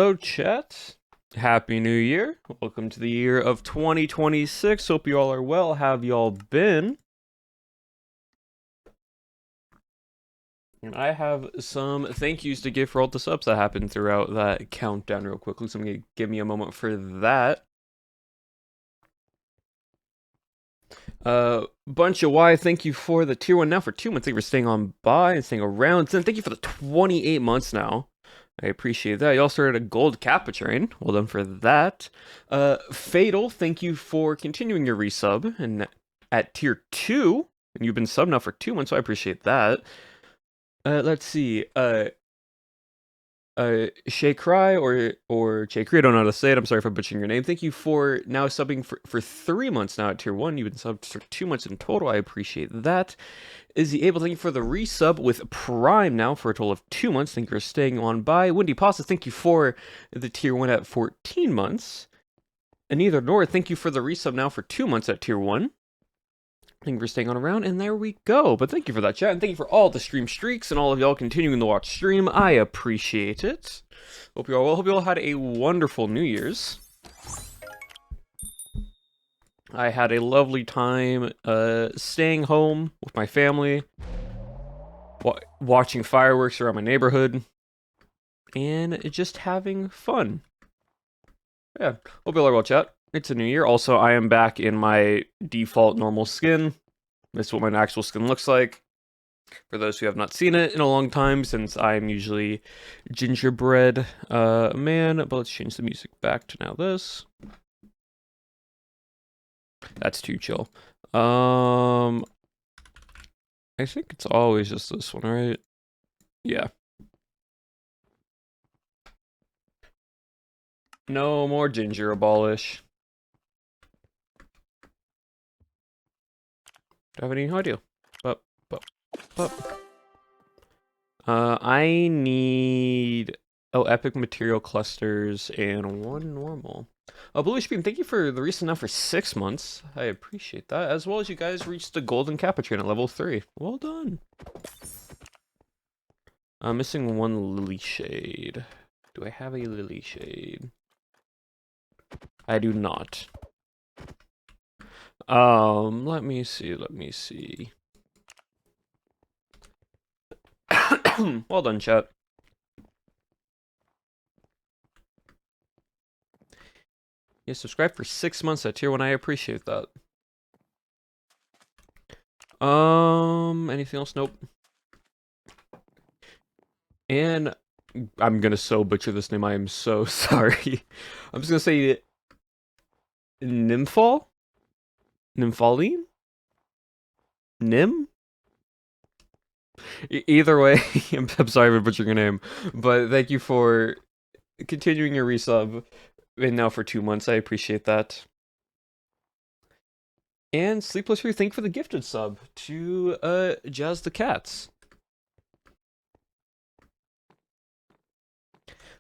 Hello, chat. Happy New Year. Welcome to the year of 2026. Hope you all are well. How have you all been? And I have some thank yous to give for all the subs that happened throughout that countdown real quickly. So I'm going to give me a moment for that. Bunch of Y, thank you for the tier 1 now for 2 months. Thank you for staying on by and staying around. Thank you for the 28 months now. I appreciate that. You also started a gold Capitrain. Well done for that. Fatal, thank you for continuing your resub and at tier 2. And you've been sub now for 2 months, so I appreciate that. Let's see. Shay Cry or Shay Cry, I don't know how to say it. I'm sorry for butchering your name. Thank you for now subbing for 3 months now at tier 1. You've been subbed for 2 months in total. I appreciate that. Izzy Abel, thank you for the resub with Prime now for a total of 2 months. Thank you for staying on by. Wendy Pasta, thank you for the tier 1 at 14 months. And neither nor, thank you for the resub now for 2 months at tier 1. Thank you for staying on around, and there we go. But thank you for that, chat, and thank you for all the stream streaks and all of y'all continuing to watch stream. I appreciate it. Hope you all well. Hope you all had a wonderful New Year's. I had a lovely time staying home with my family, watching fireworks around my neighborhood, and just having fun. Yeah, hope you all are well, chat. It's a new year. Also, I am back in my default normal skin. This is what my actual skin looks like. For those who have not seen it in a long time, since I'm usually gingerbread man. But let's change the music back to now this. That's too chill. I think it's always just this one, right? Yeah. No more ginger, abolish. Do I have any idea? I need epic material clusters and 1 normal. Bluish Beam, thank you for the recent now for 6 months. I appreciate that. As well as you guys reached the golden Capuchin at level 3. Well done. I'm missing 1 Lily Shade. Do I have a Lily Shade? I do not. Let me see. Well done, chat. You subscribed for 6 months at tier 1. I appreciate that. Anything else? Nope. And I'm gonna so butcher this name. I am so sorry. I'm just gonna say Nymphal? Nymphaline? Nim? Either way, I'm sorry for butchering your name, but thank you for continuing your resub, and now for 2 months. I appreciate that. And Sleepless Free, thank you for the gifted sub to Jazz the Cats.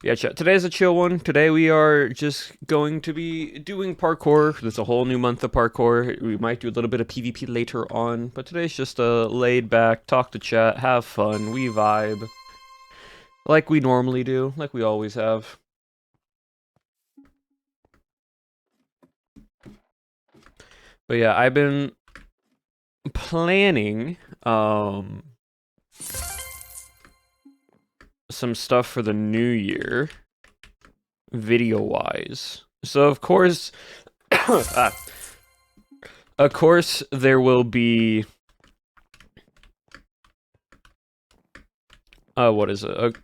Yeah, chat. Today's a chill one. Today we are just going to be doing parkour. There's a whole new month of parkour. We might do a little bit of PvP later on, but today's just a laid back, talk to chat, have fun, we vibe. Like we normally do, like we always have. But yeah, I've been planning some stuff for the new year, video-wise. So of course, of course there will be. What is it?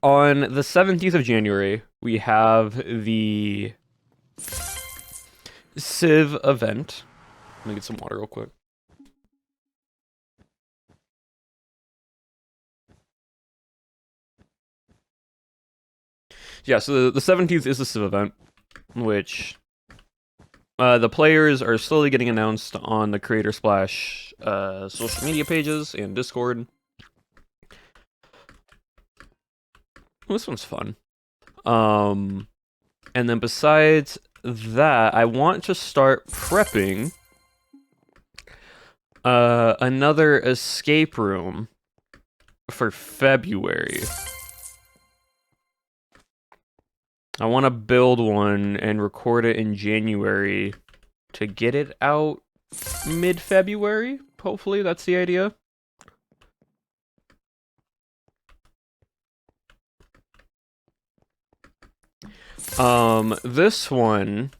On the 17th of January, we have the Civ event. Let me get some water real quick. Yeah, so the 17th is the Civ event, which the players are slowly getting announced on the Creator Splash social media pages and Discord. Well, this one's fun. And then besides that, I want to start prepping another escape room for February. I want to build one and record it in January to get it out mid-February. Hopefully, that's the idea. This one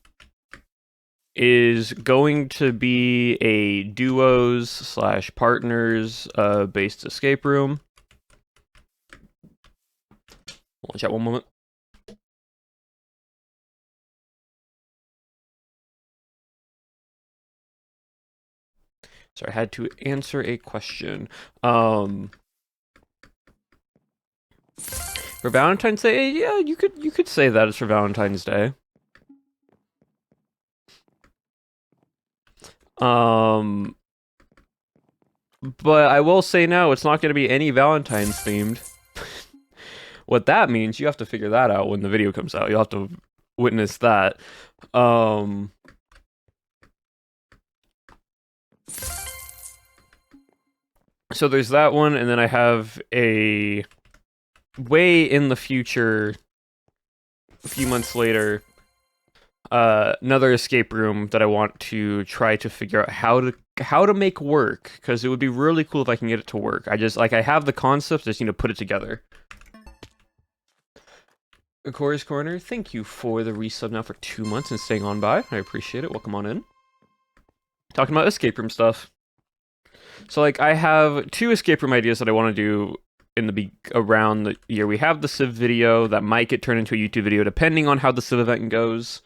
is going to be a duos slash partners based escape room. Watch out one moment. Sorry, I had to answer a question. For Valentine's Day, yeah, you could say that it's for Valentine's Day. But I will say now, it's not going to be any Valentine's themed. What that means, you have to figure that out when the video comes out. You'll have to witness that. So there's that one, and then I have a way in the future, a few months later, another escape room that I want to try to figure out how to make work, because it would be really cool if I can get it to work. I have the concept, I just need to put it together. Corey's Corner, thank you for the resub now for 2 months and staying on by. I appreciate it. Welcome on in. Talking about escape room stuff. So, like, I have 2 escape room ideas that I want to do around the year. We have the Civ video that might get turned into a YouTube video depending on how the Civ event goes.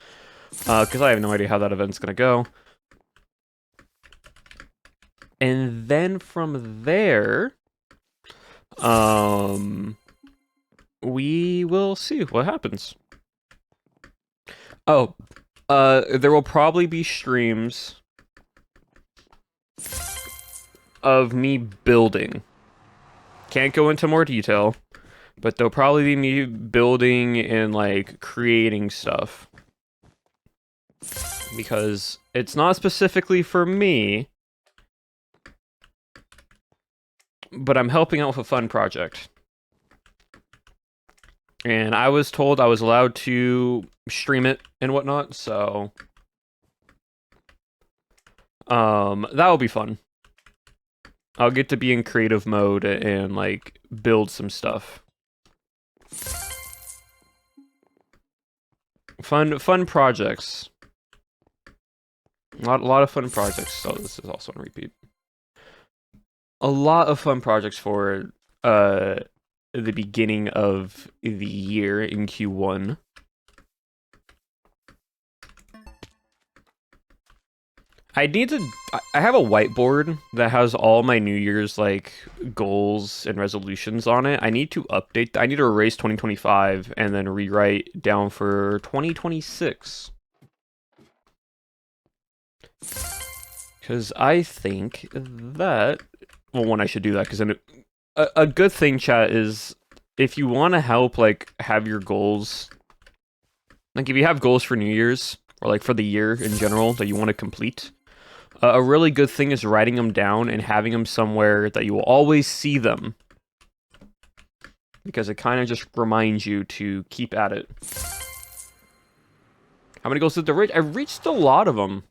Because I have no idea how that event's gonna go. And then from there, we will see what happens. Oh, there will probably be streams of me building. Can't go into more detail, but there'll probably be me building and, like, creating stuff. Because it's not specifically for me, but I'm helping out with a fun project. And I was told I was allowed to stream it and whatnot, so that will be fun. I'll get to be in creative mode and, like, build some stuff. Fun projects. A lot of fun projects. So this is also on repeat. A lot of fun projects for the beginning of the year in Q1. I have a whiteboard that has all my New Year's, like, goals and resolutions on it. I need to update. I need to erase 2025 and then rewrite down for 2026. Because I think that, well, one, I should do that, because then a good thing, chat, is if you want to help, like, have your goals, like, if you have goals for New Year's, or, like, for the year in general that you want to complete, a really good thing is writing them down and having them somewhere that you will always see them. Because it kind of just reminds you to keep at it. How many goals did I reach? I reached a lot of them.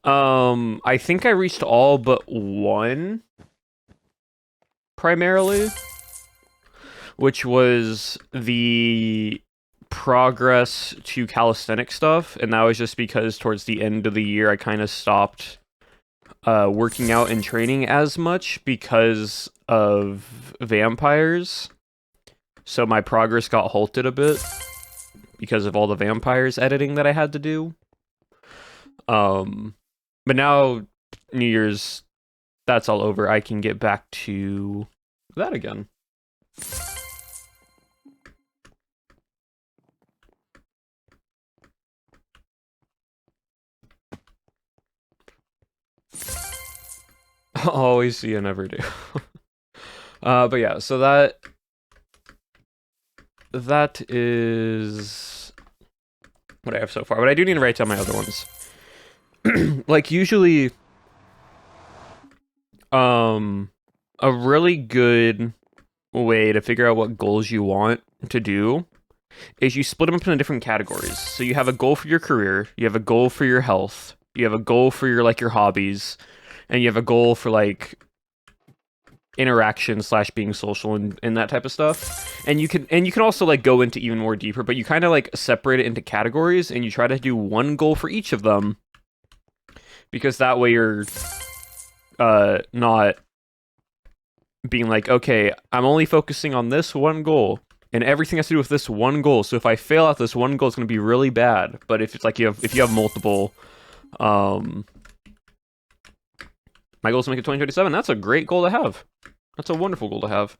I think I reached all but one, primarily, which was the progress to calisthenic stuff, and that was just because towards the end of the year I kind of stopped working out and training as much because of vampires, so my progress got halted a bit because of all the vampires editing that I had to do. But now, New Year's, that's all over. I can get back to that again. Always see and never do. But yeah, so that is what I have so far. But I do need to write down my other ones. Like, usually, a really good way to figure out what goals you want to do is you split them up into different categories. So you have a goal for your career, you have a goal for your health, you have a goal for your like your hobbies, and you have a goal for like interaction / being social and that type of stuff. And you can also like go into even more deeper, but you kind of like separate it into categories and you try to do one goal for each of them, because that way you're not being like, okay, I'm only focusing on this one goal and everything has to do with this one goal. So if I fail at this one goal, it's going to be really bad. But if it's like if you have multiple, my goal is to make it 2027. That's a great goal to have. That's a wonderful goal to have.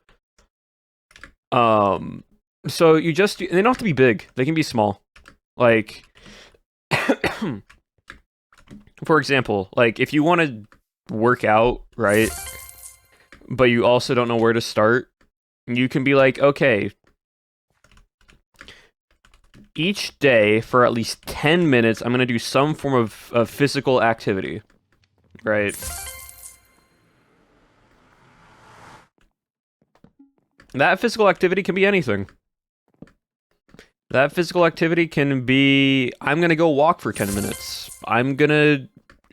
So you just, they don't have to be big. They can be small. Like, for example, like if you want to work out, right? But you also don't know where to start, you can be like, okay, each day for at least 10 minutes, I'm going to do some form of physical activity, right? That physical activity can be anything. That physical activity can be, I'm going to go walk for 10 minutes. I'm going to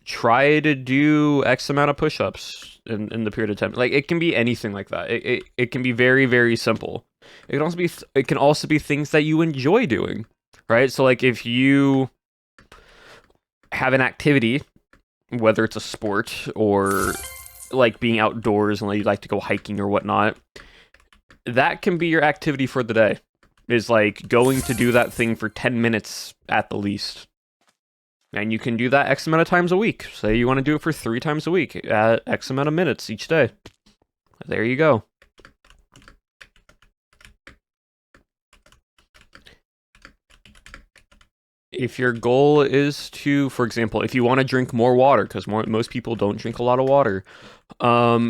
try to do X amount of push-ups in the period of time. Like, it can be anything like that. It can be very, very simple. It can also be things that you enjoy doing, right? So, like, if you have an activity, whether it's a sport or, like, being outdoors and like, you like to go hiking or whatnot, that can be your activity for the day, is like going to do that thing for 10 minutes at the least. And you can do that X amount of times a week. Say you want to do it for 3 times a week at X amount of minutes each day. There you go. If your goal is to, for example, if you want to drink more water, because most people don't drink a lot of water,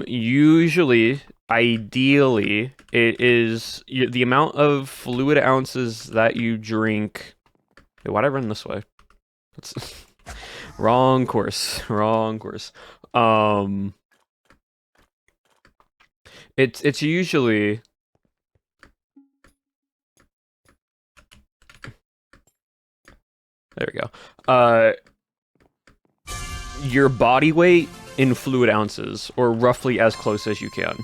usually, ideally, it is the amount of fluid ounces that you drink. Wait, why'd I run this way? It's wrong course. Wrong course. It's usually there we go. Your body weight in fluid ounces, or roughly as close as you can,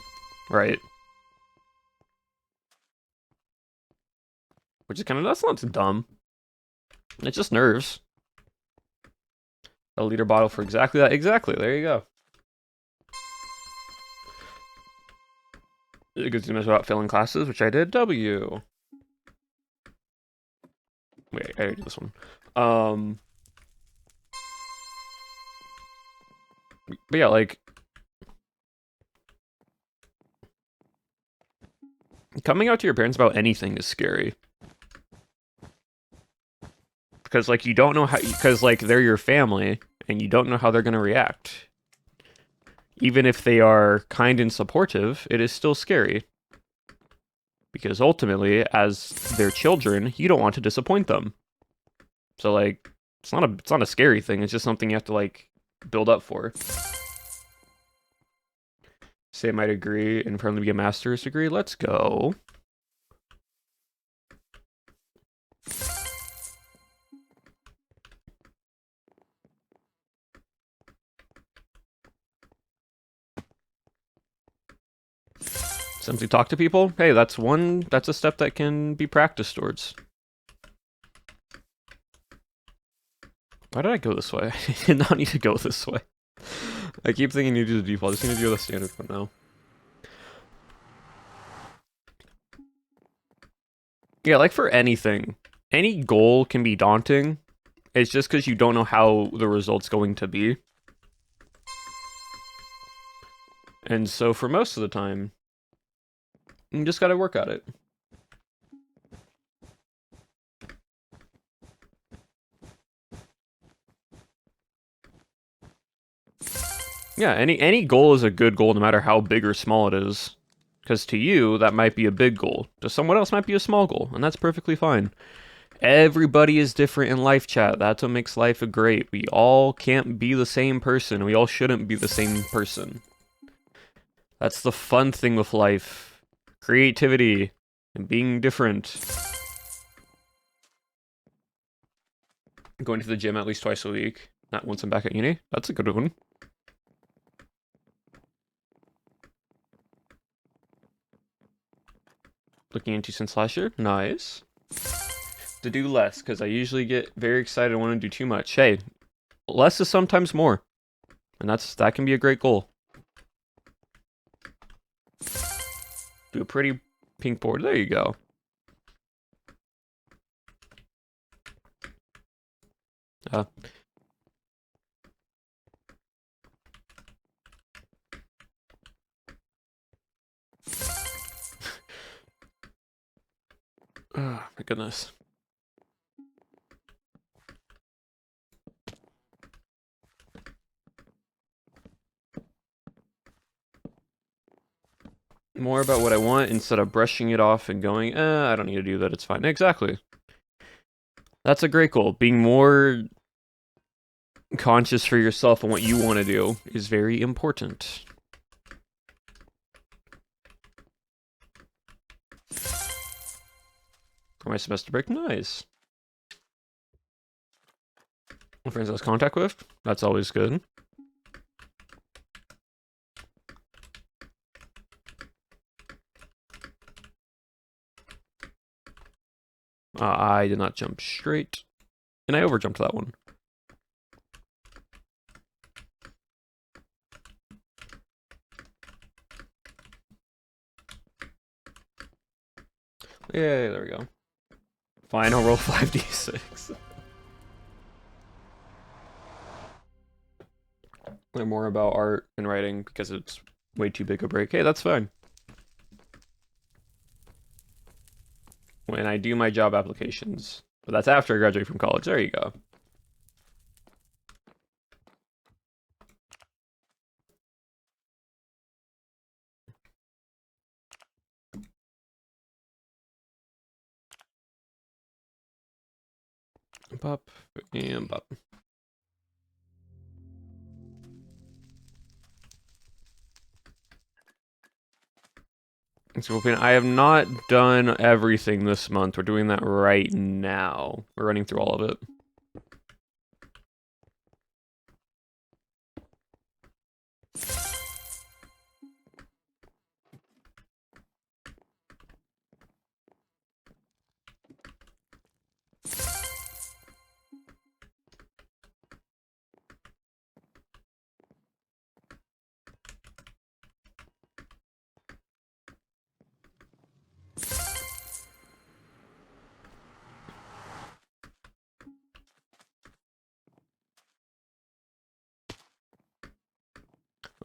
right? Which is kind of, that's not too dumb. It's just nerves. A liter bottle for exactly that. Exactly, there you go. It goes to mention about failing classes, which I did. W. Wait, I already did this one. But yeah, like, coming out to your parents about anything is scary. Because, like, you don't know how, because, like, they're your family, and you don't know how they're going to react. Even if they are kind and supportive, it is still scary. Because ultimately, as their children, you don't want to disappoint them. So, like, it's not a scary thing, it's just something you have to, like, build up for. Say I might agree and probably be a master's degree. Let's go. Simply talk to people. Hey, that's a step that can be practiced towards. Why did I go this way? I did not need to go this way. I keep thinking you do the default. I just need to do the standard one now. Yeah, like for anything, any goal can be daunting. It's just because you don't know how the result's going to be. And so for most of the time, you just gotta work at it. Yeah, any goal is a good goal no matter how big or small it is. Because to you, that might be a big goal. To someone else, might be a small goal, and that's perfectly fine. Everybody is different in life, chat. That's what makes life great. We all can't be the same person. We all shouldn't be the same person. That's the fun thing with life. Creativity and being different. Going to the gym at least twice a week. Not once I'm back at uni. That's a good one. Looking into since last year. Nice. To do less, because I usually get very excited and want to do too much. Hey, less is sometimes more. And that can be a great goal. Do a pretty pink board. There you go. Oh, my goodness. More about what I want instead of brushing it off and going, I don't need to do that, it's fine. Exactly. That's a great goal. Being more conscious for yourself and what you want to do is very important. For my semester break, nice. Friends I lost contact with, that's always good. I did not jump straight, and I overjumped that one. Yeah, there we go. Fine, I'll roll 5d6. Learn more about art and writing because it's way too big a break. Hey, that's fine. When I do my job applications. But that's after I graduate from college. There you go. Pop and pop. So I have not done everything this month. We're doing that right now. We're running through all of it.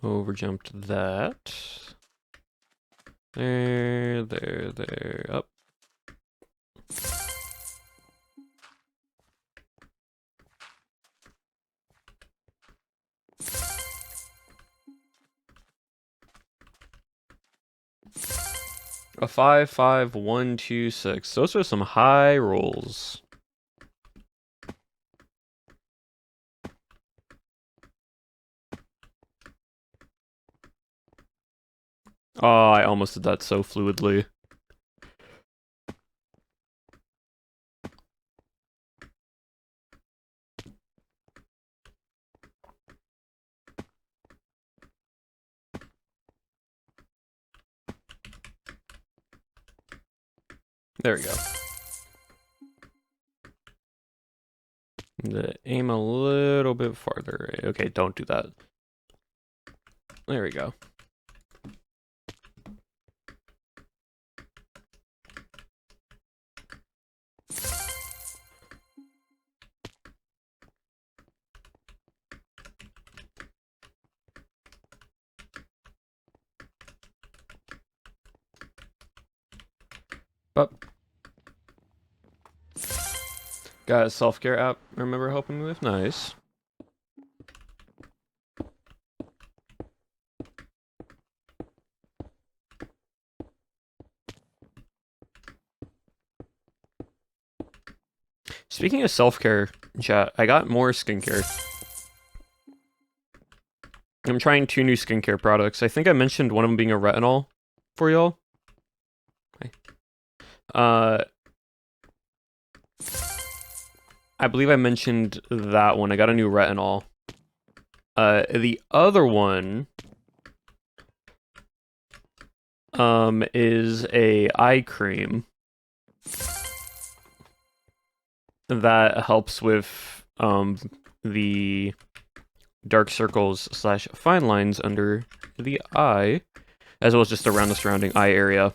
Overjumped that. There, up. A 5, 5, 1, 2, 6. Those are some high rolls. Oh, I almost did that so fluidly. There we go. Aim a little bit farther. Okay, don't do that. There we go. Up. Got a self-care app, remember helping me with? Nice. Speaking of self-care, chat, I got more skincare. I'm trying 2 new skincare products. I think I mentioned one of them being a retinol for y'all. I I believe I mentioned that one. I got a new retinol. The other one is a eye cream that helps with the dark circles / fine lines under the eye, as well as just around the surrounding eye area.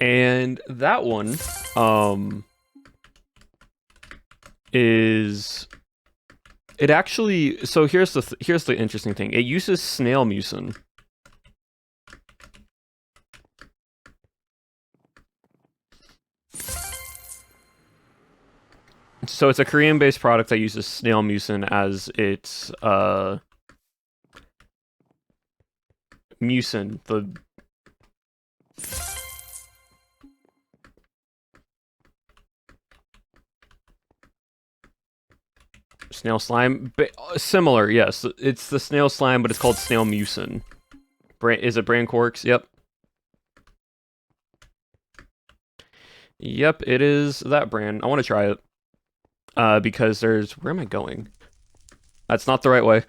And that one is it actually, so here's the interesting thing. It uses snail mucin. So it's a Korean-based product that uses snail mucin as its mucin, the snail slime, similar, yes. It's the snail slime, but it's called snail mucin. Is it Brand Quarks? Yep. Yep, it is that brand. I want to try it. Because where am I going? That's not the right way.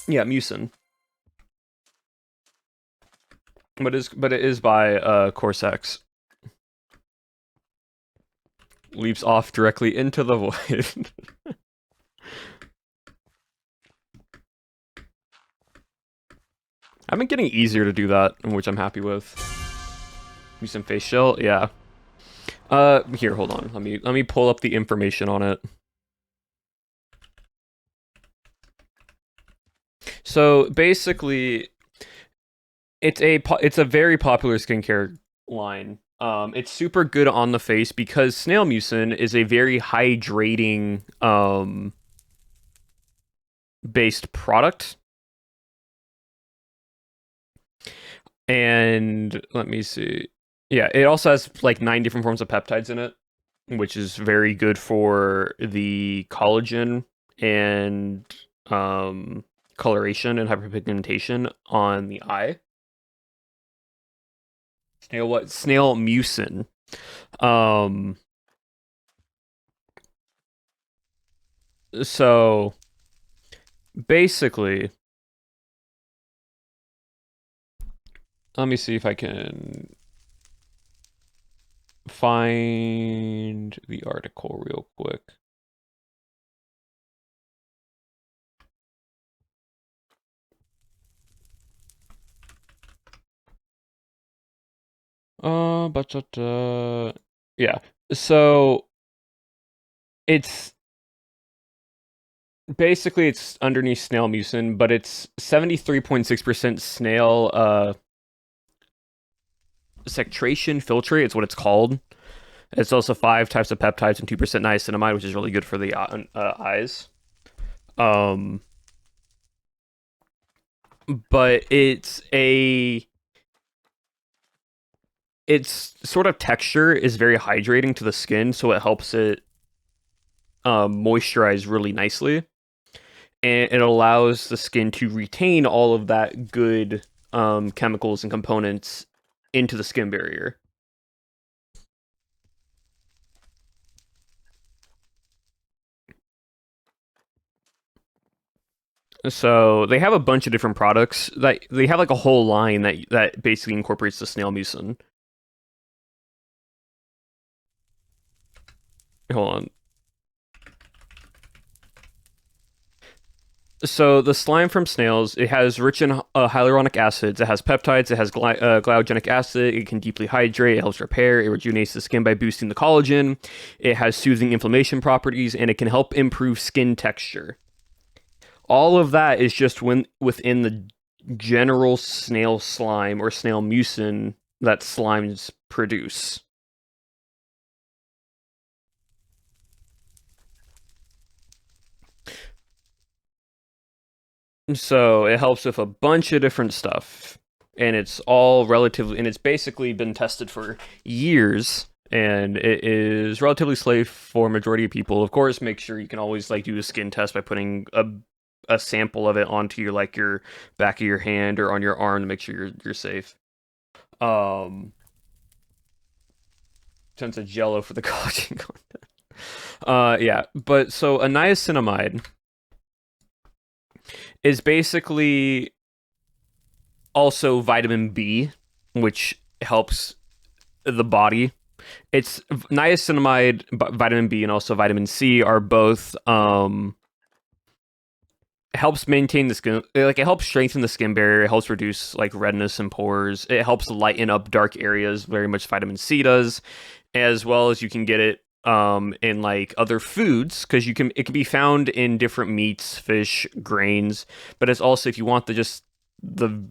Yeah, mucin. But it is by Corsex. Leaps off directly into the void. I've been getting easier to do that, which I'm happy with. Use some face shell, yeah. Here, hold on. Let me pull up the information on it. So basically, it's a very popular skincare line. It's super good on the face because snail mucin is a very hydrating based product. And let me see. Yeah, it also has like 9 different forms of peptides in it, which is very good for the collagen and coloration and hyperpigmentation on the eye. Snail mucin. So basically, let me see if I can find the article real quick. Yeah. So it's basically it's underneath snail mucin, but it's 73.6% snail sectration filtrate. It's what it's called. It's also 5 types of peptides and 2% niacinamide, which is really good for the eyes. But its sort of texture is very hydrating to the skin, so it helps it moisturize really nicely, and it allows the skin to retain all of that good chemicals and components into the skin barrier. So they have a bunch of different products that they have like a whole line that basically incorporates the snail mucin. Hold on. So the slime from snails, it has rich in hyaluronic acids, it has peptides, it has glyogenic acid, it can deeply hydrate, it helps repair, it rejuvenates the skin by boosting the collagen, it has soothing inflammation properties, and it can help improve skin texture. All of that is just within the general snail slime or snail mucin that slimes produce. So it helps with a bunch of different stuff. And it's all relatively, and it's basically been tested for years and it is relatively safe for majority of people. Of course, make sure you can always like do a skin test by putting a sample of it onto your like your back of your hand or on your arm to make sure you're safe. Um, Tons of Jello for the collagen content. Yeah, but so a niacinamide is basically also vitamin B, which helps the body. It's niacinamide, vitamin B, and also vitamin C are both helps maintain the skin, like it helps strengthen the skin barrier, it helps reduce like redness and pores, it helps lighten up dark areas, very much vitamin C does, as well as you can get it in like other foods because it can be found in different meats, fish, grains, but it's also if you want the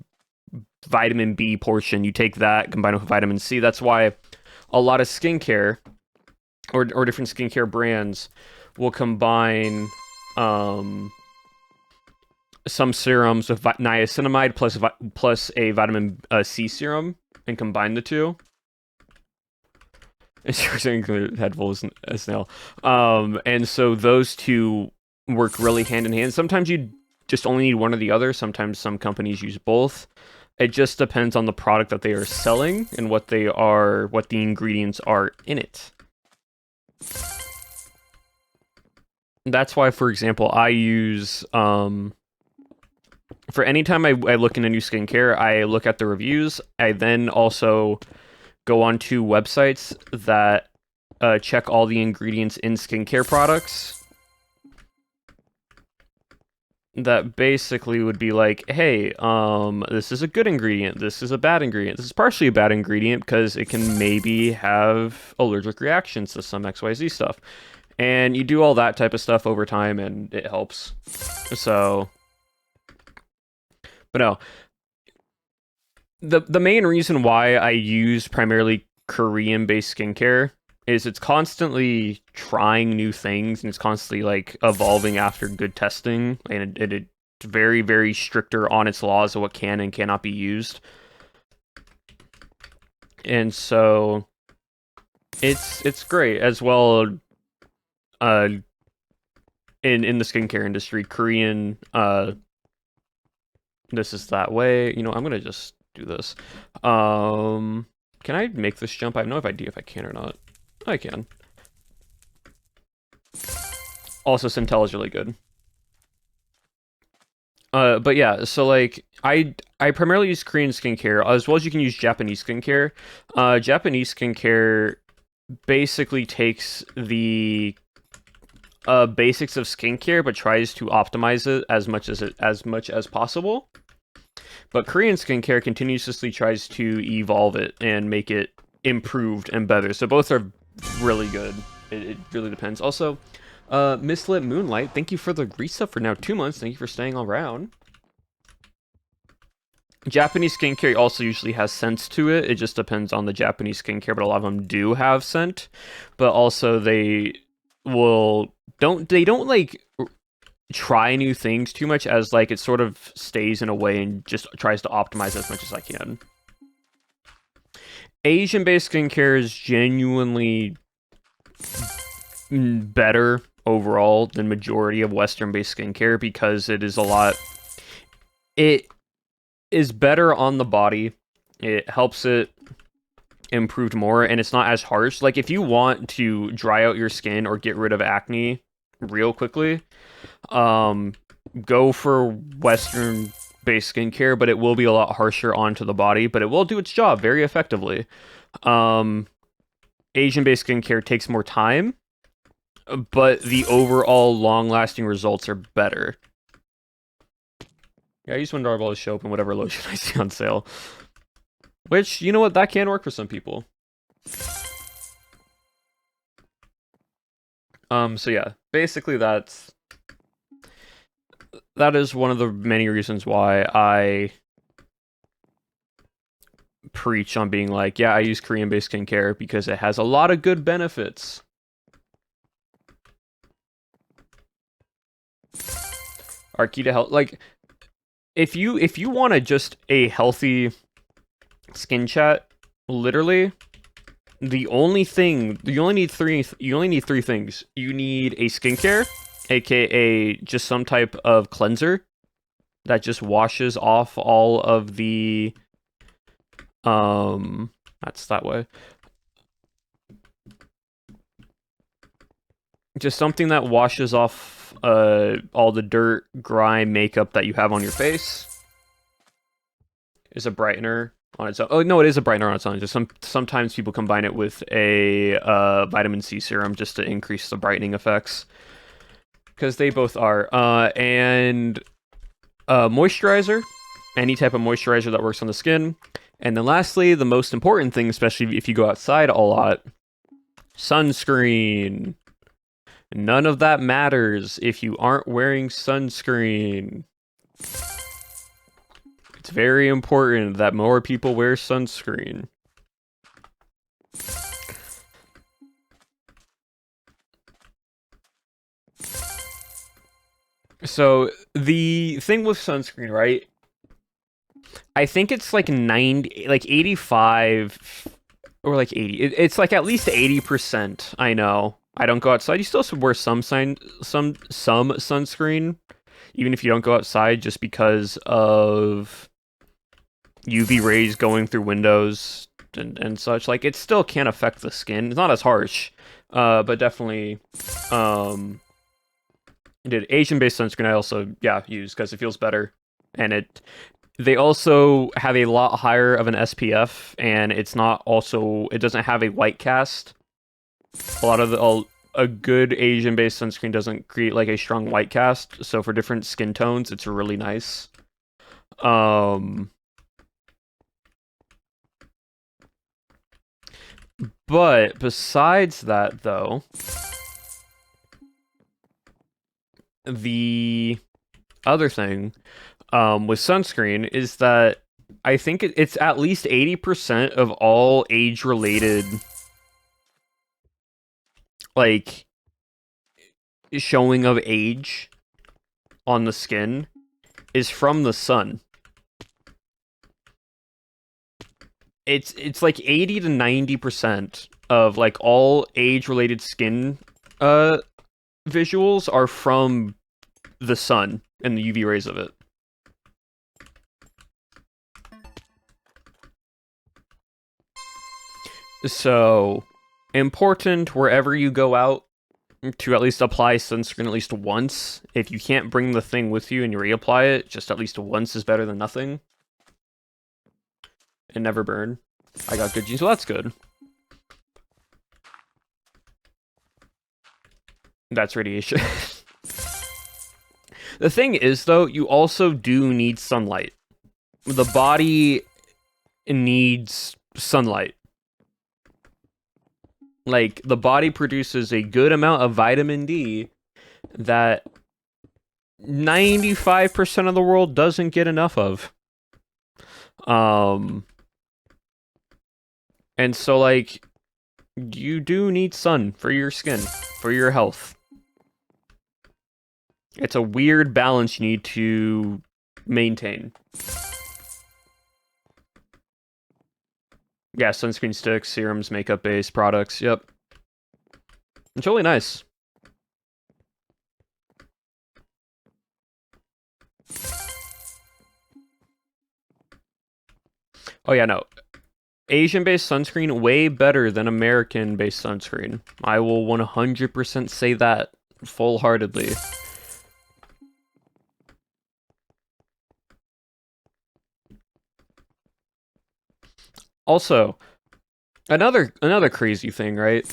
vitamin B portion, you take that combine it with vitamin C. That's why a lot of skincare or different skincare brands will combine some serums with niacinamide plus a vitamin C serum and combine the two. It's headphones as now. And so those two work really hand in hand. Sometimes you just only need one or the other. Sometimes some companies use both. It just depends on the product that they are selling and what the ingredients are in it. That's why, for example, I use for any time I look into new skincare, I look at the reviews. I then also go onto websites that check all the ingredients in skincare products. That basically would be like, hey, this is a good ingredient, this is a bad ingredient, this is partially a bad ingredient because it can maybe have allergic reactions to some XYZ stuff. And you do all that type of stuff over time and it helps. So, but no. The main reason why I use primarily Korean-based skincare is it's constantly trying new things and it's constantly like evolving after good testing, and it's very, very stricter on its laws of what can and cannot be used. And so it's great as well. In the skincare industry, Korean this is that way. You know, I'm gonna just do this. Can I make this jump? I have no idea if I can or not. I can. Also, Centella is really good. But yeah, so like I primarily use Korean skincare as well as you can use Japanese skincare. Japanese skincare basically takes the basics of skincare but tries to optimize it as much as possible. But Korean skincare continuously tries to evolve it and make it improved and better. So both are really good. It really depends. Also, Mistlit Moonlight, thank you for the resub for now 2 months. Thank you for staying around. Japanese skincare also usually has scents to it. It just depends on the Japanese skincare, but a lot of them do have scent. But also they don't like try new things too much, as like it sort of stays in a way and just tries to optimize as much as I can. Asian-based skincare is genuinely better overall than majority of Western-based skincare because it is better on the body. It helps it improved more, and it's not as harsh. Like if you want to dry out your skin or get rid of acne real quickly, go for Western based skincare, but it will be a lot harsher onto the body, but it will do its job very effectively. Asian based skincare takes more time, but the overall long lasting results are better. Yeah, I use Windarball to show up in whatever lotion I see on sale. Which, you know what, that can work for some people. So yeah, basically that is one of the many reasons why I preach on being like, yeah, I use Korean-based skincare because it has a lot of good benefits. Arkita Health, like, if you want just a healthy skin chat, literally, The only thing you only need three things. You need a skincare, aka just some type of cleanser that just washes off all of the that's that way. Just something that washes off all the dirt, grime, makeup that you have on your face. Is a brightener on its own. Oh no, it is a brightener on its own. Just sometimes people combine it with a vitamin C serum just to increase the brightening effects. Because they both are. And moisturizer, any type of moisturizer that works on the skin. And then lastly, the most important thing, especially if you go outside a lot, sunscreen. None of that matters if you aren't wearing sunscreen. It's very important that more people wear sunscreen. So, the thing with sunscreen, right? I think it's like 85 or like 80. It's like at least 80%. I know. I don't go outside. You still should wear some sunscreen, even if you don't go outside, just because of UV rays going through windows and such. Like, it still can affect the skin. It's not as harsh, but definitely. Did Asian-based sunscreen I also use because it feels better, and they also have a lot higher of an SPF, and it doesn't have a white cast. A good Asian-based sunscreen doesn't create like a strong white cast, so for different skin tones, it's really nice. But besides that, though, the other thing with sunscreen is that I think it's at least 80% of all age-related like showing of age on the skin is from the sun. It's like 80 to 90% of like all age-related skin visuals are from the sun and the UV rays of it. So, important wherever you go out to at least apply sunscreen at least once. If you can't bring the thing with you and you reapply it, just at least once is better than nothing. And never burn. I got good genes, so that's good. That's radiation. The thing is, though, you also do need sunlight. The body needs sunlight. Like, the body produces a good amount of vitamin D that 95% of the world doesn't get enough of. And so, like, you do need sun for your skin, for your health. It's a weird balance you need to maintain. Yeah, sunscreen sticks, serums, makeup-based products, yep. It's really nice. Oh yeah, no. Asian-based sunscreen, way better than American-based sunscreen. I will 100% say that full-heartedly. Also, another crazy thing, right?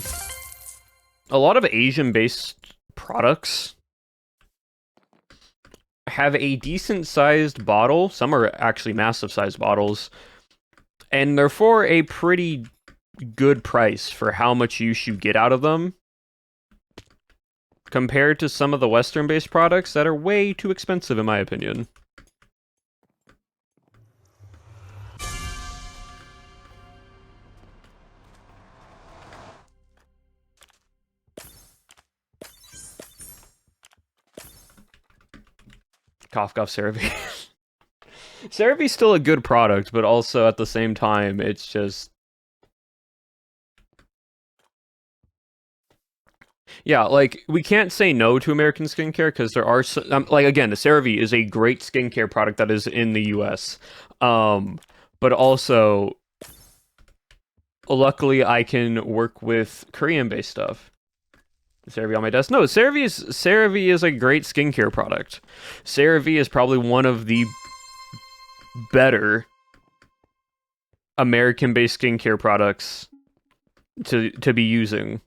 A lot of Asian-based products have a decent-sized bottle. Some are actually massive-sized bottles. And they're for a pretty good price for how much use you get out of them. Compared to some of the Western-based products that are way too expensive, in my opinion. Cough, cough, CeraVe. CeraVe's still a good product, but also at the same time, it's just... Yeah, like we can't say no to American skincare because there are like again, the CeraVe is a great skincare product that is in the U.S. Um, but also, luckily, I can work with Korean-based stuff. CeraVe on my desk. No, CeraVe is a great skincare product. CeraVe is probably one of the better American-based skincare products to be using.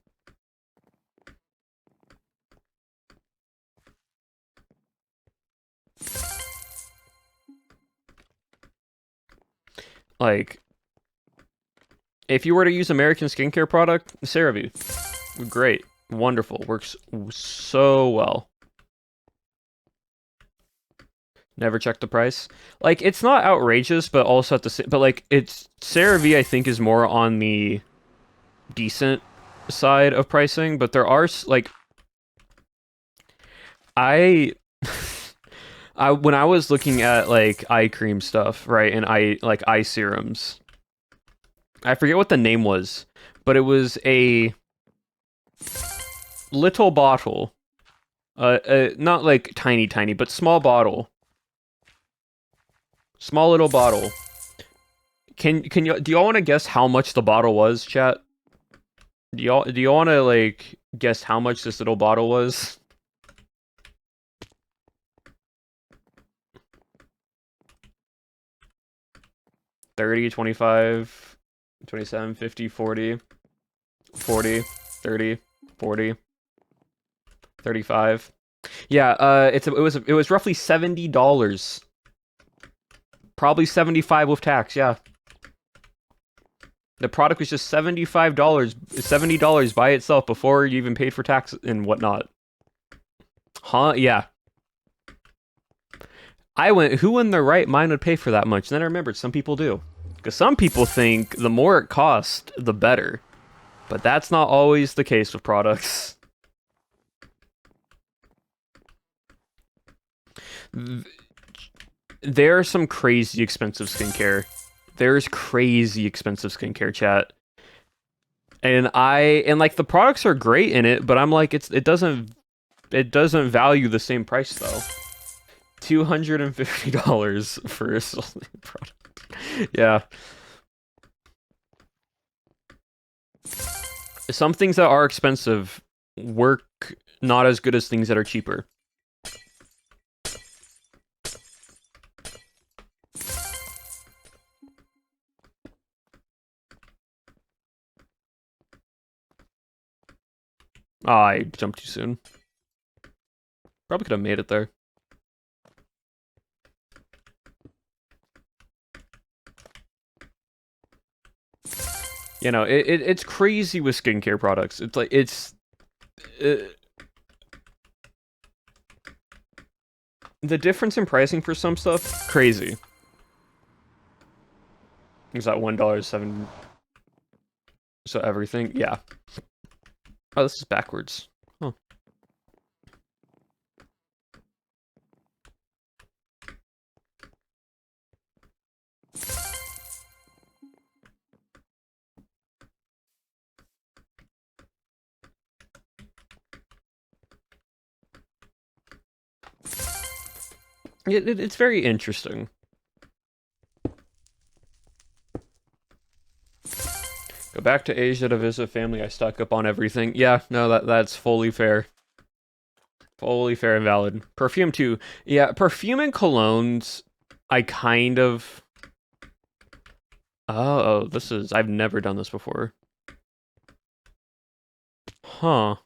Like, if you were to use American skincare product, CeraVe, great, wonderful, works so well. Never checked the price. Like, it's not outrageous, but also at the same, but like, it's CeraVe. I think is more on the decent side of pricing, but there are like, I, I when I was looking at like eye cream stuff, right, and eye serums. I forget what the name was, but it was a little bottle, not like tiny, but small bottle, small little bottle. Can you do y'all want to guess how much the bottle was, chat? Do y'all want to like guess how much this little bottle was? 30, 25, 27, 50, 40, 40, 30, 40, 35. Yeah, it was roughly $70. Probably 75 with tax, yeah. The product was just $75, $70 by itself before you even paid for tax and whatnot. Huh? Yeah. I went, who in their right mind would pay for that much? And then I remembered some people do. Because some people think the more it costs, the better. But that's not always the case with products. There's some crazy expensive skincare. There's crazy expensive skincare, chat. And like the products are great in it, but I'm like it doesn't value the same price though. $250 for a product. Yeah. Some things that are expensive work not as good as things that are cheaper. Oh, I jumped too soon. Probably could have made it there. You know, it's crazy with skincare products. It's like the difference in pricing for some stuff, crazy. Is that $1.07? So everything, yeah. Oh, this is backwards. Huh. It's very interesting. Go back to Asia to visit family. I stock up on everything. Yeah, no, that's fully fair. Fully fair and valid. Perfume too. Yeah, perfume and colognes, I kind of... Oh, this is... I've never done this before. Huh.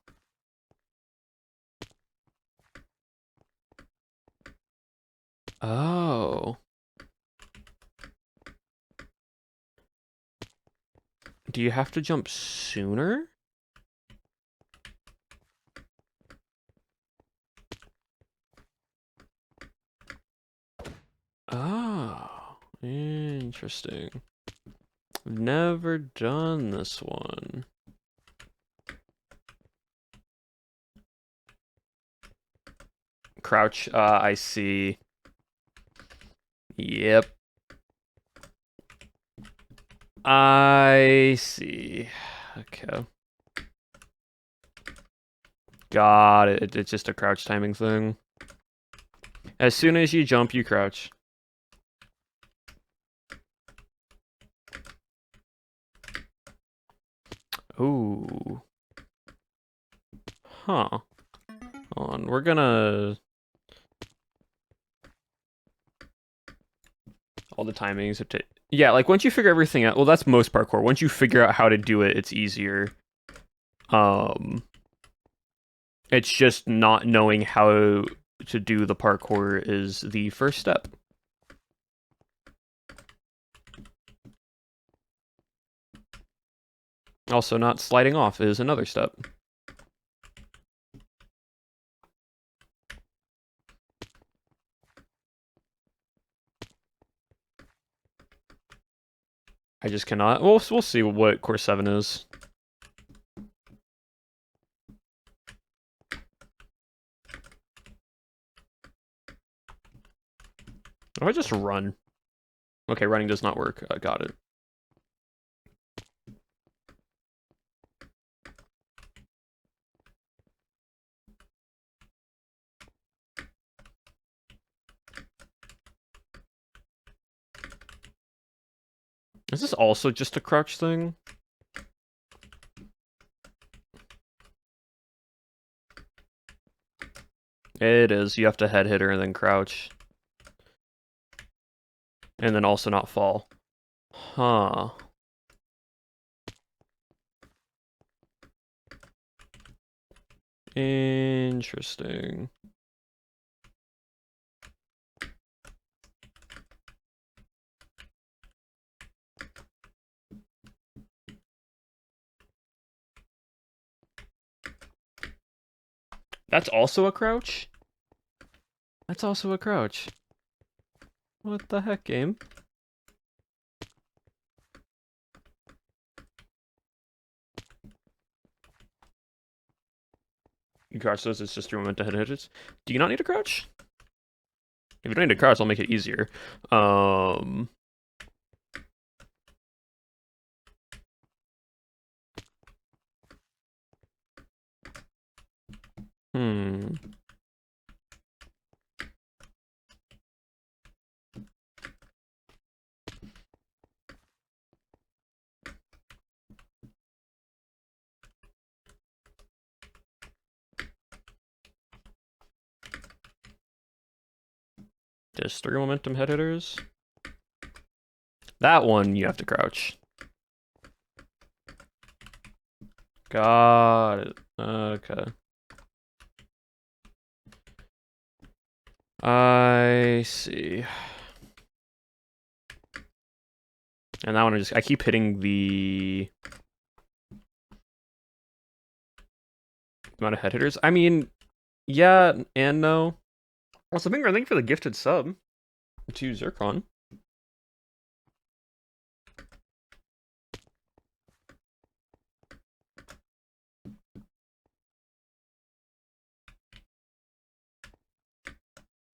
Oh. Do you have to jump sooner? Oh, interesting. I've never done this one. Crouch, I see. Yep. I see. Okay. Got it. It's just a crouch timing thing. As soon as you jump, you crouch. Ooh. Huh. Hold on. We're gonna... all the timings. Yeah, like once you figure everything out, well, that's most parkour. Once you figure out how to do it, it's easier. It's just not knowing how to do the parkour is the first step. Also, not sliding off is another step. I just cannot. We'll see what Core 7 is. Oh, I just run. Okay, running does not work. I got it. Is this also just a crouch thing? It is. You have to head hit her and then crouch. And then also not fall. Huh. Interesting. That's also a crouch? That's also a crouch. What the heck, game? You crouch those, it's just your moment to head hit it. Do you not need a crouch? If you don't need a crouch, I'll make it easier. Hmm. Just 3 momentum head hitters. That one, you have to crouch. Got it. Okay. I see. And that one, I keep hitting the amount of head hitters. I mean, yeah and no. Also, Finger, thank you for the gifted sub to Zircon.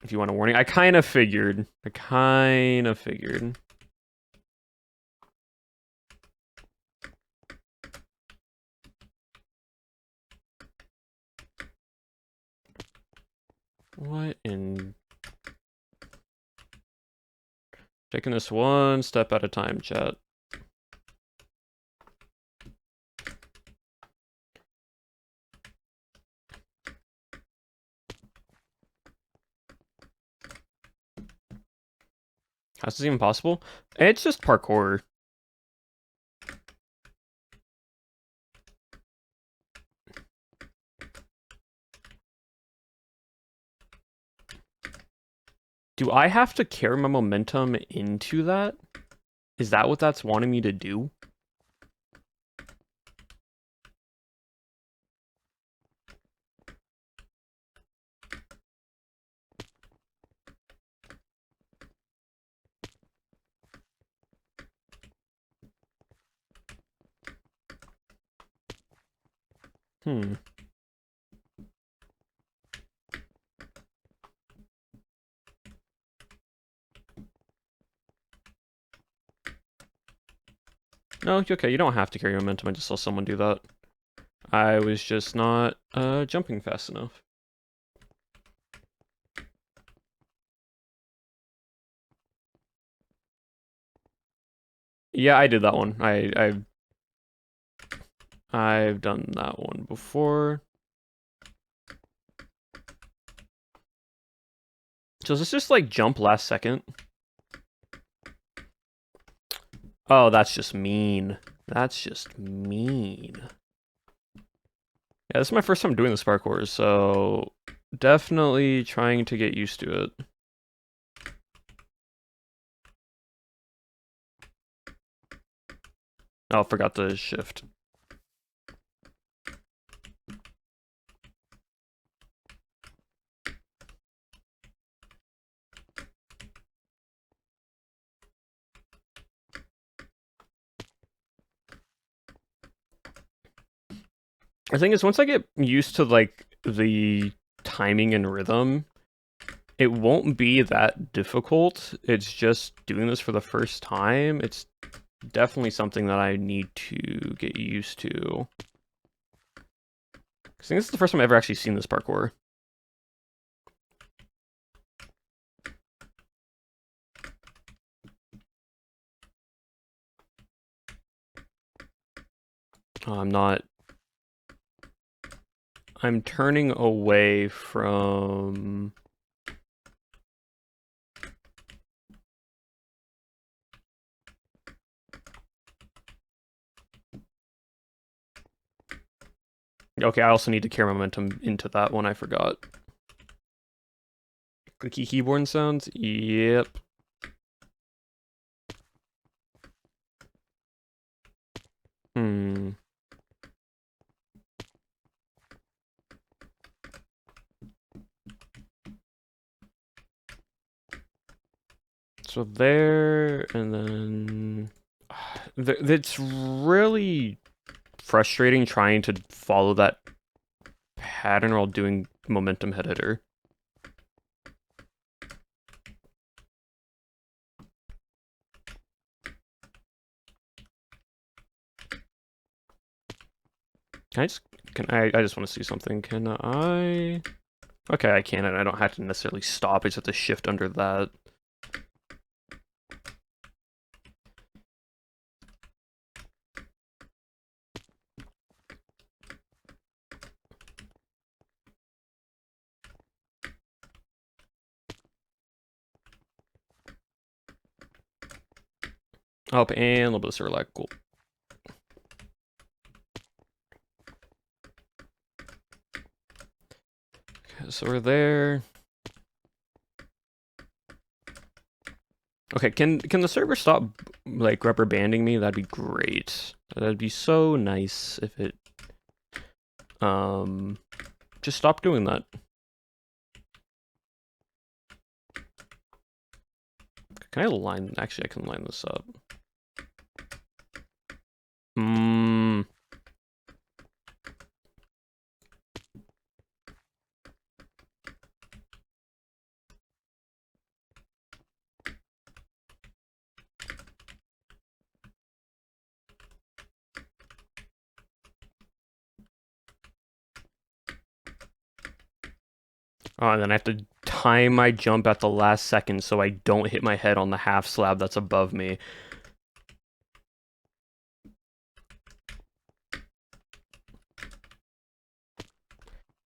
If you want a warning, I kind of figured. What in... Taking this one step at a time, chat. How's this even possible? It's just parkour. Do I have to carry my momentum into that? Is that what that's wanting me to do? Hmm. No, okay, you don't have to carry momentum. I just saw someone do that. I was just not jumping fast enough. Yeah, I did that one. I've done that one before. So is this just like jump last second? Oh, that's just mean. That's just mean. Yeah, this is my first time doing the parkour, so definitely trying to get used to it. Oh, forgot to shift. The thing is, once I get used to like the timing and rhythm, it won't be that difficult. It's just doing this for the first time. It's definitely something that I need to get used to. I think this is the first time I've ever actually seen this parkour. I'm turning away from... Okay, I also need to carry momentum into that one, I forgot. Clicky keyboard sounds? Yep. So there, and then... It's really frustrating trying to follow that pattern while doing momentum head hitter. I just want to see something. Can I? Okay, I can, and I don't have to necessarily stop. I just have to shift under that. Up and a little bit of Surlac. Cool. Okay, so we're there. Okay, can the server stop like rubber banding me? That'd be great. That'd be so nice if it just stop doing that. Can I line? Actually, I can line this up. Oh, and then I have to time my jump at the last second so I don't hit my head on the half slab that's above me.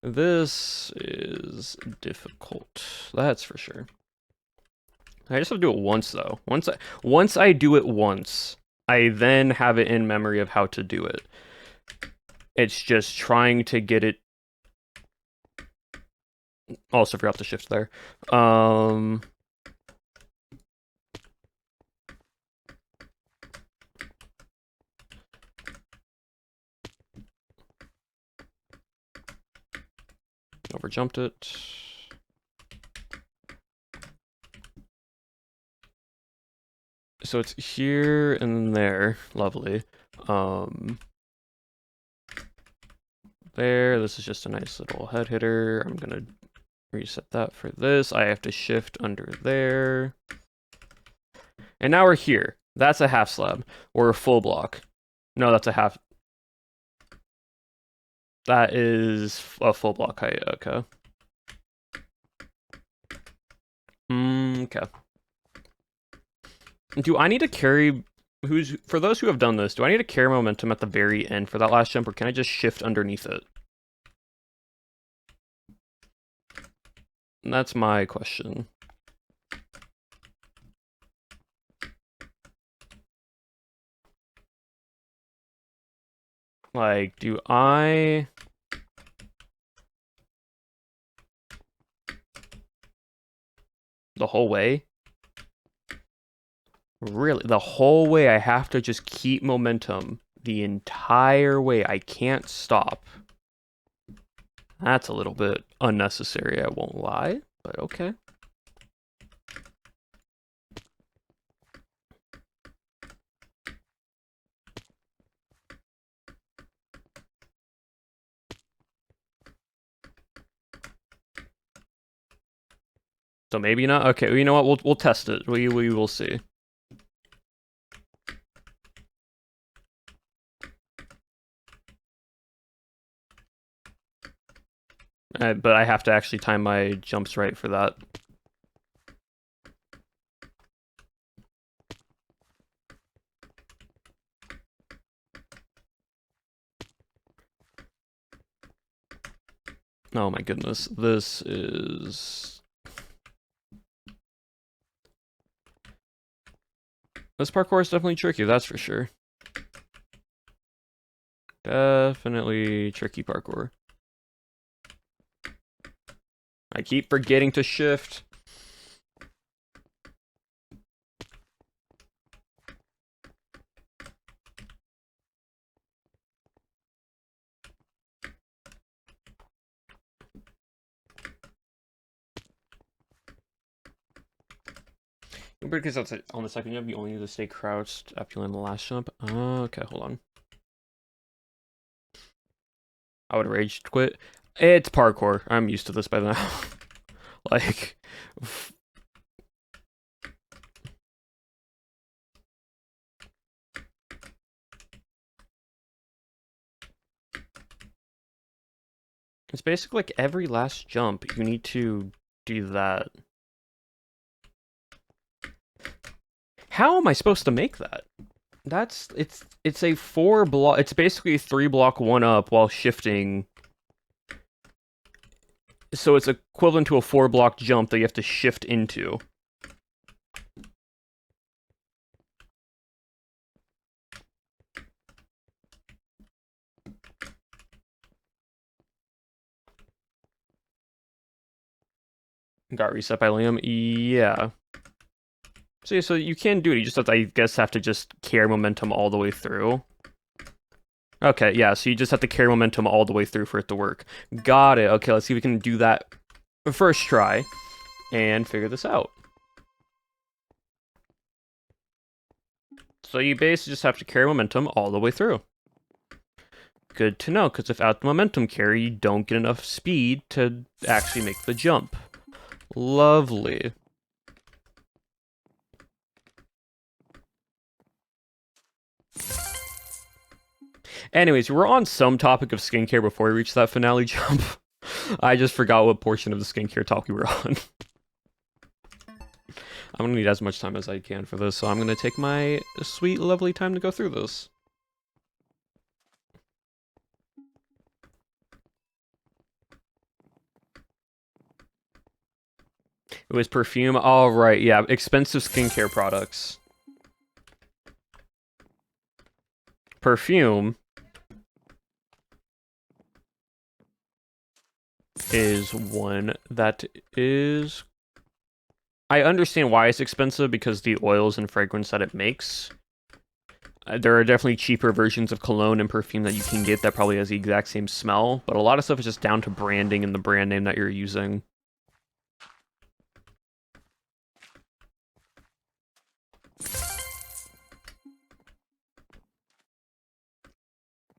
This is difficult. That's for sure. I just have to do it once though. Once I do it once, I then have it in memory of how to do it. It's just trying to get it. Also forgot to shift there. Overjumped it. So it's here and there. Lovely. There. This is just a nice little head hitter. I'm gonna reset that for this. I have to shift under there. And now we're here. That's a half slab. Or a full block. No, that's a half. That is a full block height. Okay. Okay. Do I need to carry... For those who have done this, do I need to carry momentum at the very end for that last jump, or can I just shift underneath it? That's my question. Like, do I... The whole way? Really? The whole way I have to just keep momentum the entire way. I can't stop. That's a little bit unnecessary, I won't lie, but okay. So maybe not. Okay, well, you know what? We'll test it. We will see. But I have to actually time my jumps right for that. Oh my goodness, this is... This parkour is definitely tricky, that's for sure. Definitely tricky parkour. I keep forgetting to shift. Because that's it. On the second jump, you only need to stay crouched after you land the last jump. Okay, hold on. I would rage quit. It's parkour. I'm used to this by now. Like... It's basically like every last jump, you need to do that. How am I supposed to make that? It's a 4 block, it's basically a 3 block 1 up while shifting. So it's equivalent to a 4 block jump that you have to shift into. Got reset by Liam? Yeah. So you can do it, you just have to, I guess, have to just carry momentum all the way through. Okay, yeah, so you just have to carry momentum all the way through for it to work. Got it. Okay, let's see if we can do that first try and figure this out. So you basically just have to carry momentum all the way through. Good to know, because without the momentum carry, you don't get enough speed to actually make the jump. Lovely. Anyways, we're on some topic of skincare before we reach that finale jump. I just forgot what portion of the skincare talk we were on. I'm gonna need as much time as I can for this, so I'm gonna take my sweet, lovely time to go through this. It was perfume. All right, yeah, expensive skincare products. Perfume is one that is... I understand why it's expensive because the oils and fragrance that it makes. There are definitely cheaper versions of cologne and perfume that you can get that probably has the exact same smell, but a lot of stuff is just down to branding and the brand name that you're using.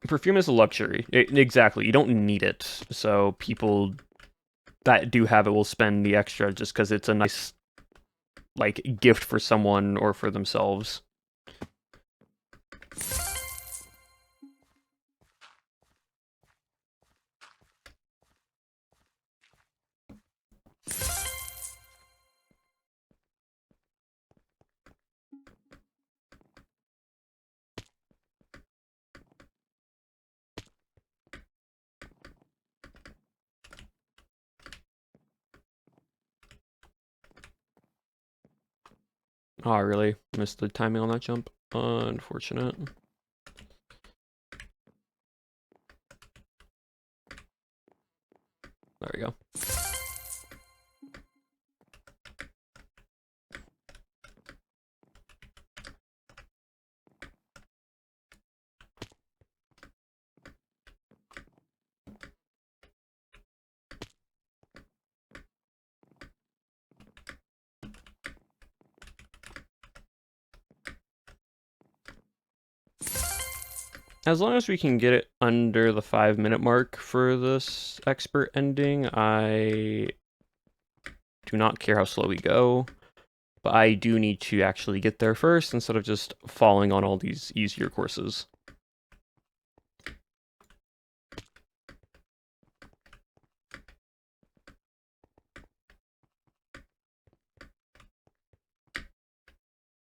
Perfume is a luxury. Exactly. You don't need it. So people that do have it will spend the extra just because it's a nice, like, gift for someone or for themselves. Oh, I really missed the timing on that jump. Unfortunate. There we go. As long as we can get it under the 5-minute mark for this expert ending, I do not care how slow we go. But I do need to actually get there first instead of just falling on all these easier courses.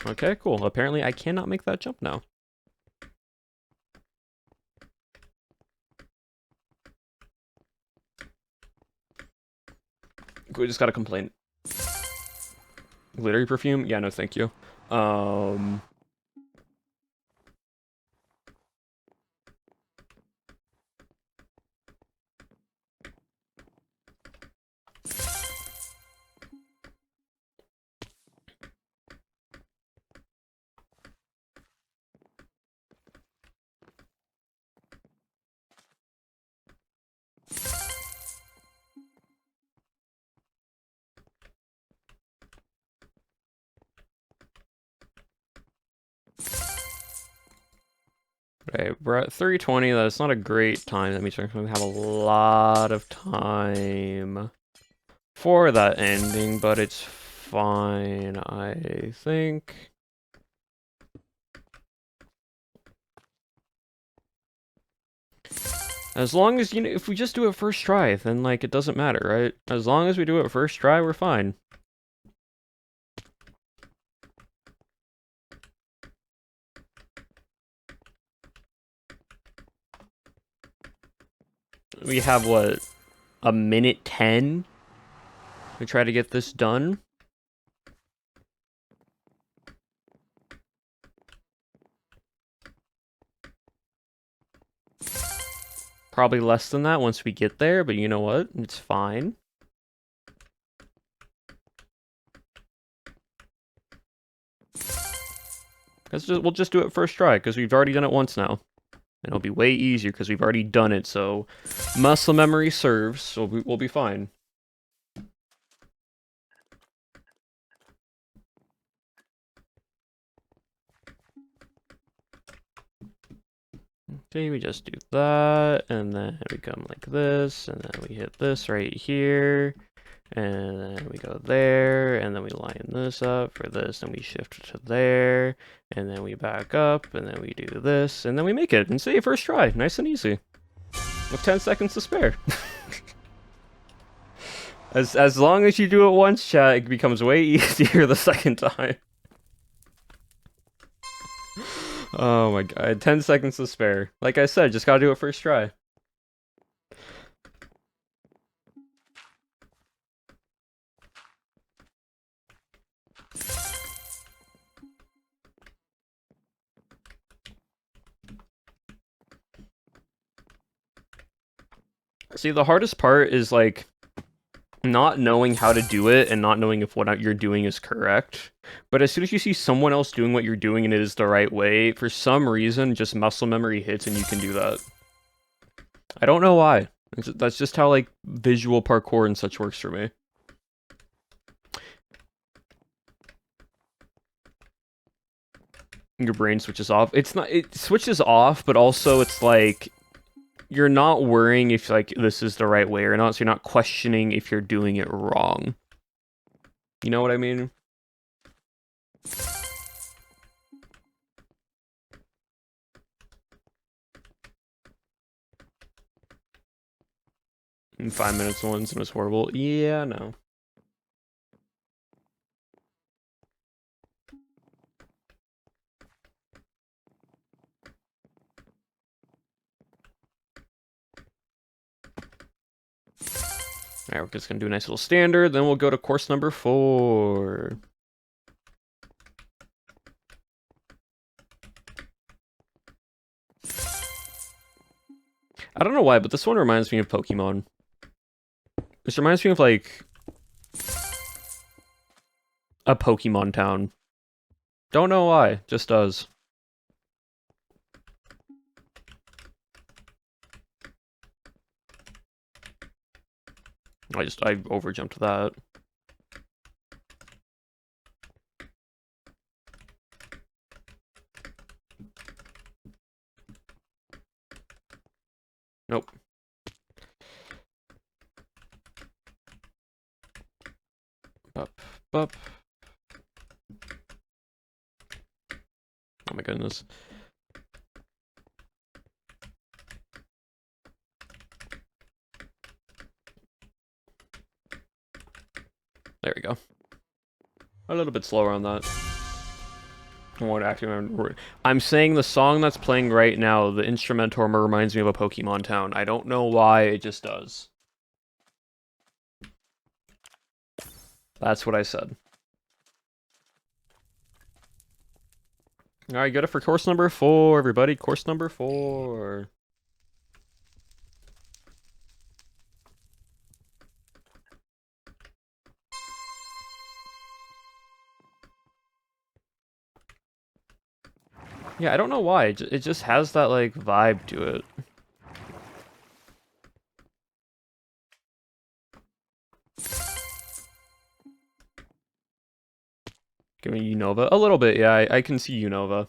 Okay, cool. Apparently I cannot make that jump now. We just got a complaint. Glittery perfume? Yeah, no thank you. Okay, we're at 3:20. That's not a great time. That means we're going to have a lot of time for that ending, but it's fine, I think. As long as, if we just do it first try, then, like, it doesn't matter, right? As long as we do it first try, we're fine. We have, what, a minute 10? We try to get this done. Probably less than that once we get there, but you know what? It's fine. We'll just do it first try, because we've already done it once now. And it'll be way easier, because we've already done it, so muscle memory serves, so we'll be fine. Okay, we just do that, and then we come like this, and then we hit this right here, and then we go there, and then we line this up for this, and we shift to there, and then we back up, and then we do this, and then we make it, and see, first try, nice and easy, with 10 seconds to spare. As long as you do it once, chat, it becomes way easier the second time. Oh my god, 10 seconds to spare. Like I said, just gotta do it first try. See, the hardest part is, like, not knowing how to do it and not knowing if what you're doing is correct. But as soon as you see someone else doing what you're doing and it is the right way, for some reason, just muscle memory hits and you can do that. I don't know why. That's just how, like, visual parkour and such works for me. Your brain switches off. It switches off, but also it's like, you're not worrying if, like, this is the right way or not, so you're not questioning if you're doing it wrong. You know what I mean? In 5 minutes once and it was horrible. Yeah, no. Alright, we're just gonna do a nice little standard, then we'll go to course number 4. I don't know why, but this one reminds me of Pokemon. This reminds me of, like, a Pokemon town. Don't know why, just does. I overjumped that. Nope. Bup, bup. Oh my goodness. There we go. A little bit slower on that. I won't actually remember. I'm saying the song that's playing right now, the instrumental reminds me of a Pokemon town. I don't know why, it just does. That's what I said. Alright, good for course number 4, everybody. Course number 4. Yeah, I don't know why. It just has that, like, vibe to it. Give me Unova. A little bit, yeah. I can see Unova.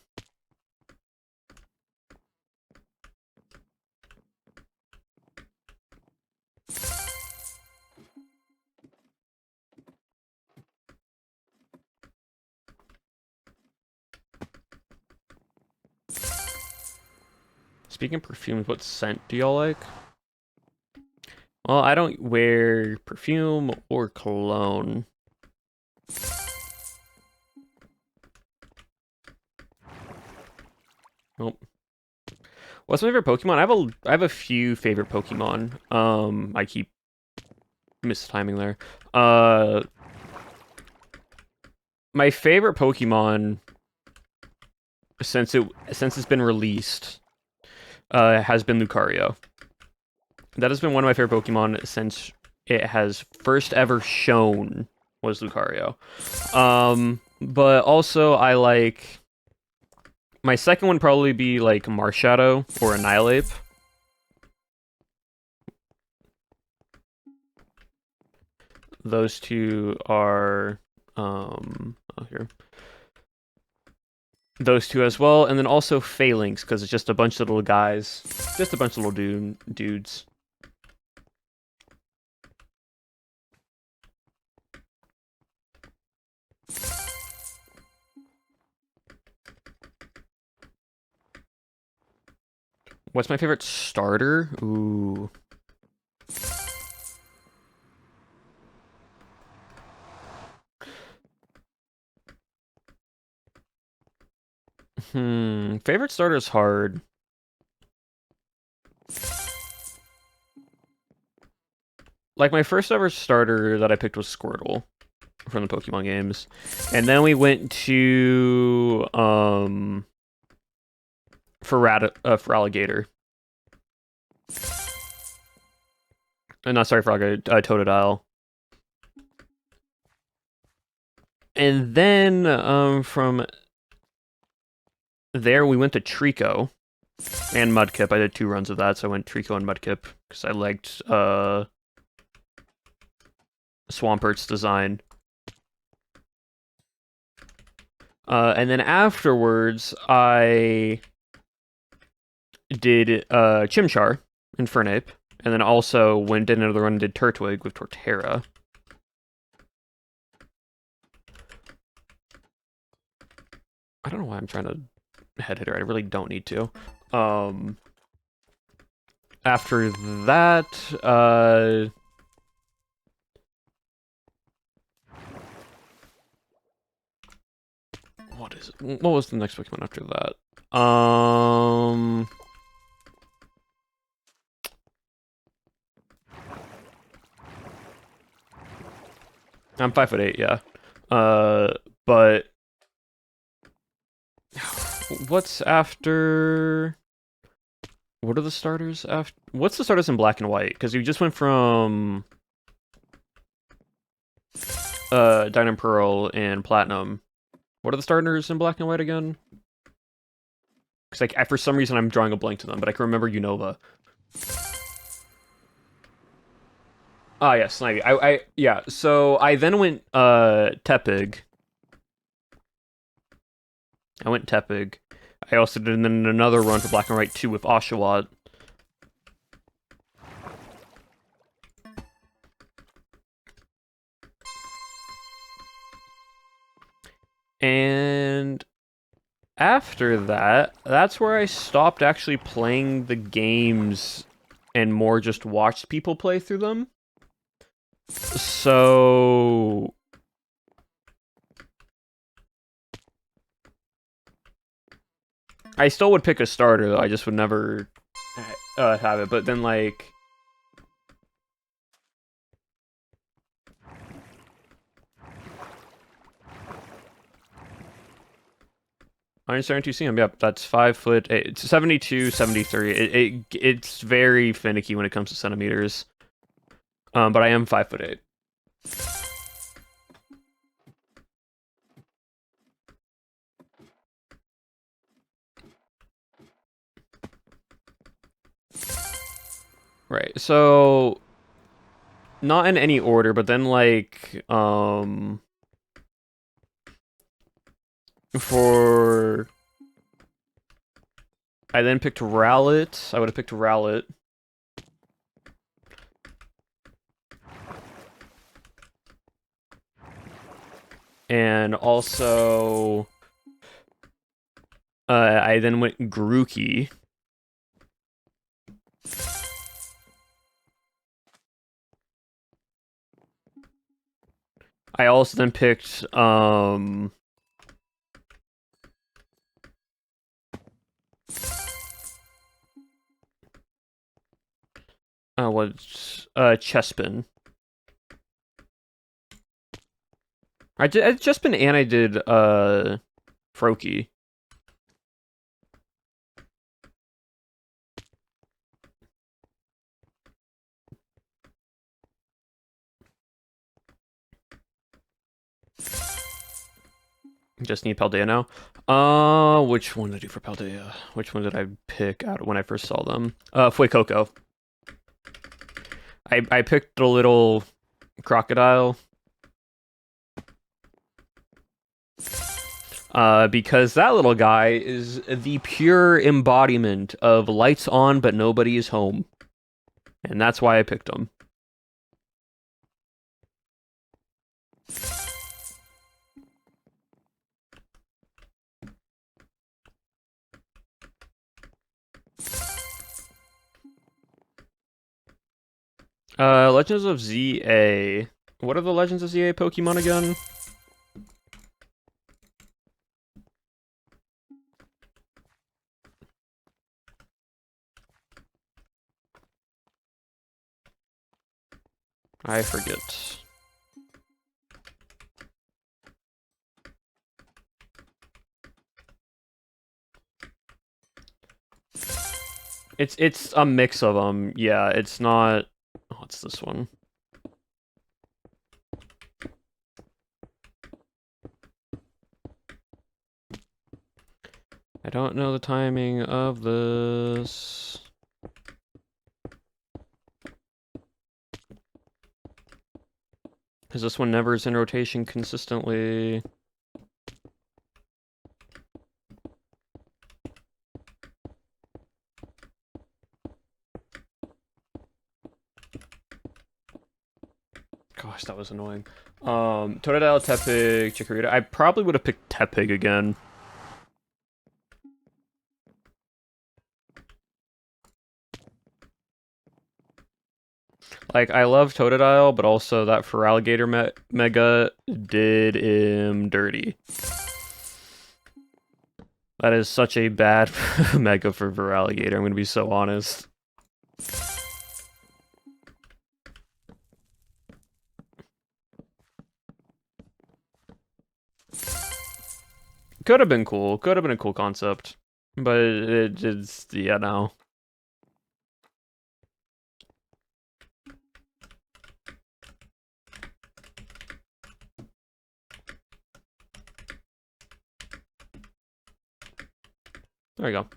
Speaking of perfumes, what scent do y'all like? Well, I don't wear perfume or cologne. Nope. What's my favorite Pokemon? I have a few favorite Pokemon. I keep mistiming there. My favorite Pokemon since it's been released has been Lucario. That has been one of my favorite Pokemon since it has first ever shown was Lucario. But also I like my second one probably be like Marshadow or Annihilape. Those two are here. Those two as well, and then also Phalanx, because it's just a bunch of little guys. Just a bunch of little dudes. What's my favorite starter? Ooh. Favorite starter is hard. Like, my first ever starter that I picked was Squirtle from the Pokemon games. And then we went to, for Alligator. Not sorry, for Alligator, Totodile. And then, from there we went to Trico and Mudkip. I did 2 runs of that, so I went Trico and Mudkip because I liked Swampert's design. And then afterwards I did Chimchar and Fernape, and then also went in another run and did Turtwig with Torterra. I don't know why I'm trying to head hitter. I really don't need to. After that, what was the next Pokemon after that? I'm 5'8", yeah. But what's after? What are the starters after? What's the starters in black and white? Because we just went from Diamond Pearl and Platinum. What are the starters in black and white again? Because like for some reason I'm drawing a blank to them, but I can remember Unova. Ah, yes, Snivy. Yeah. So I then went Tepig. I went Tepig. I also did then another run for Black and White 2 with Oshawott. And after that, that's where I stopped actually playing the games and more just watched people play through them. So I still would pick a starter though. I just would never have it. But then like 172 cm. Yep, that's 5'8". It's 72, 73. It's very finicky when it comes to centimeters. But I am 5'8". Right. So not in any order, but then like for I then picked Rowlet. I would have picked Rowlet. And also I then went Grookey. I also then picked what's Chespin. I did Chespin and I did Froakie. Just need Paldea now. Which one did I do for Paldea? Which one did I pick out when I first saw them? Fuecoco. I picked the little crocodile. Because that little guy is the pure embodiment of lights on but nobody is home. And that's why I picked him. Legends of ZA. What are the Legends of ZA Pokemon again? I forget. It's a mix of them. Yeah, it's not. What's this one? I don't know the timing of this. Because this one never is in rotation consistently. Gosh, that was annoying. Totodile, Tepig, Chikorita. I probably would have picked Tepig again. Like, I love Totodile, but also that Feraligatr Mega did him dirty. That is such a bad Mega for Feraligatr, I'm gonna be so honest. Could have been cool. Could have been a cool concept. But it's, yeah, no. There you go.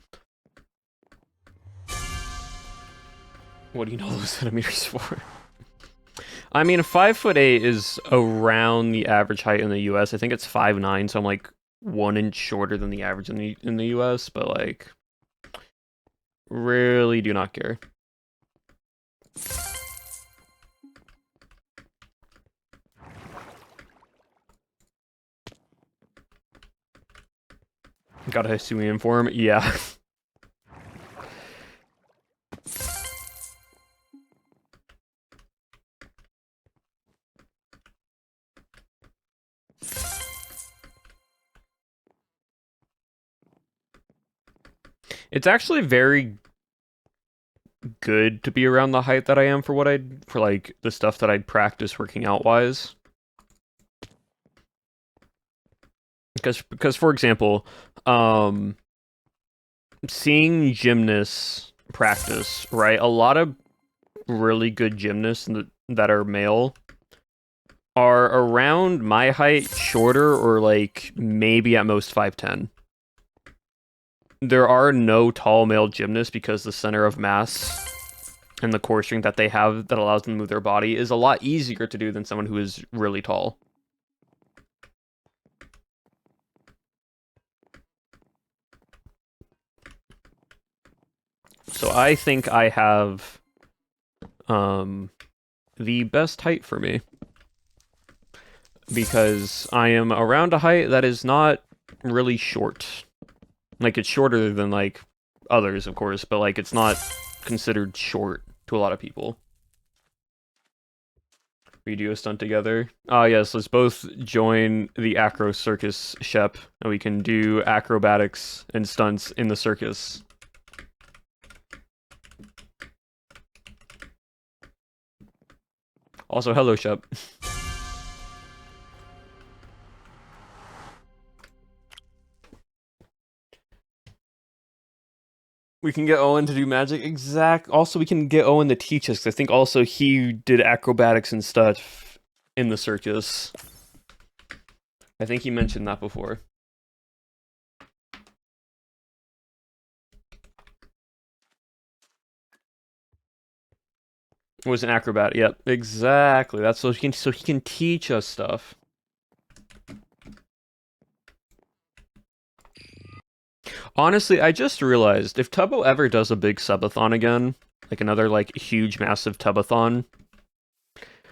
What do you know those centimeters for? I mean, 5'8" is around the average height in the U.S. I think it's 5'9", so I'm like 1 inch shorter than the average in the U.S. But like, really do not care. Got a Hisuian form, yeah. It's actually very good to be around the height that I am for like the stuff that I'd practice working out wise. Because for example, seeing gymnasts practice, right? A lot of really good gymnasts that are male are around my height, shorter, or like maybe at most 5'10". There are no tall male gymnasts because the center of mass and the core strength that they have that allows them to move their body is a lot easier to do than someone who is really tall. So I think I have the best height for me. Because I am around a height that is not really short. Like, it's shorter than, like, others, of course, but, like, it's not considered short to a lot of people. We do a stunt together. Yes, let's both join the Acro Circus, Shep, and we can do acrobatics and stunts in the circus. Also, hello, Shep. We can get Owen to do magic. Also, we can get Owen to teach us, 'cause I think also he did acrobatics and stuff in the circus. I think he mentioned that before. Was an acrobat. Yep, exactly. That's so he can teach us stuff. Honestly, I just realized if Tubbo ever does a big subathon again, like another like huge massive tubathon,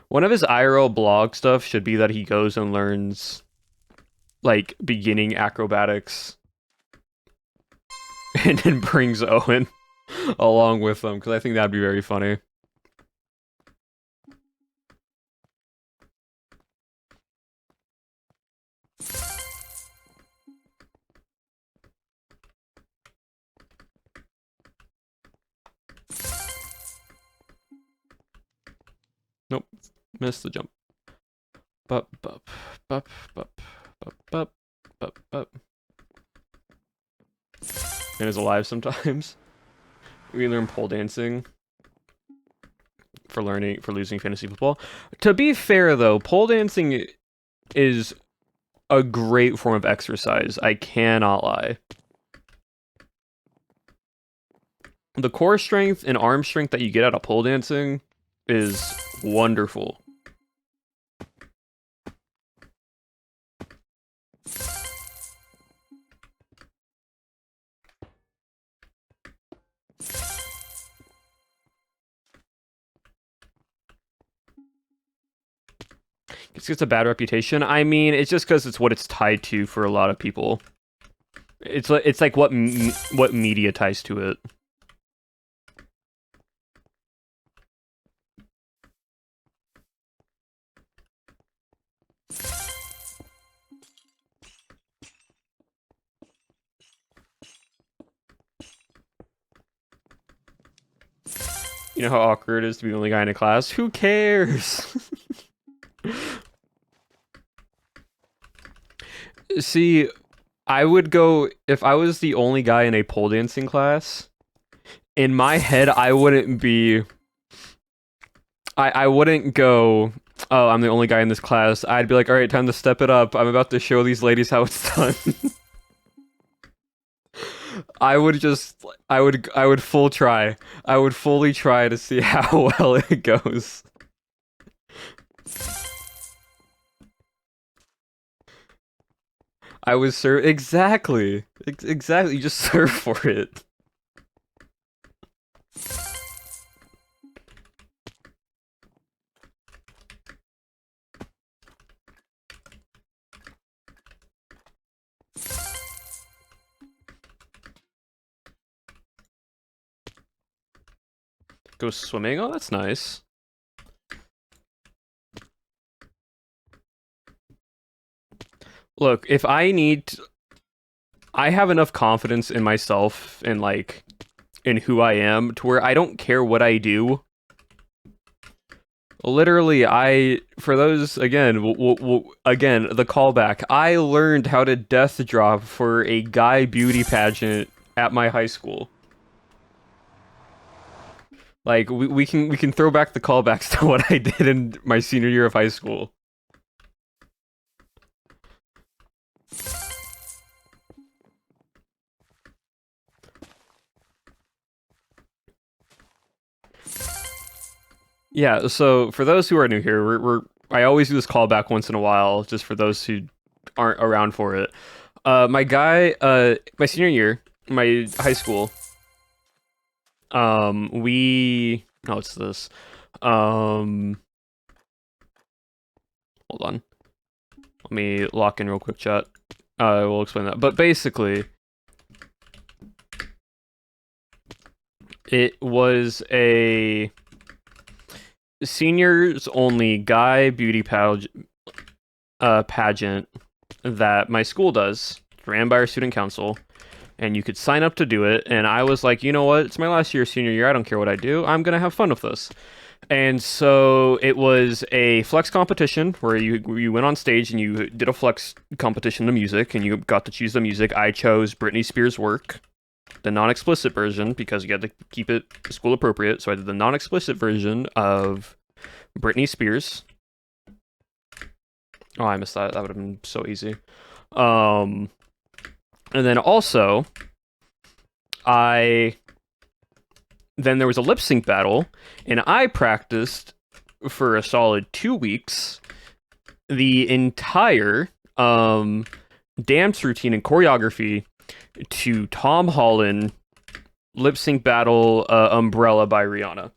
one of his IRL blog stuff should be that he goes and learns like beginning acrobatics and then brings Owen along with him, because I think that'd be very funny. Nope, missed the jump. Bup, bup, bup, bup, bup, bup, bup, bup. And is alive sometimes. We learn pole dancing for losing fantasy football. To be fair though, pole dancing is a great form of exercise. I cannot lie. The core strength and arm strength that you get out of pole dancing is wonderful. It gets a bad reputation. I mean, it's just because it's what it's tied to for a lot of people. It's like what media ties to it. You know how awkward it is to be the only guy in a class? Who cares? See, I would go, if I was the only guy in a pole dancing class, in my head, I wouldn't be, I wouldn't go, oh, I'm the only guy in this class. I'd be like, all right, time to step it up. I'm about to show these ladies how it's done. I would full try. I would fully try to see how well it goes. I was serve exactly. Exactly. You just serve for it. Go swimming. Oh, that's nice. Look, if I need I have enough confidence in myself and like in who I am to where I don't care what I do. Literally, for those again, again the callback. I learned how to death drop for a guy beauty pageant at my high school. Like we can throw back the callbacks to what I did in my senior year of high school. Yeah, so for those who are new here, I always do this callback once in a while, just for those who aren't around for it. My senior year, my high school, what's this? Hold on. Let me lock in real quick, chat. We'll explain that. But basically, it was a seniors only guy beauty pageant that my school does, ran by our student council, and you could sign up to do it. And I was like, you know what? It's my last year, senior year. I don't care what I do. I'm gonna have fun with this. And so it was a flex competition where you went on stage and you did a flex competition to music, and you got to choose the music. I chose Britney Spears' work, the non-explicit version, because you had to keep it school appropriate. So I did the non-explicit version of Britney Spears. Oh, I missed that. That would have been so easy. And then also, then there was a lip sync battle, and I practiced for a solid 2 weeks the entire dance routine and choreography to Tom Holland lip sync battle Umbrella by Rihanna.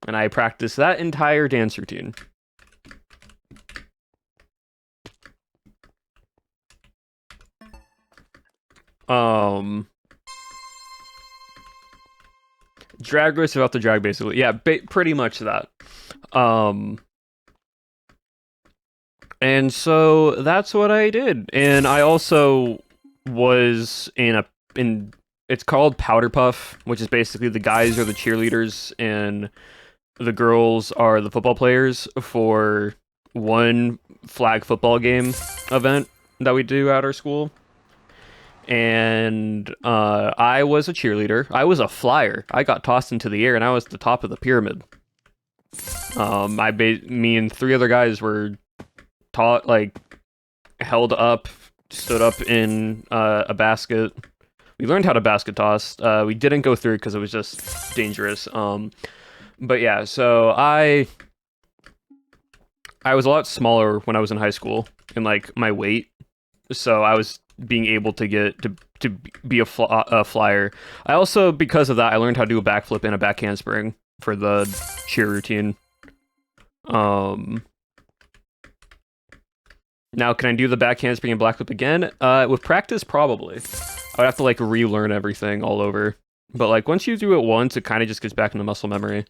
And I practiced that entire dance routine. Drag Race without the drag, basically. Yeah, pretty much that. And so that's what I did. And I also was in it's called Powder Puff, which is basically the guys are the cheerleaders and the girls are the football players for one flag football game event that we do at our school. And I was a cheerleader. I was a flyer. I got tossed into the air, and I was the top of the pyramid. Me and 3 other guys were held up, stood up in a basket. We learned how to basket toss. We didn't go through it because it was just dangerous. But yeah, so I was a lot smaller when I was in high school in like my weight, so I was being able to get to be a flyer. I also, because of that, I learned how to do a backflip and a back handspring for the cheer routine. Now, can I do the back handspring and backflip again? With practice, probably. I would have to like relearn everything all over. But like once you do it once, it kind of just gets back into muscle memory.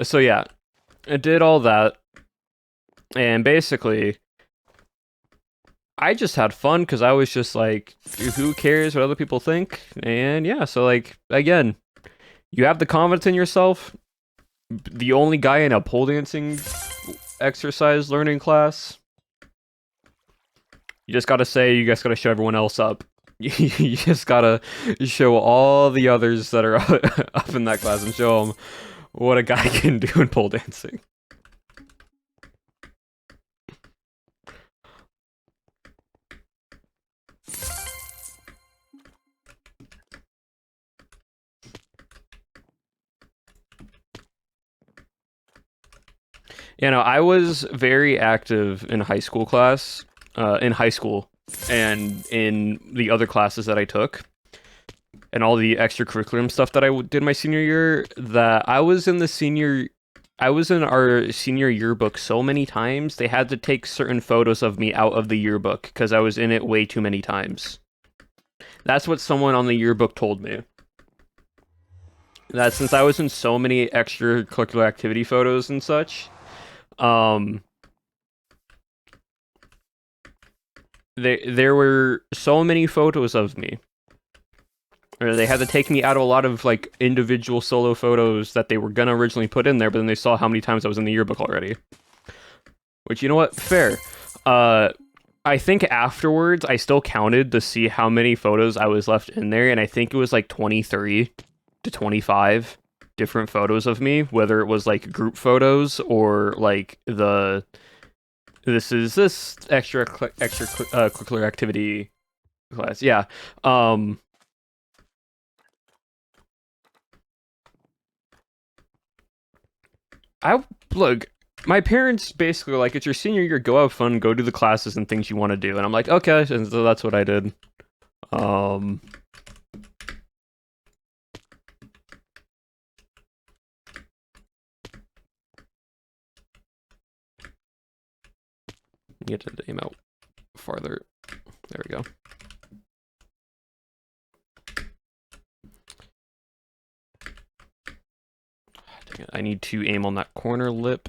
So yeah, I did all that, and basically, I just had fun because I was just like, who cares what other people think? And yeah, so like again, you have the confidence in yourself. The only guy in a pole dancing exercise learning class. You just gotta say, you guys gotta show everyone else up. You just gotta show all the others that are up in that class and show them what a guy can do in pole dancing. You know, I was very active in high school class, in high school, and in the other classes that I took, and all the extracurriculum stuff that did my senior year. That I was in our senior yearbook so many times they had to take certain photos of me out of the yearbook because I was in it way too many times. That's what someone on the yearbook told me. That since I was in so many extracurricular activity photos and such, um, there were so many photos of me. Or they had to take me out of a lot of like individual solo photos that they were gonna originally put in there, but then they saw how many times I was in the yearbook already. Which, you know what? Fair. Uh, I think afterwards I still counted to see how many photos I was left in there, and I think it was like 23 to 25 different photos of me, whether it was like group photos or like this extra curricular activity class. Yeah. I look, my parents basically were like, it's your senior year, go have fun, go do the classes and things you want to do. And I'm like, okay, and so that's what I did. Get to aim out farther. There we go. Dang it, I need to aim on that corner lip.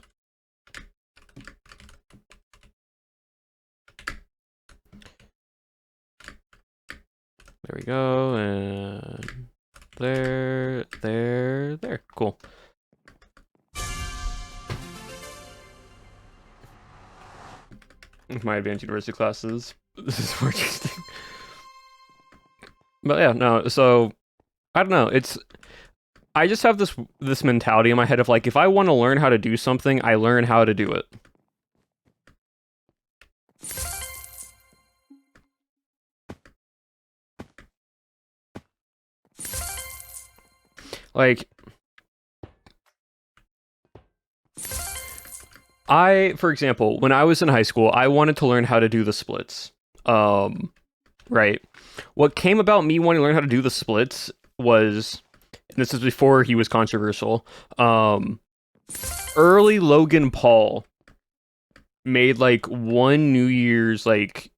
There we go, and there. Cool. My advanced university classes. This is more interesting. But yeah, no, so I don't know. I just have this mentality in my head of like, if I want to learn how to do something, I learn how to do it. Like, for example, when I was in high school, I wanted to learn how to do the splits. Right. What came about me wanting to learn how to do the splits was, and this is before he was controversial, early Logan Paul made like one New Year's, like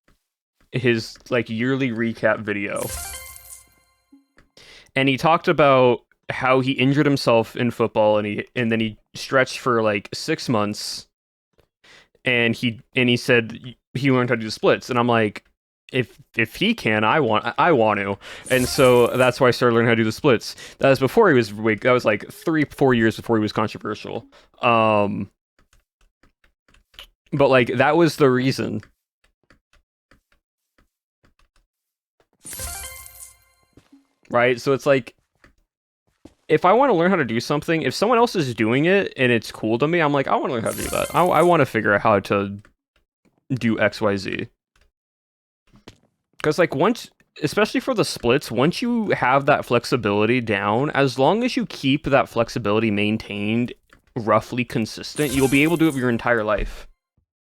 his like yearly recap video. And he talked about how he injured himself in football and then he stretched for like 6 months and he said he learned how to do splits, and I'm like, if he can, I want to. And so that's why I started learning how to do the splits. That was before he was that was like 3-4 years before he was controversial. But like that was the reason. Right? So it's like, if I want to learn how to do something, if someone else is doing it and it's cool to me, I'm like, I want to learn how to do that. I want to figure out how to do XYZ. Because like once, especially for the splits, once you have that flexibility down, as long as you keep that flexibility maintained roughly consistent, you'll be able to do it your entire life.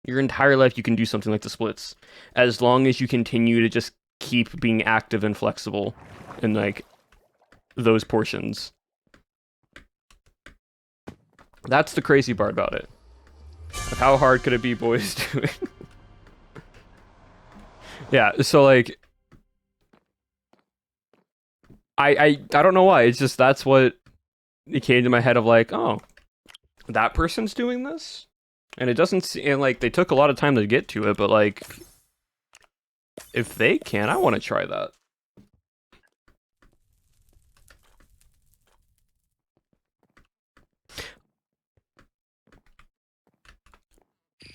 Your entire life you can do something like the splits. As long as you continue to just keep being active and flexible in like those portions. That's the crazy part about it. How hard could it be, boys, doing? Yeah, so like I don't know why. It's just that's what it came to my head of like, oh, that person's doing this? And it doesn't seem, and like they took a lot of time to get to it, but like if they can, I want to try that.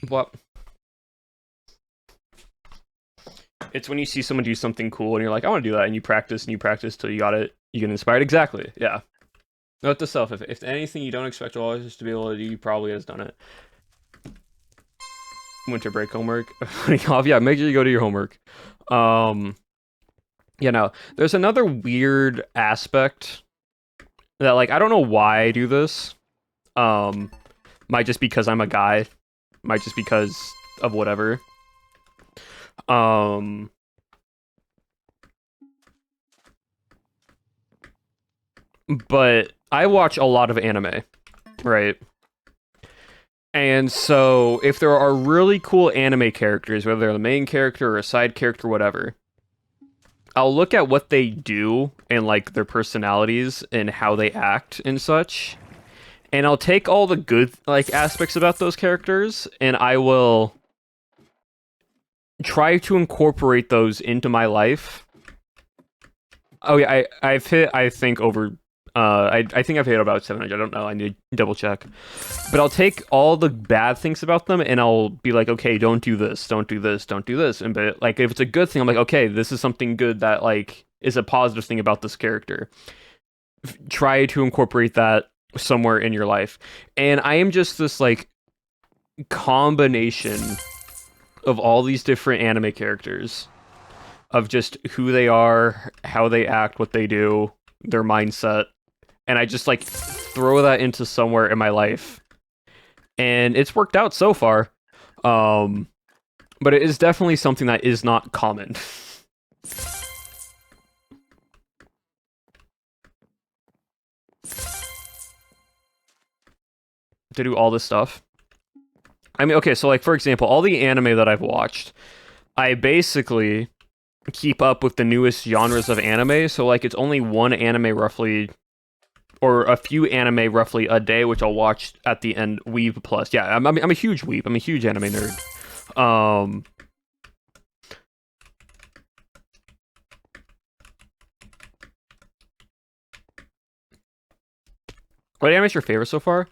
What? It's when you see someone do something cool and you're like, I want to do that, and you practice till you got it, you get inspired. Exactly. Yeah. Note to self: if anything you don't expect always to be able to do, you probably has done it. Winter break homework. Yeah, make sure you go do your homework. You know, there's another weird aspect that like I don't know why I do this. Might just because I'm a guy. Might just because of whatever. But I watch a lot of anime, right? And so if there are really cool anime characters, whether they're the main character or a side character, whatever, I'll look at what they do and like their personalities and how they act and such. And I'll take all the good like aspects about those characters and I will try to incorporate those into my life. Oh yeah, I've hit I think over I think I've hit about 700. I don't know. I need to double check. But I'll take all the bad things about them and I'll be like, okay, don't do this, don't do this, don't do this. And but like if it's a good thing, I'm like, okay, this is something good that like is a positive thing about this character. Try to incorporate that somewhere in your life. And I am just this like combination of all these different anime characters of just who they are, how they act, what they do, their mindset. And I just like throw that into somewhere in my life. And it's worked out so far. But it is definitely something that is not common. To do all this stuff. I mean, okay, so like for example, all the anime that I've watched, I basically keep up with the newest genres of anime. So like it's only one anime roughly, or a few anime roughly a day, which I'll watch at the end. Weeb plus, yeah, I'm a huge weeb. I'm a huge anime nerd. What anime is your favorite so far?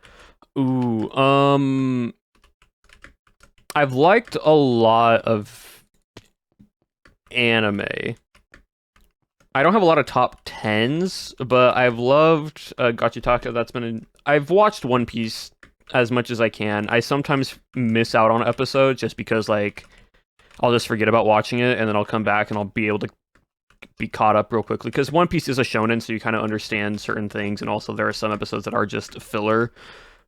Ooh, I've liked a lot of anime. I don't have a lot of top 10s, but I've loved Gachitaka. I've watched One Piece as much as I can. I sometimes miss out on episodes just because like I'll just forget about watching it and then I'll come back and I'll be able to be caught up real quickly because One Piece is a shonen, so you kind of understand certain things, and also there are some episodes that are just filler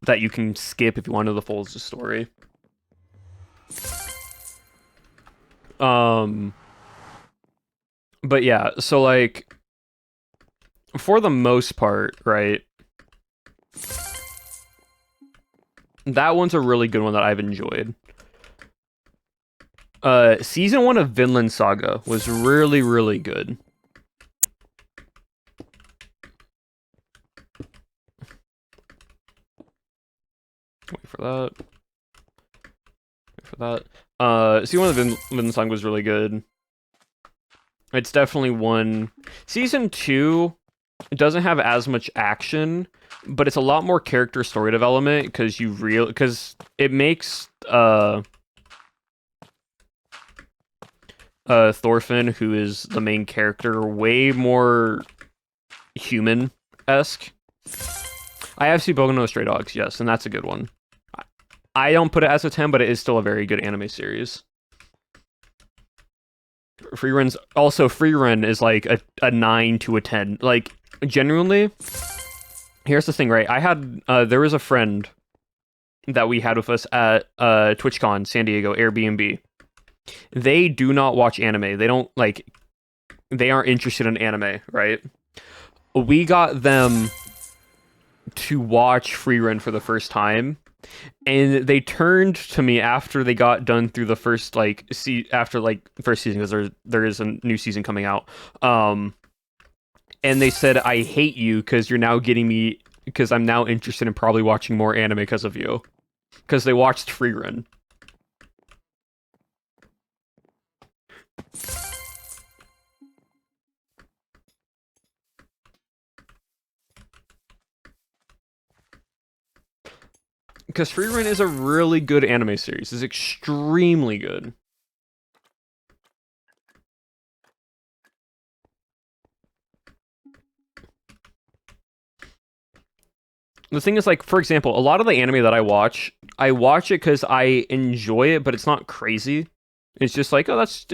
that you can skip if you want to know the full story. But yeah, so like for the most part, right? That one's a really good one that I've enjoyed. Season 1 of Vinland Saga was really, really good. Wait for that. Wait for that. Season 1 of Vinland Saga was really good. It's definitely one. Season 2 doesn't have as much action, but it's a lot more character story development because it makes Thorfinn, who is the main character, way more human-esque. I have seen Boku no Stray Dogs, yes, and that's a good one. I don't put it as a 10, but it is still a very good anime series. Free Run is like a 9 to a 10. Like, genuinely, here's the thing, right? I had, there was a friend that we had with us at TwitchCon San Diego, Airbnb. They do not watch anime. They aren't interested in anime, right? We got them to watch Free Run for the first time, and they turned to me after they got done through the first first season, because there is a new season coming out. And they said, "I hate you because you're now getting me, because I'm now interested in probably watching more anime because of you," because they watched Free Run. Because Free Run is a really good anime series. It's extremely good. The thing is, like, for example, a lot of the anime that I watch it because I enjoy it, but it's not crazy. It's just like, oh, it's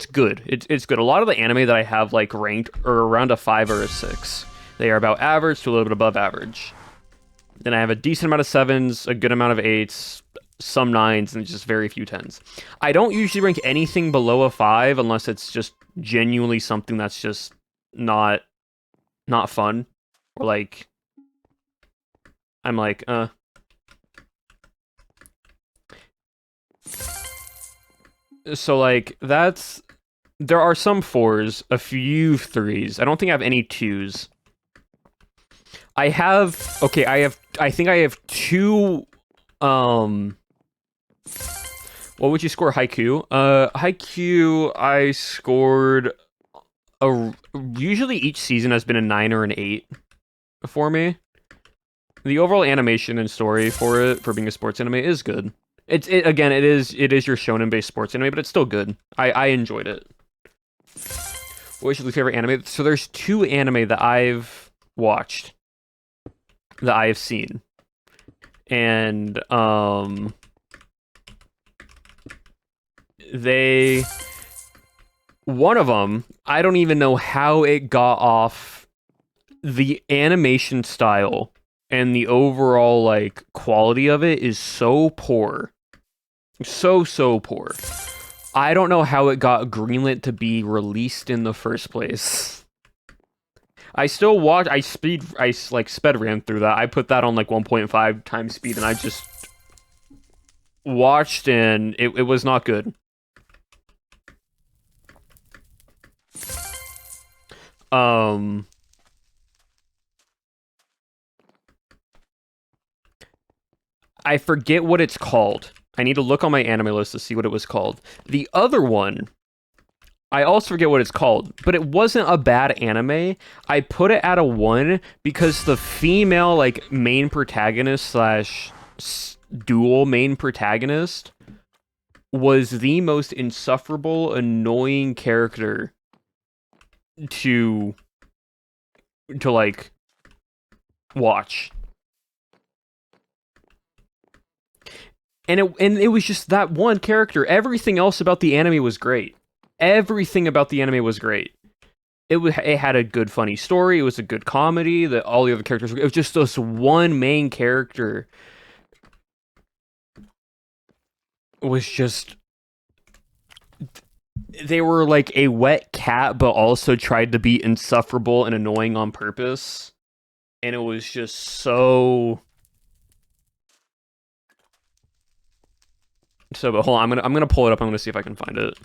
good. It's good. A lot of the anime that I have like ranked are around a 5 or a 6. They are about average to a little bit above average. Then I have a decent amount of 7s, a good amount of 8s, some 9s, and just very few 10s. I don't usually rank anything below a 5 unless it's just genuinely something that's just not fun. Or like, I'm like, So like, there are some 4s, a few 3s. I don't think I have any 2s. I think I have 2, what would you score Haiku? Haiku, I scored usually each season has been a 9 or an 8 for me. The overall animation and story for it, for being a sports anime, is good. It is your shonen based sports anime, but it's still good. I enjoyed it. What was your favorite anime? So there's 2 anime that I've watched, that I have seen, and one of them, I don't even know how it got off. The animation style and the overall like quality of it is so poor. So poor. I don't know how it got greenlit to be released in the first place. I still watch. I sped ran through that. I put that on like 1.5 times speed, and I just watched, and it was not good. I forget what it's called. I need to look on my anime list to see what it was called. The other one, I also forget what it's called, but it wasn't a bad anime. I put it at a 1 because the female like main protagonist slash dual main protagonist was the most insufferable, annoying character to like watch. And it was just that one character. Everything else about the anime was great. Everything about the anime was great. It had a good funny story. It was a good comedy. All the other characters. It was just this one main character was just. They were like a wet cat, but also tried to be insufferable and annoying on purpose. And it was just so. But hold on, I'm gonna pull it up. I'm gonna see if I can find it.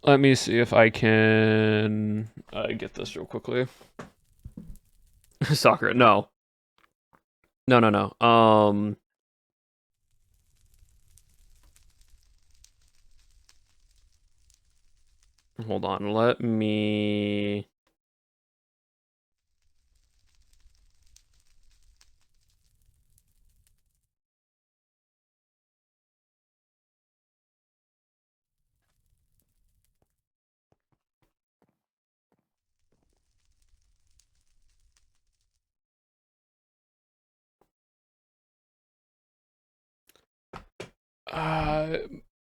Let me see if I can get this real quickly. Sakura, no. No. Hold on. Let me.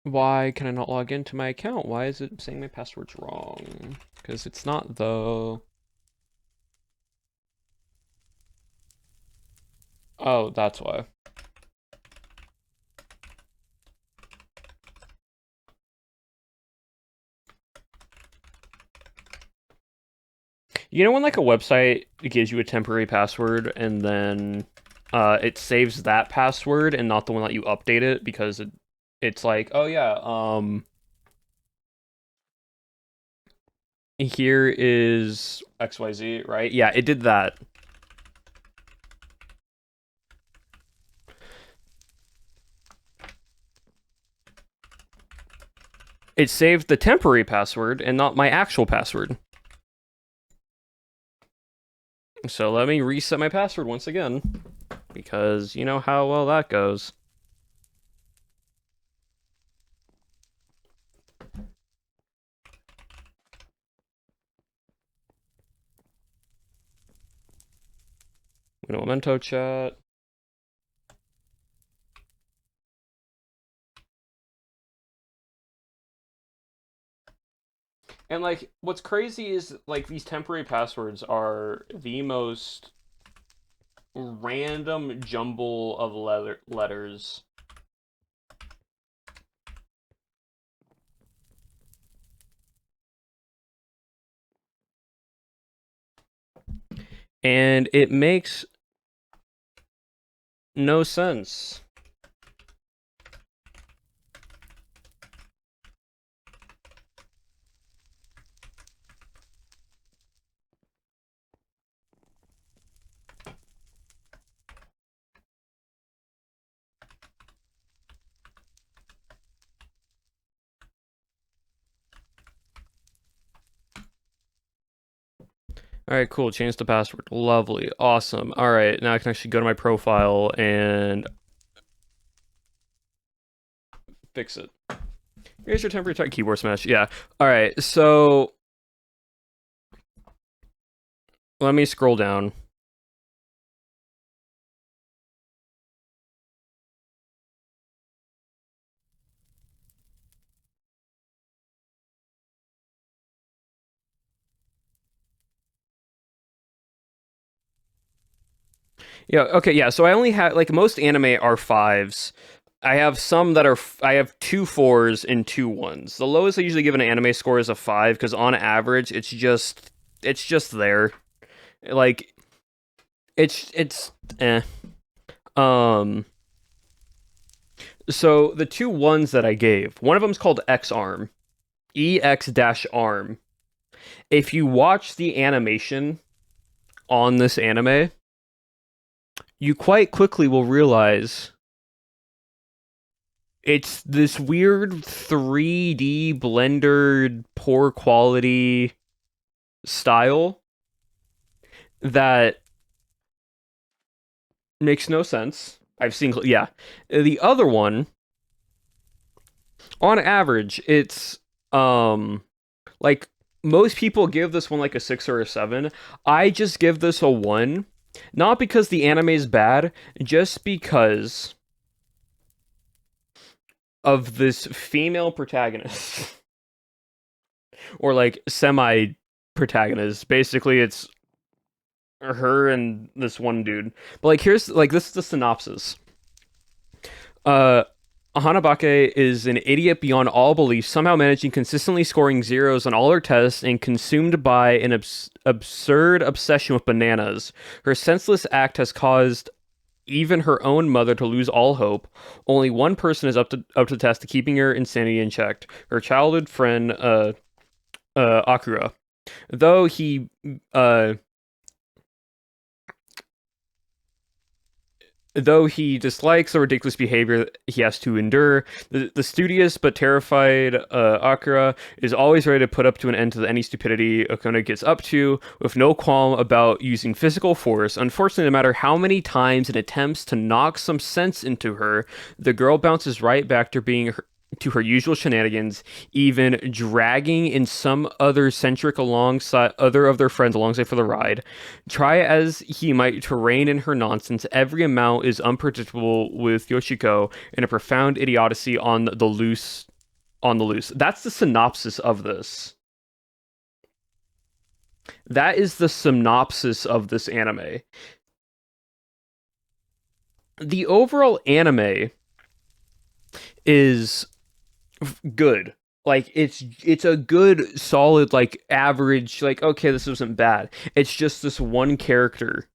Why can I not log into my account? Why is it saying my password's wrong? Because it's not, though. Oh, that's why. You know when like a website gives you a temporary password and then it saves that password and not the one that you update it because it's like, oh yeah, here is XYZ, right? Yeah, it did that. It saved the temporary password and not my actual password. So let me reset my password once again, because you know how well that goes. Memento chat. And like, what's crazy is like these temporary passwords are the most random jumble of letters. And it makes no sense. All right, cool. Change the password. Lovely. Awesome. All right, now I can actually go to my profile and fix it. Here's your temporary type keyboard smash. Yeah. All right, so let me scroll down. Yeah, okay, yeah. So I only have like most anime are fives. I have some that are I have two fours and two ones. The lowest I usually give an anime score is a five because on average it's just there. Like it's eh. Um so the two ones that I gave, one of them's called X Arm. EX-arm. If you watch the animation on this anime, you quite quickly will realize it's this weird 3D blendered poor quality style that makes no sense. I've seen yeah. The other one on average it's like most people give this one like a 6 or a 7. I just give this a 1, not because the anime is bad, just because of this female protagonist or like semi protagonist. Basically, it's her and this one dude. But like, here's like this is the synopsis. Uh, Hanabake is an idiot beyond all belief, somehow managing consistently scoring zeros on all her tests and consumed by an absurd obsession with bananas. Her senseless act has caused even her own mother to lose all hope. Only one person is up to the test of keeping her insanity in check: her childhood friend, Akira. Though he uh though he dislikes the ridiculous behavior he has to endure, the studious but terrified Akira is always ready to put up to an end to any stupidity Okona gets up to, with no qualm about using physical force. Unfortunately, no matter how many times it attempts to knock some sense into her, the girl bounces right back to her usual shenanigans, even dragging in some other centric alongside other of their friends alongside for the ride. Try as he might to rein in her nonsense, every amount is unpredictable with Yoshiko and a profound idiocy on the loose. On the loose. That's the synopsis of this. That is the synopsis of this anime. The overall anime is good. Like it's a good solid like average like okay this isn't bad. It's just this one character.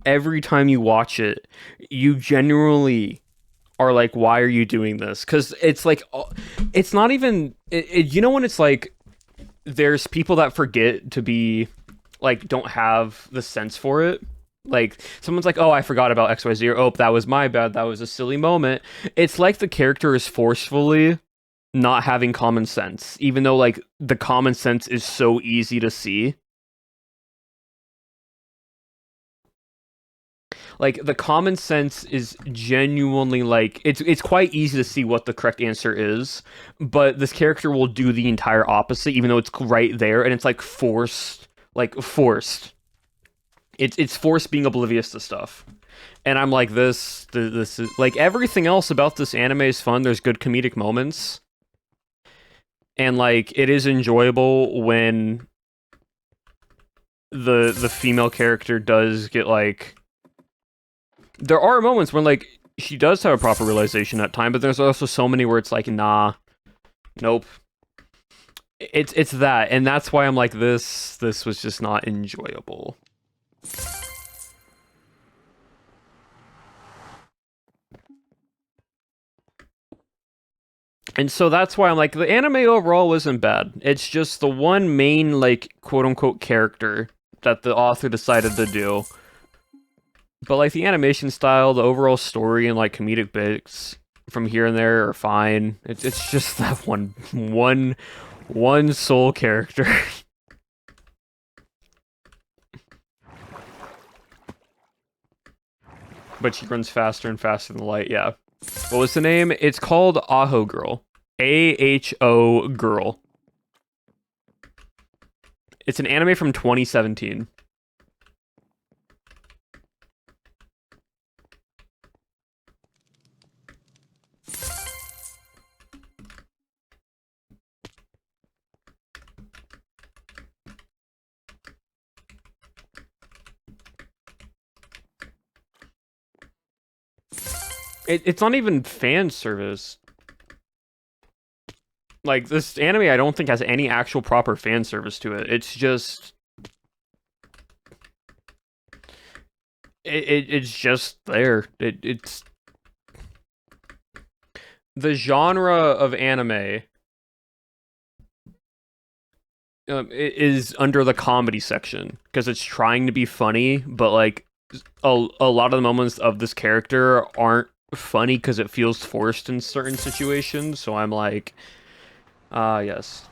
Every time you watch it, you genuinely are like why are you doing this? Cuz it's like it's not even you know when it's like there's people that forget to be like don't have the sense for it. Like someone's like, "Oh, I forgot about XYZ," or "Oh, that was my bad. That was a silly moment." It's like the character is forcefully not having common sense, even though like the common sense is so easy to see. Like the common sense is genuinely like it's quite easy to see what the correct answer is, but this character will do the entire opposite, even though it's right there, and it's like forced, like forced. It's forced being oblivious to stuff. And I'm like this is like everything else about this anime is fun. There's good comedic moments. and like it is enjoyable when the female character does get like. There are moments when like she does have a proper realization at time, but there's also so many where it's like, nah, nope. It's that, and that's why I'm like this was just not enjoyable. And so that's why I'm like, the anime overall wasn't bad. It's just the one main, like, quote unquote character that the author decided to do. But, like, the animation style, the overall story, and, like, comedic bits from here and there are fine. It's just that one sole character. But she runs faster and faster than the light, yeah. What was the name? It's called Aho Girl. AHO Girl. It's an anime from 2017. It's not even fan service. Like, this anime I don't think has any actual proper fan service to it. It's just... It's just there. It's... The genre of anime is under the comedy section, because it's trying to be funny, but, like, a lot of the moments of this character aren't funny because it feels forced in certain situations, so I'm like... yes.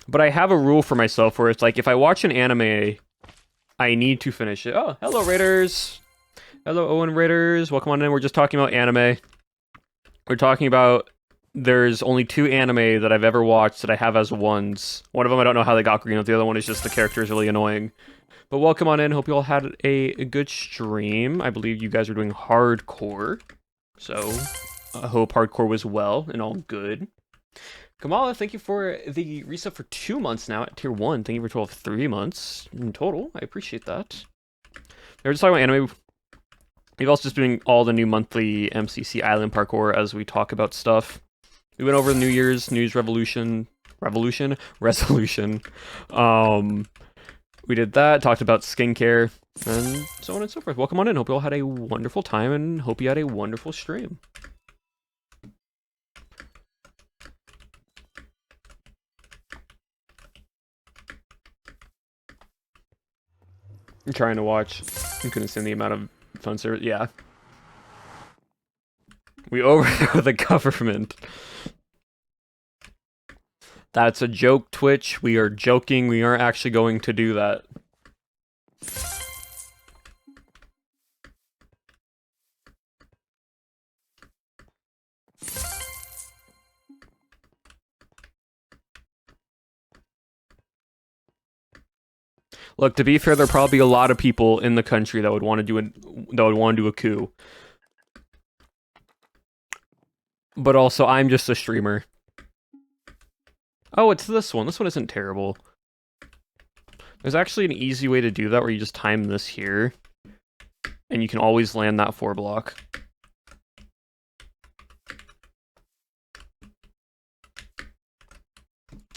But I have a rule for myself where it's like, if I watch an anime, I need to finish it. Oh, hello, Raiders. Hello, Owen Raiders. Welcome on in. We're just talking about anime. We're talking about... There's only 2 anime that I've ever watched that I have as ones. One of them I don't know how they got green, the other one is just the character is really annoying. But welcome on in. Hope you all had a good stream. I believe you guys are doing hardcore. So, I hope hardcore was well and all good. Kamala, thank you for the reset for 2 months now at tier 1. Thank you for 3 months in total. I appreciate that. We're just talking about anime. We've also just doing all the new monthly MCC Island parkour as we talk about stuff. We went over the New Year's news resolution. We did that, talked about skincare, and so on and so forth. Welcome on in. Hope you all had a wonderful time, and hope you had a wonderful stream. I'm trying to watch. You couldn't stand the amount of phone service. Yeah. We overthrow the government. That's a joke, Twitch. We are joking. We aren't actually going to do that. Look, to be fair, there are probably a lot of people in the country that would want to do a coup. But also, I'm just a streamer. Oh, it's this one. This one isn't terrible. There's actually an easy way to do that where you just time this here. And you can always land that 4 block.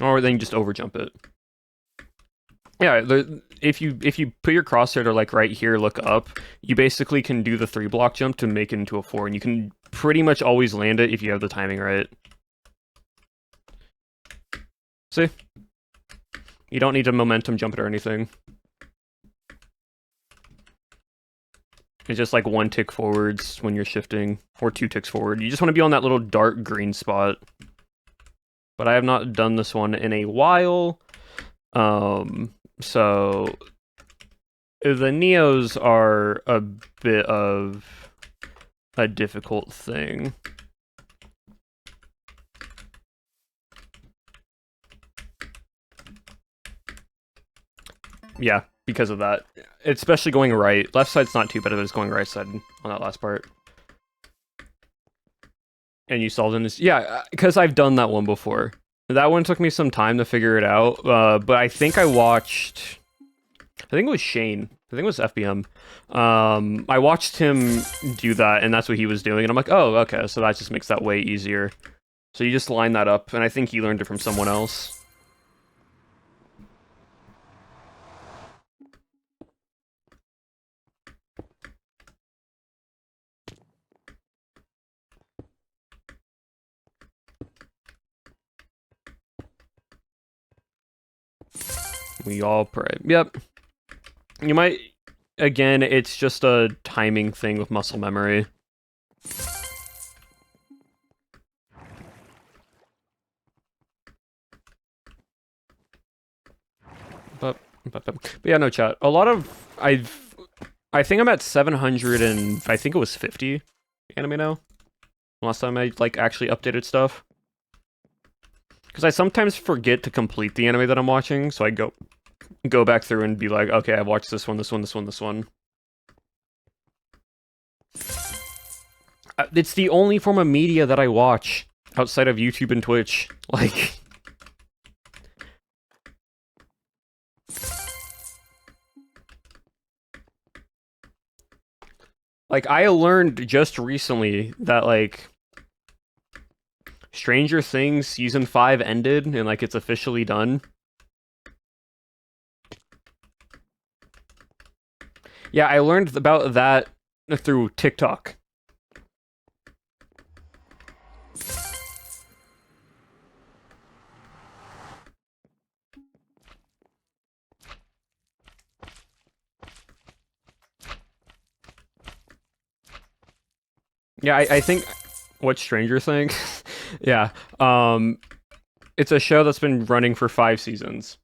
Or then you just overjump it. Yeah, if you put your crosshair to like right here, look up, you basically can do the 3 block jump to make it into a 4, and you can pretty much always land it if you have the timing right. See? You don't need to momentum jump it or anything. It's just like 1 tick forwards when you're shifting, or 2 ticks forward. You just want to be on that little dark green spot. But I have not done this one in a while. So the Neos are a bit of a difficult thing. Yeah, because of that. Especially going right. Left side's not too bad if it's going right side on that last part. And you solved in this, yeah, because I've done that one before. That one took me some time to figure it out, but I think I watched. I think it was Shane. I think it was FBM. I watched him do that, and that's what he was doing, and I'm like, oh, okay, so that just makes that way easier. So you just line that up, and I think he learned it from someone else. We all pray. Yep. You might... Again, it's just a timing thing with muscle memory. But yeah, no, chat. A lot of... I think I'm at 700 and... I think it was 50 anime now. Last time I, like, actually updated stuff. Because I sometimes forget to complete the anime that I'm watching, so I go back through and be like, okay, I've watched this one, this one, this one, this one. It's the only form of media that I watch outside of YouTube and Twitch. Like... Like, I learned just recently that, like... Stranger Things Season 5 ended, and, like, it's officially done. Yeah, I learned about that through TikTok. Yeah, I think... What, Stranger Things? Yeah, it's a show that's been running for 5 seasons.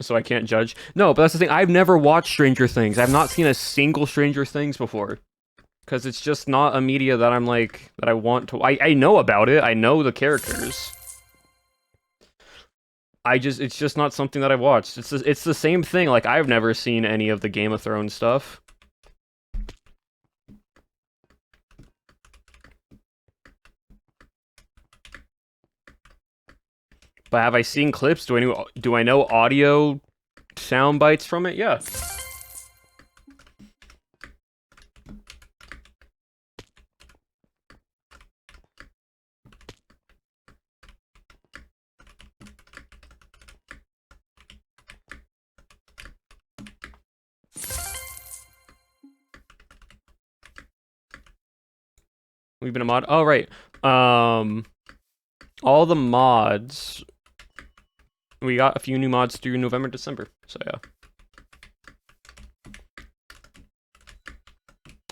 So I can't judge. No, but that's the thing, I've never watched Stranger Things. I've not seen a single Stranger Things before. Because it's just not a media that I'm like, that I want to... I know about it, I know the characters. It's just not something that I've watched. It's the same thing, like, I've never seen any of the Game of Thrones stuff. But have I seen clips? Do I know audio sound bites from it? Yeah. We've been a mod. Oh, right. All the mods. We got a few new mods through November, December. So yeah.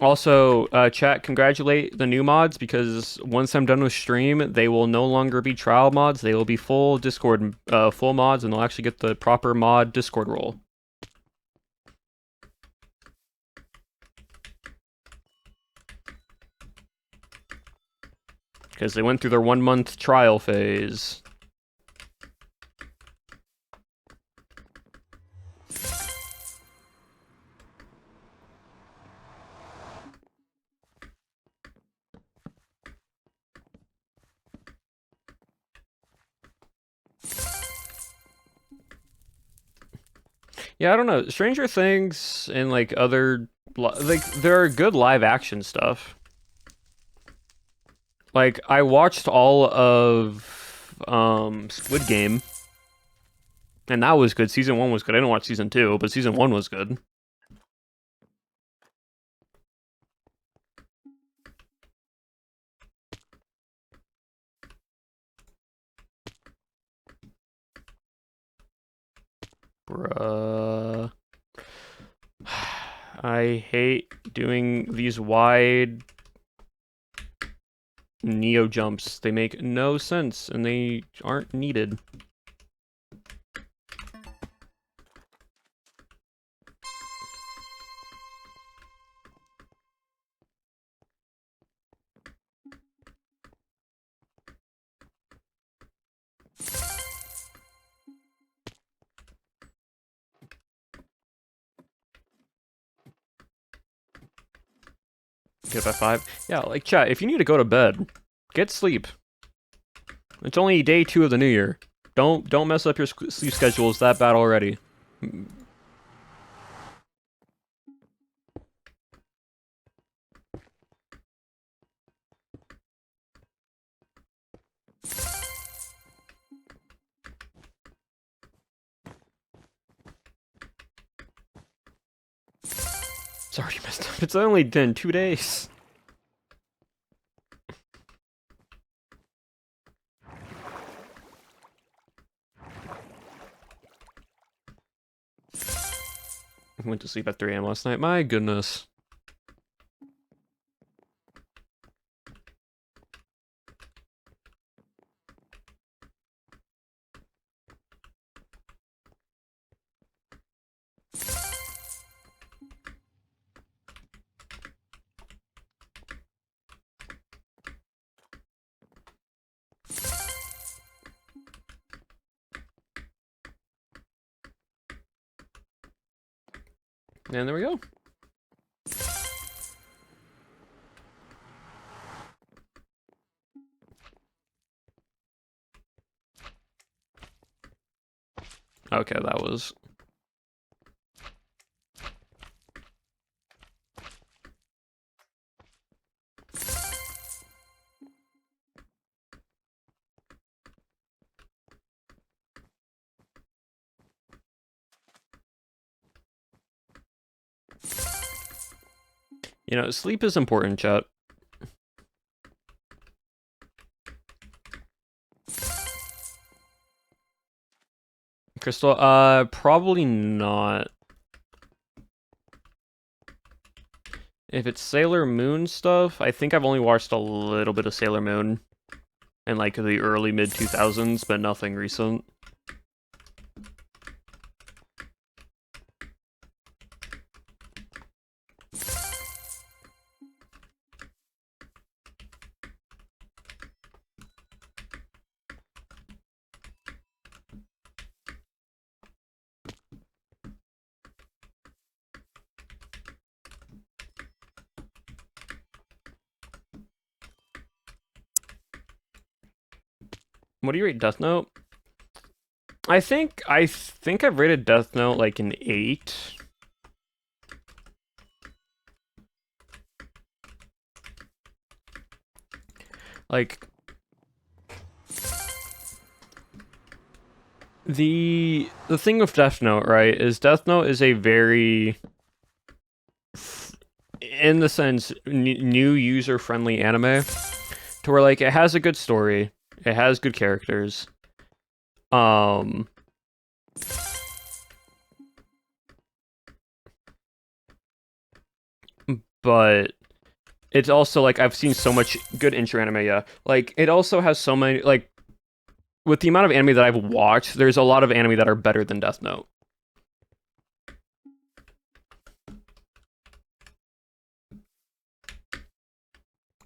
Also, chat, congratulate the new mods, because once I'm done with stream, they will no longer be trial mods. They will be full Discord, full mods, and they'll actually get the proper mod Discord role. Because they went through their 1-month trial phase. Yeah, I don't know. Stranger Things and, like, other... Like, there are good live-action stuff. Like, I watched all of, Squid Game. And that was good. Season 1 was good. I didn't watch Season 2, but Season 1 was good. Bruh. I hate doing these wide Neo jumps. They make no sense, and they aren't needed. Get up at 5. Yeah, like, chat, if you need to go to bed, get sleep. It's only day 2 of the new year. Don't mess up your sleep schedule. It's that bad already. Sorry you messed up. It's only been 2 days. I went to sleep at 3 AM last night. My goodness. And there we go. Okay, that was... You know, sleep is important, chat. Crystal, probably not. If it's Sailor Moon stuff, I think I've only watched a little bit of Sailor Moon in like the early mid-2000s, but nothing recent. What do you rate Death Note? I think I've rated Death Note like an 8. Like the thing with Death Note, right, is Death Note is a very, in the sense, new user-friendly anime, to where like it has a good story, it has good characters, but it's also like I've seen so much good intro anime, yeah. Like it also has so many, like, with the amount of anime that I've watched, there's a lot of anime that are better than Death Note.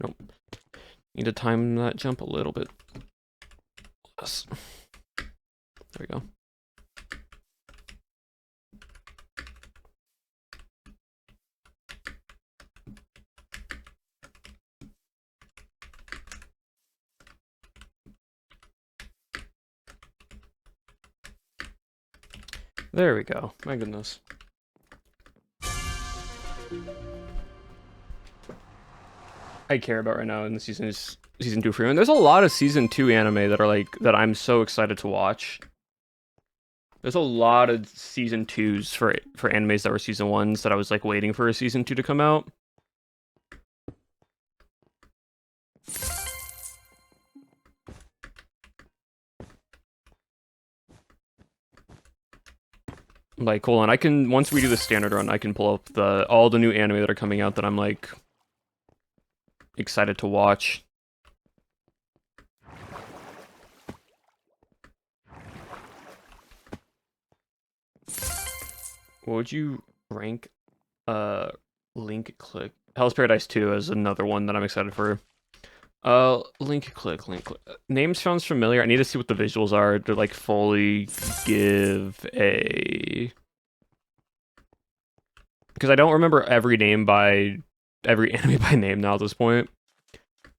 Nope. Need to time that jump a little bit less. There we go. There we go. My goodness. I care about right now in the season is season 2 for you. And there's a lot of season 2 anime that are like that I'm so excited to watch. There's a lot of season 2s for animes that were season 1s that I was like waiting for a season 2 to come out. Like, hold on, I can, once we do the standard run, I can pull up all the new anime that are coming out that I'm like excited to watch. What would you rank Link Click? Hell's Paradise 2 is another one that I'm excited for. Link Click. Name sounds familiar. I need to see what the visuals are to like fully give a... Because I don't remember every name by every anime by name now at this point.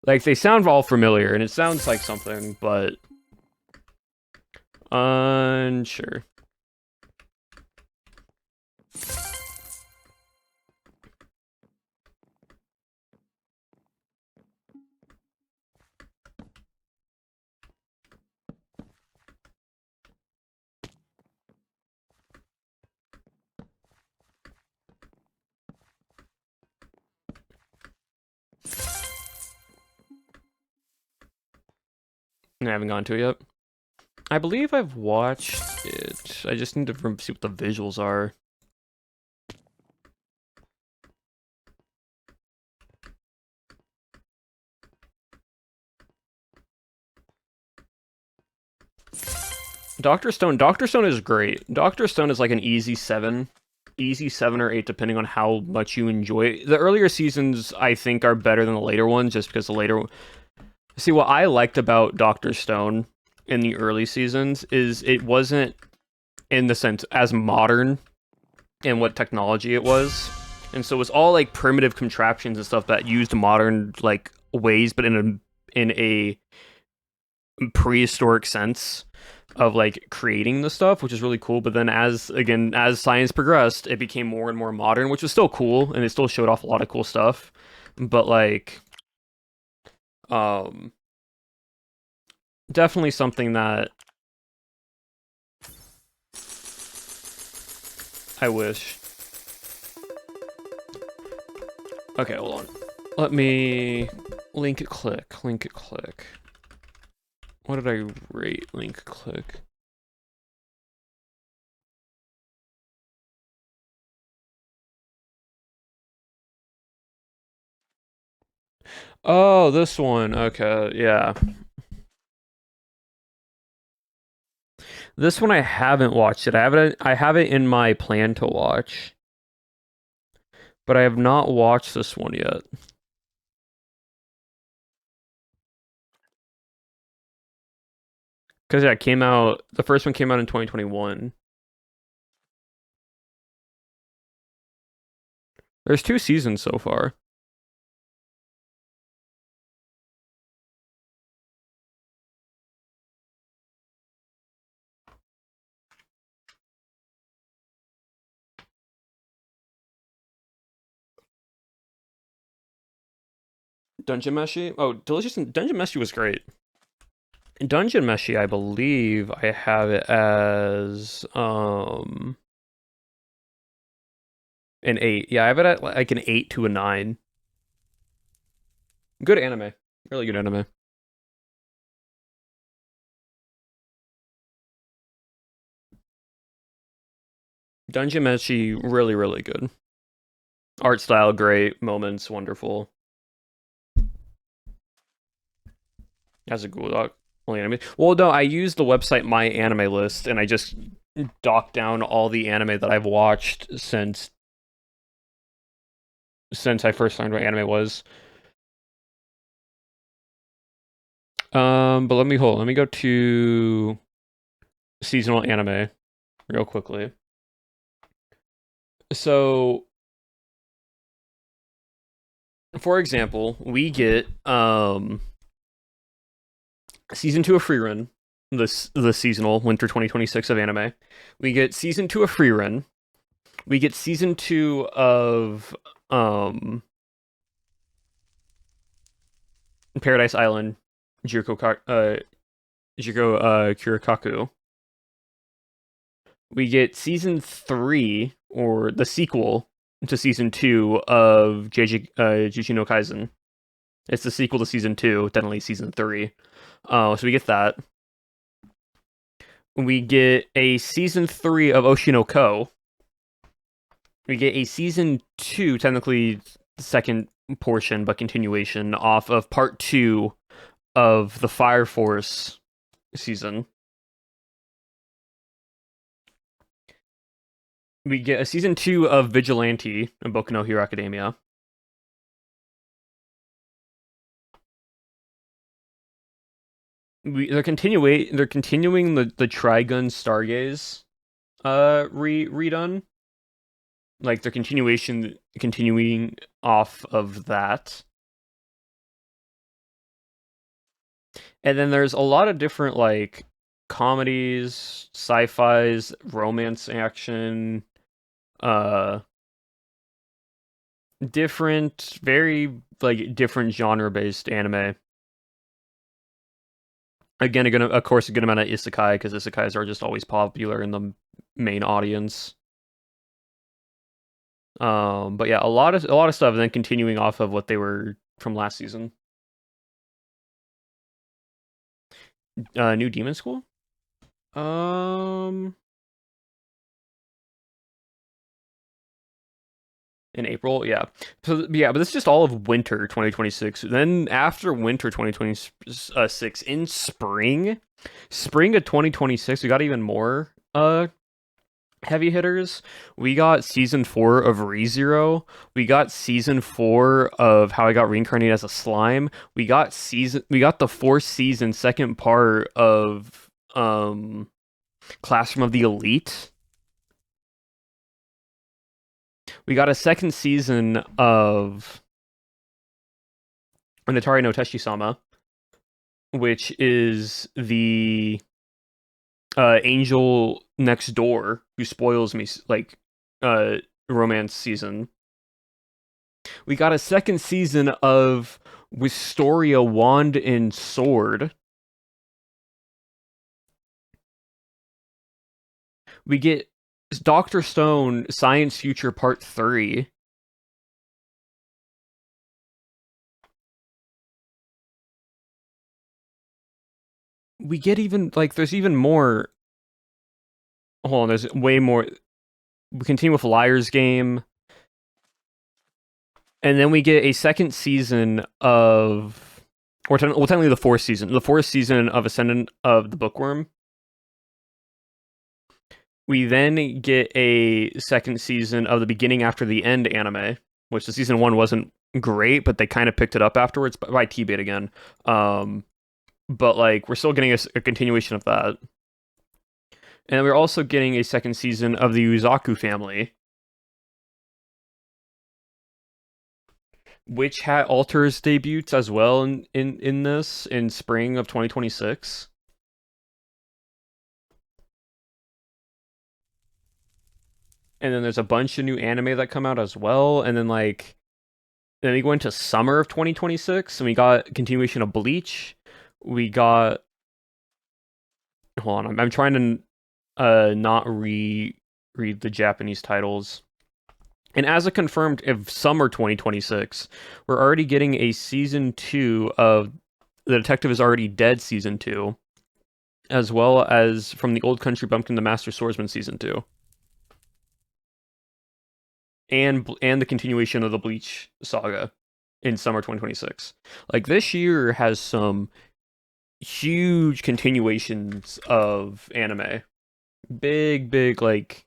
Like, they sound all familiar, and it sounds like something, but unsure. I haven't gone to it yet. I believe I've watched it. I just need to see what the visuals are. Dr. Stone. Dr. Stone is great. Dr. Stone is like an easy 7 or 8 depending on how much you enjoy it. The earlier seasons I think are better than the later ones just because the later. See, what I liked about Dr. Stone in the early seasons is it wasn't, in the sense, as modern in what technology it was. And so it was all like primitive contraptions and stuff that used modern like ways, but in a prehistoric sense of like creating the stuff, which is really cool. But then as science progressed, it became more and more modern, which was still cool, and it still showed off a lot of cool stuff. But like, definitely something that I wish. Okay, hold on. Let me link it click. What did I rate link click? Oh, this one. Okay, yeah. This one I haven't watched it. I have it in my plan to watch. But I have not watched this one yet. Because yeah, it came out. The first one came out in 2021. There's 2 seasons so far. Dungeon Meshi? Oh, Delicious Dungeon Meshi was great. Dungeon Meshi, I believe I have it as an 8. Yeah, I have it at like an 8 to a 9. Good anime. Really good anime. Dungeon Meshi, really, really good. Art style, great. Moments, wonderful. Has a Google Doc. Only anime. Well, no, I use the website My Anime List, and I just dock down all the anime that I've watched since I first learned what anime was. But let me go to seasonal anime real quickly. So, for example, we get season 2 of Free Run, the seasonal winter 2026 of anime. We get season 2 of Free Run. We get season 2 of Paradise Island, Jiro Kirikaku. We get season 3, or the sequel to season 2 of Jujutsu no Kaisen. It's the sequel to season 2, technically season 3. So we get that. We get a season 3 of Oshinoko. We get a season 2, technically second portion, but continuation off of part 2 of the Fire Force season. We get a season 2 of Vigilante in Boku no Hero Academia. They're continuing the Trigun Stargaze redone. like they're continuing off of that. And then there's a lot of different like comedies, sci-fis, romance action, uh different, very like different genre-based anime. Again, of course, a good amount of isekai, because isekais are just always popular in the main audience. But yeah, a lot of stuff, and then continuing off of what they were from last season. New Demon School. Um, in April, yeah. So yeah, but it's just all of winter 2026. Then after winter 2026, in spring of 2026, we got even more heavy hitters. We got season 4 of ReZero. We got season 4 of How I Got Reincarnated as a Slime. We got the fourth season second part of Classroom of the Elite. We got a second season of Natari no Teshi-sama, which is the angel next door who spoils me like romance season. We got a second season of Wisteria Wand and Sword. We get Dr. Stone Science Future Part 3. We get even like there's even more. Hold on, there's way more. We continue with Liar's Game. And then we get a second season of, or technically the fourth season of Ascendant of the Bookworm. We then get a second season of the Beginning After the End anime, which the season 1 wasn't great, but they kind of picked it up afterwards by T-Bait again. But like we're still getting a continuation of that. And we're also getting a second season of the Uzaku family, which Hat Alters debuts as well in this in spring of 2026. And then there's a bunch of new anime that come out as well. And then then we go into summer of 2026, and we got continuation of Bleach. We got, hold on, I'm trying to not read the Japanese titles. And as a confirmed of summer 2026, we're already getting a season 2 of The Detective Is Already Dead season 2, as well as From the Old Country Bumpkin, The Master Swordsman season 2. And the continuation of the Bleach saga in summer 2026. Like this year has some huge continuations of anime. Big like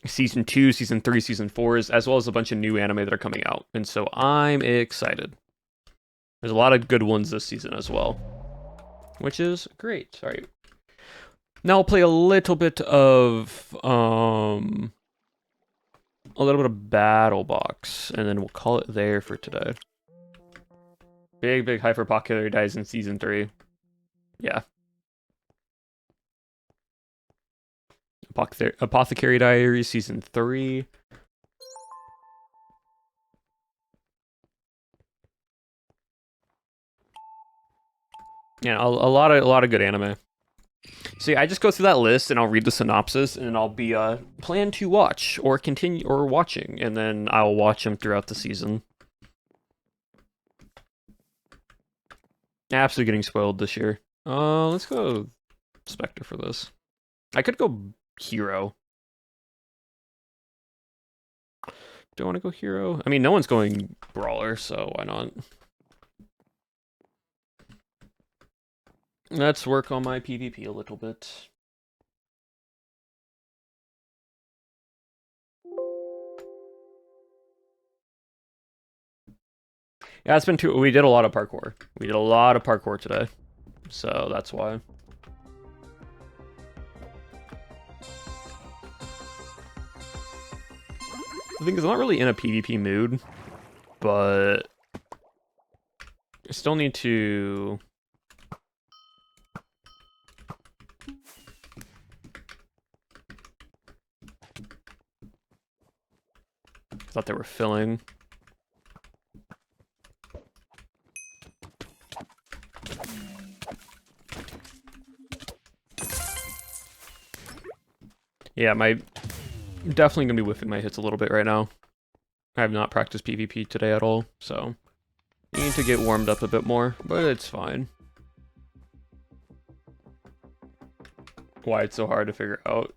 season 2, season 3, season 4s, as well as a bunch of new anime that are coming out. And so I'm excited. There's a lot of good ones this season as well, which is great. All right. Now I'll play a little bit of Battle Box, and then we'll call it there for today. Big hype for Apothecary Diaries in season 3. Yeah. Apothecary Diaries season 3. Yeah, a lot of good anime. See, I just go through that list and I'll read the synopsis and I'll be plan to watch or continue or watching, and then I'll watch them throughout the season. Absolutely getting spoiled this year. Let's go Spectre for this. I could go Hero. Do I want to go Hero? I mean, no one's going Brawler, so why not? Let's work on my PvP a little bit. Yeah, it's been we did a lot of parkour. We did a lot of parkour today. So that's why. The thing is, I'm not really in a PvP mood, but I still need to... I thought they were filling. Yeah, definitely gonna be whiffing my hits a little bit right now. I have not practiced PvP today at all, so I need to get warmed up a bit more, but it's fine. Why it's so hard to figure out.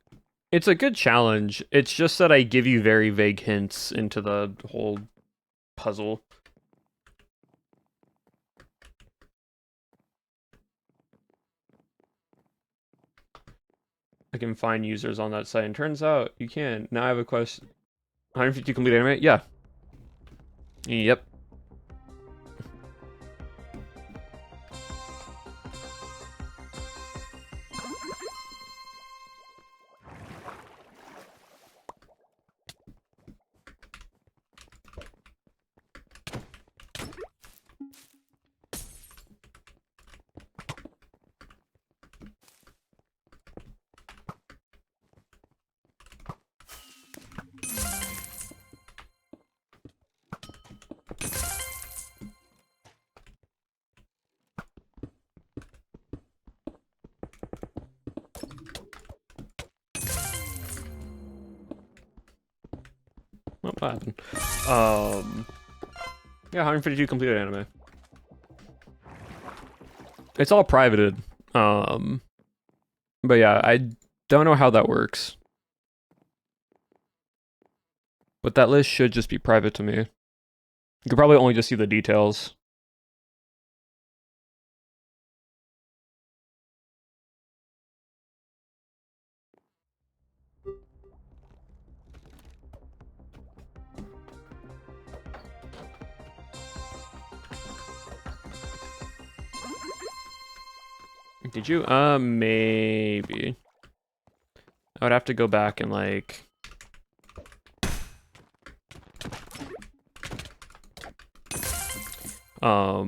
It's a good challenge. It's just that I give you very vague hints into the whole puzzle. I can find users on that site, and turns out you can. Now I have a question. 150 complete anime? Yeah. Yep. What happened? Yeah, 152 completed anime. It's all privated. But yeah, I don't know how that works. But that list should just be private to me. You could probably only just see the details. Did you? Maybe. I would have to go back and, like... I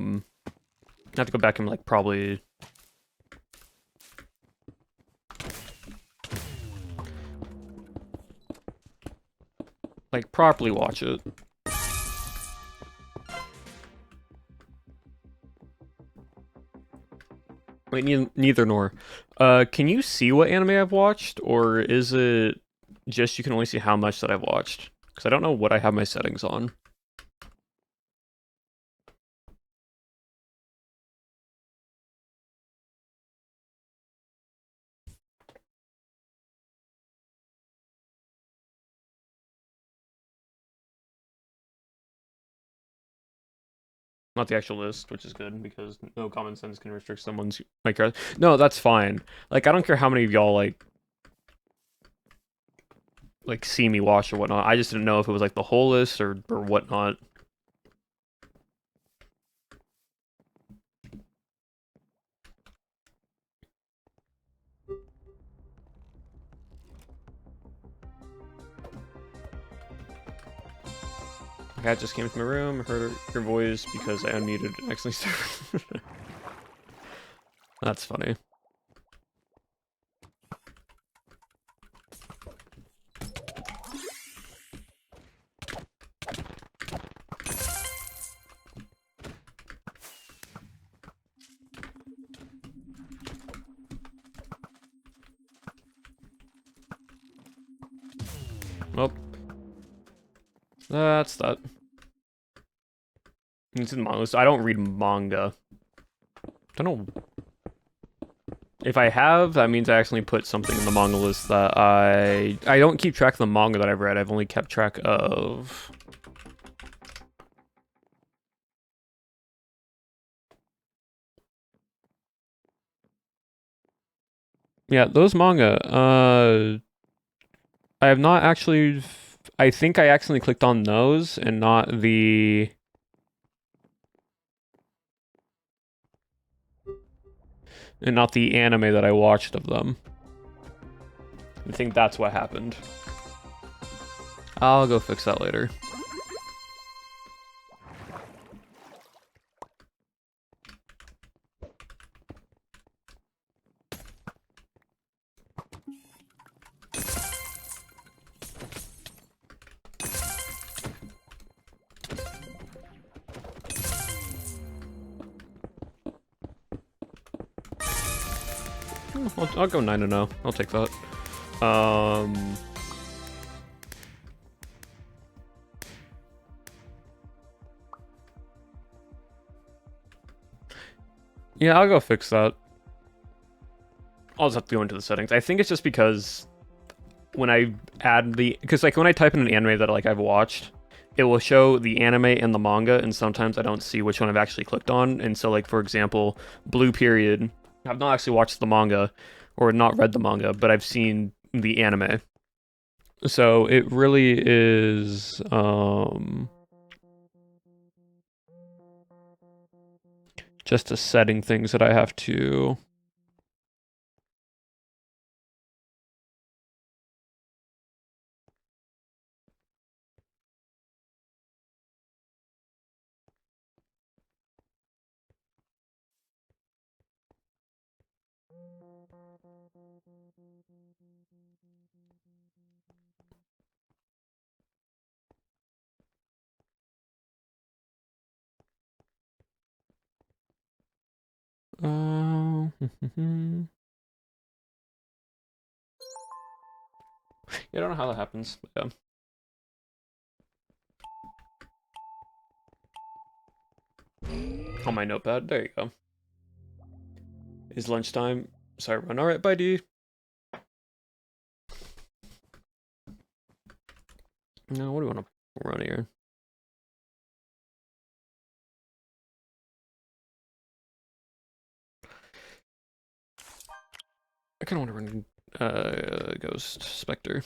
have to go back and, like, probably... like, properly watch it. Wait, neither nor. Can you see what anime I've watched, or is it just you can only see how much that I've watched? Because I don't know what I have my settings on. Not the actual list, which is good, because no common sense can restrict someone's... like, no, that's fine. Like, I don't care how many of y'all, like see me watch or whatnot. I just didn't know if it was, like, the whole list or whatnot. My cat just came into my room, heard your voice because I unmuted accidentally. That's funny. Well, that's that. It's in manga. So I don't read manga. I don't know. If I have, that means I actually put something in the manga list that I don't keep track of the manga that I've read. I've only kept track of... yeah, those manga. I have not actually... I think I accidentally clicked on those and not the... and not the anime that I watched of them. I think that's what happened. I'll go fix that later. I'll go 9-0. I'll take that. Yeah, I'll go fix that. I'll just have to go into the settings. I think it's just because when I add because like when I type in an anime that like I've watched, it will show the anime and the manga, and sometimes I don't see which one I've actually clicked on. And so like for example, Blue Period, I've not actually watched the manga or not read the manga, but I've seen the anime. So it really is just a setting things that I have to yeah, I don't know how that happens, but yeah. On my notepad, there you go. Is lunchtime. Sorry, run. Alright, bye, D. No, what do you want to run here? I kind of want to run Ghost Spectre.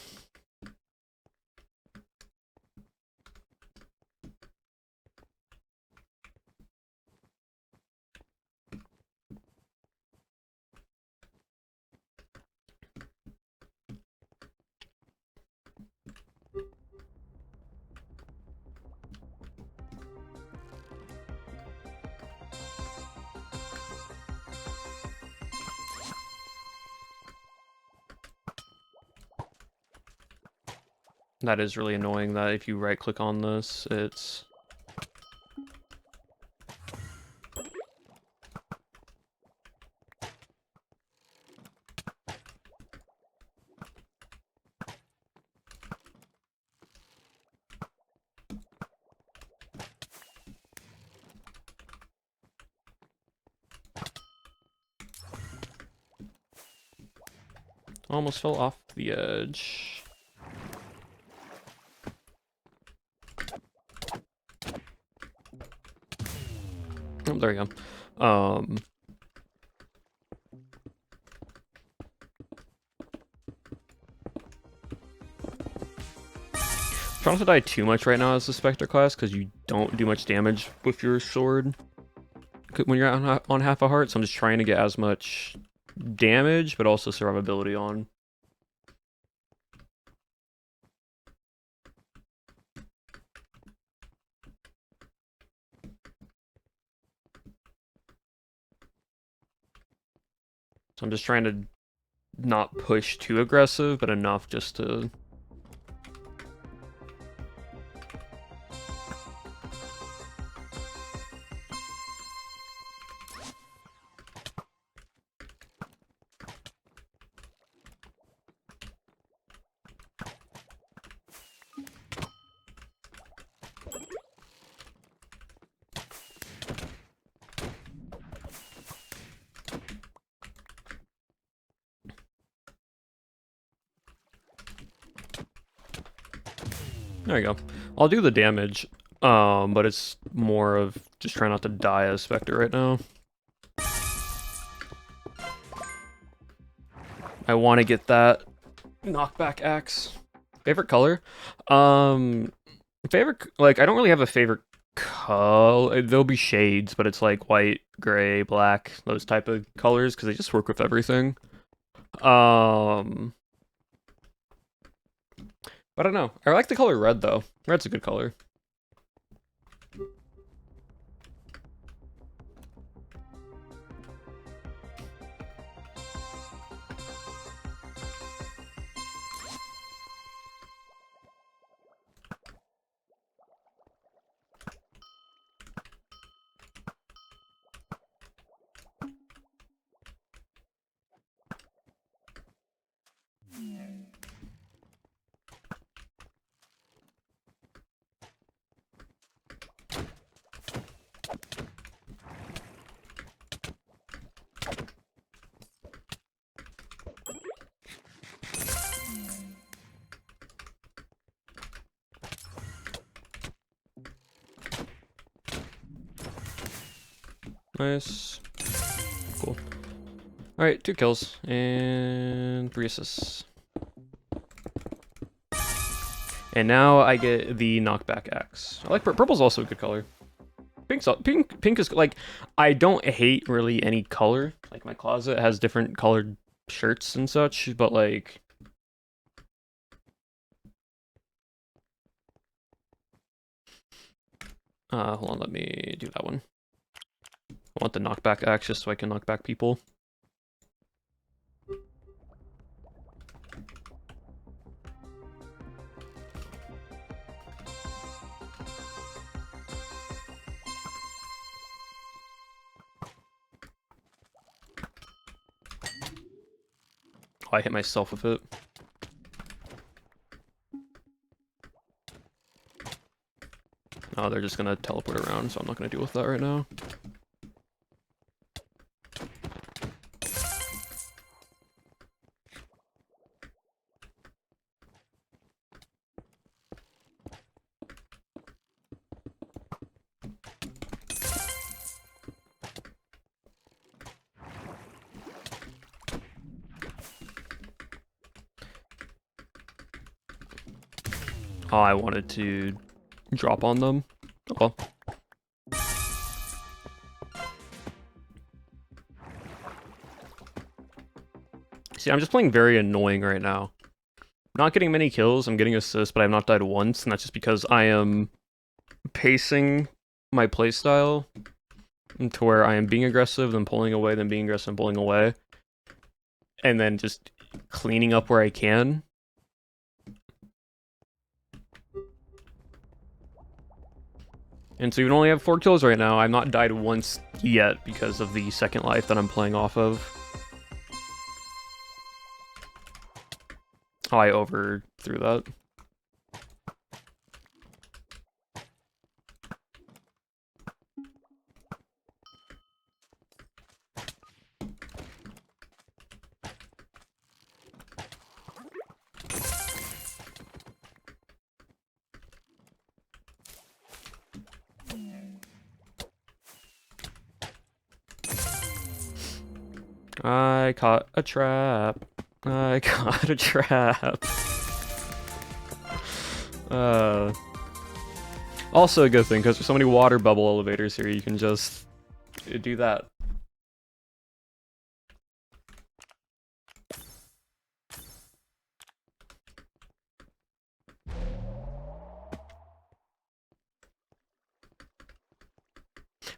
That is really annoying that if you right click on this, it's... Almost fell off the edge. Oh, there you go. Try not to die too much right now as the Spectre class, because you don't do much damage with your sword when you're on half a heart, so I'm just trying to get as much damage, but also survivability on. So I'm just trying to not push too aggressive, but enough just to... There you go. I'll do the damage, but it's more of just trying not to die as Spectre right now. I want to get that knockback axe. Favorite color? Favorite, like, I don't really have a favorite color. There'll be shades, but it's like white, gray, black, those type of colors, because they just work with everything. But I don't know. I like the color red, though. Red's a good color. Nice. Cool. Alright, 2 kills and 3 assists. And now I get the knockback axe. I like purple's also a good color. Pink is like, I don't hate really any color. Like my closet has different colored shirts and such, but like hold on, let me do that one. I want the knockback axe just so I can knock back people. Oh, I hit myself with it. Oh, they're just gonna teleport around, so I'm not gonna deal with that right now. Oh, I wanted to drop on them. Oh well. See, I'm just playing very annoying right now. Not getting many kills, I'm getting assists, but I have not died once, and that's just because I am pacing my playstyle to where I am being aggressive, then pulling away, then being aggressive and pulling away. And then just cleaning up where I can. And so even though I have 4 kills right now, I've not died once yet because of the second life that I'm playing off of. Oh, I overthrew that. I caught a trap. I caught a trap. Also a good thing, because there's so many water bubble elevators here, you can just do that.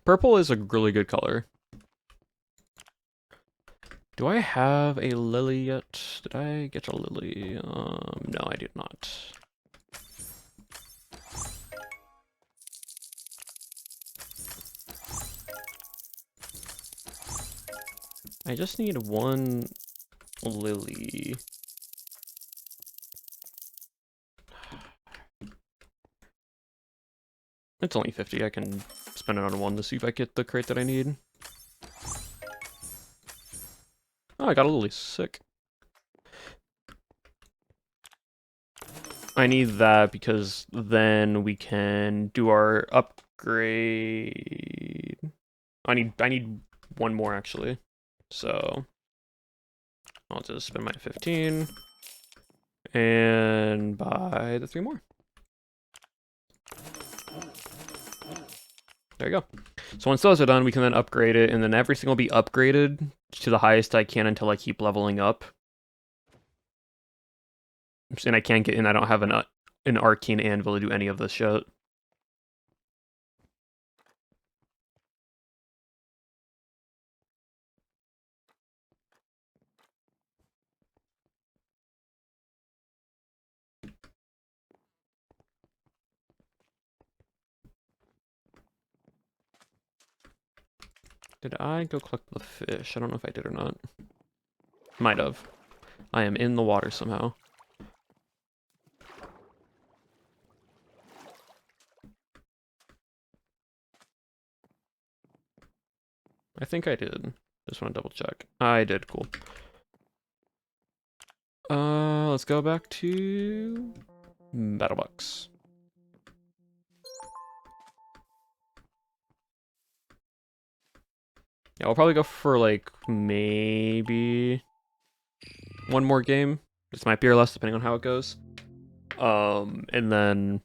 Purple is a really good color. Do I have a lily yet? Did I get a lily? No, I did not. I just need 1 lily. It's only 50, I can spend it on 1 to see if I get the crate that I need. Oh, I got a lily, sick. I need that because then we can do our upgrade. I need 1 more actually. So I'll just spend my 15 and buy the 3 more. There you go. So once those are done, we can then upgrade it, and then everything will be upgraded to the highest I can until I keep leveling up. And I can't get in. I don't have an arcane anvil to do any of this shit. Did I go collect the fish? I don't know if I did or not. Might have. I am in the water somehow. I think I did. Just want to double check. I did, cool. Let's go back to BattleBox. Yeah, I'll probably go for like maybe one more game. This might be or less depending on how it goes. And then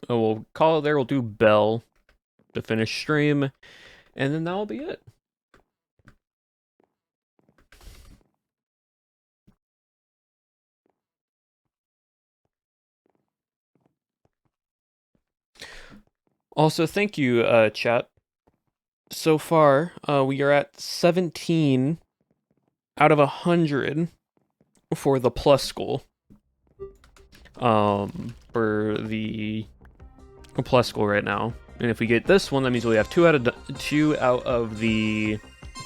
we'll call it there. We'll do Bell to finish stream, and then that'll be it. Also, thank you, chat. So far, we are at 17 out of 100 for the plus goal. For the plus goal right now, and if we get this one, that means we have two out of the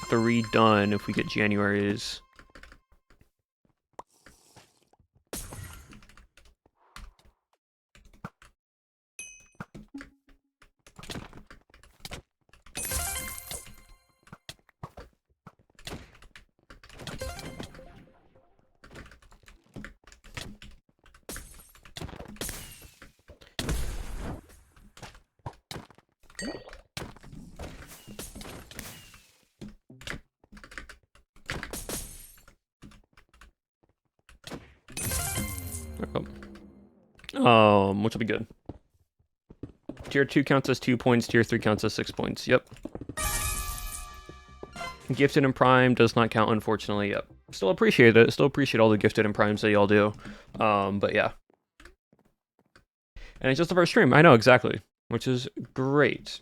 3 done. If we get January's. Which will be good. Tier 2 counts as 2 points, Tier 3 counts as 6 points, yep. Gifted and Prime does not count, unfortunately, yep. Still appreciate it, still appreciate all the Gifted and Primes that y'all do. But yeah. And it's just the first stream, I know, exactly. Which is great.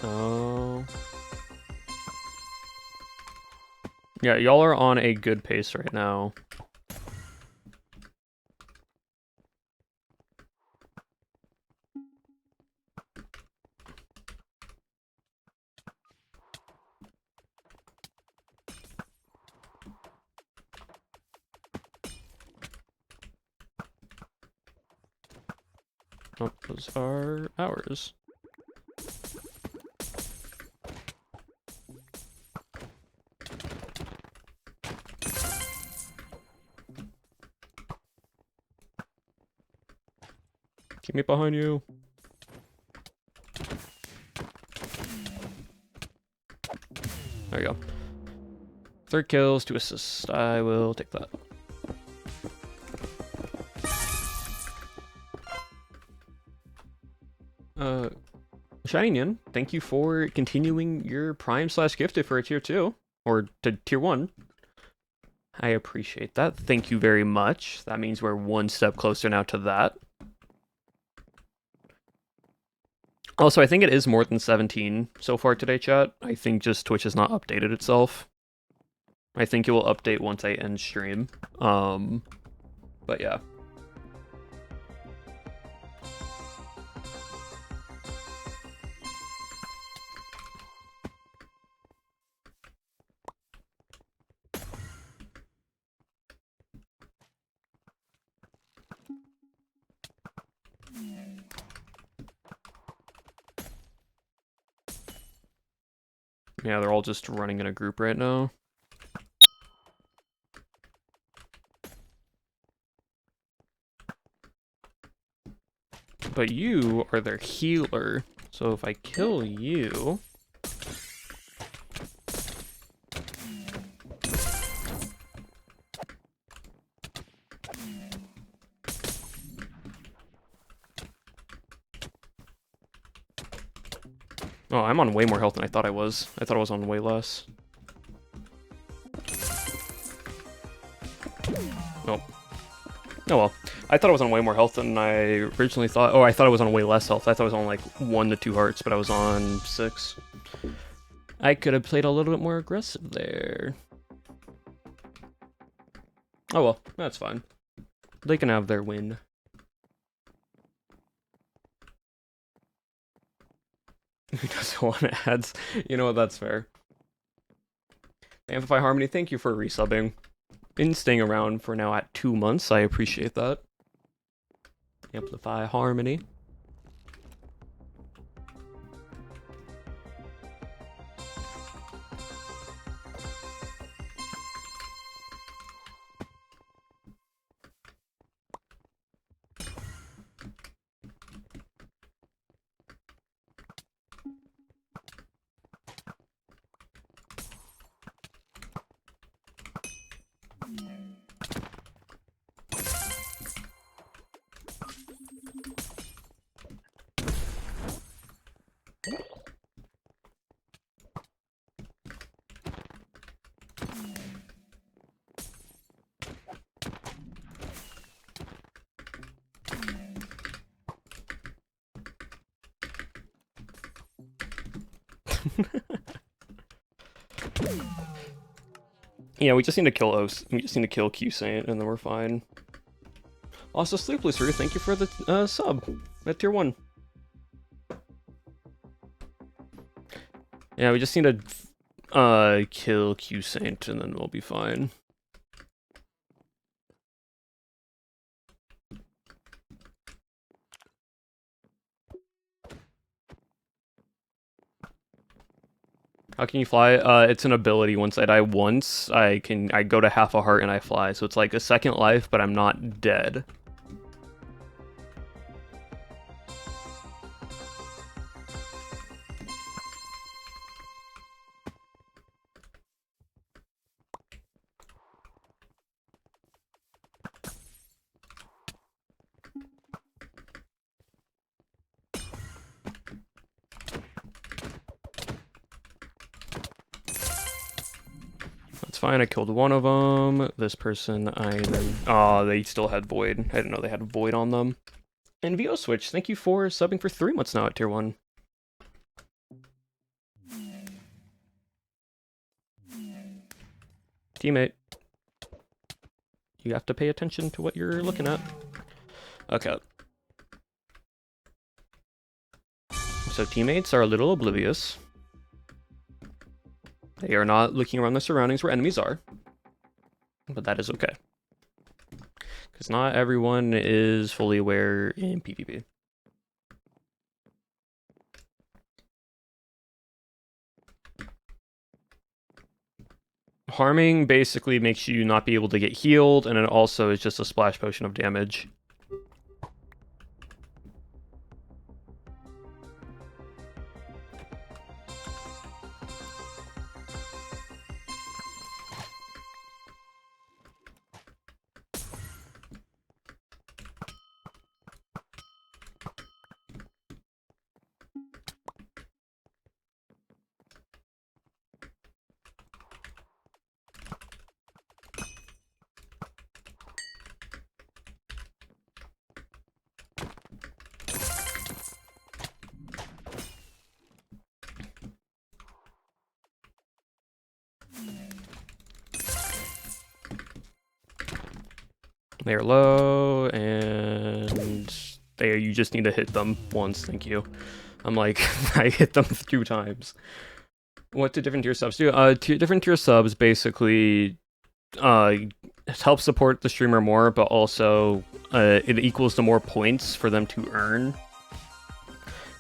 Oh. Yeah, y'all are on a good pace right now. Oh, those are ours. Keep me behind you. There you go. 3 kills, 2 assists. I will take that. Shining In, thank you for continuing your Prime / Gifted for a Tier 2. Or to Tier 1. I appreciate that. Thank you very much. That means we're one step closer now to that. Also, I think it is more than 17 so far today, chat. I think just Twitch has not updated itself. I think it will update once I end stream. But yeah. Yeah, they're all just running in a group right now. but you are their healer. So if I kill you... Oh, I'm on way more health than I thought I was. I thought I was on way less. Nope. Oh well. I thought I was on way more health than I originally thought. Oh, I thought I was on way less health. I thought I was on like 1 to 2 hearts, but I was on 6. I could have played a little bit more aggressive there. Oh well, that's fine. They can have their win. Who doesn't want ads? You know what, that's fair. Amplify Harmony, thank you for resubbing. And staying around for now at 2 months, I appreciate that. Amplify Harmony. Yeah, we just need to kill we just need to kill Q-Saint, and then we're fine. Also, Sleepless Rue, thank you for the sub at tier 1. Yeah, we just need to kill Q-Saint, and then we'll be fine. How can you fly? It's an ability. Once I die once, I go to half a heart and I fly. So it's like a second life, but I'm not dead. That's fine, I killed one of them. This person, oh, they still had Void. I didn't know they had Void on them. And VO Switch, thank you for subbing for 3 months now at tier 1. Teammate. You have to pay attention to what you're looking at. Okay. So teammates are a little oblivious. They are not looking around the surroundings where enemies are. But that is okay. Because not everyone is fully aware in PvP. Harming basically makes you not be able to get healed, and it also is just a splash potion of damage. They're low, and you just need to hit them once, thank you. I'm like, I hit them 2 times. What do different tier subs do? Different tier subs basically help support the streamer more, but also it equals to more points for them to earn,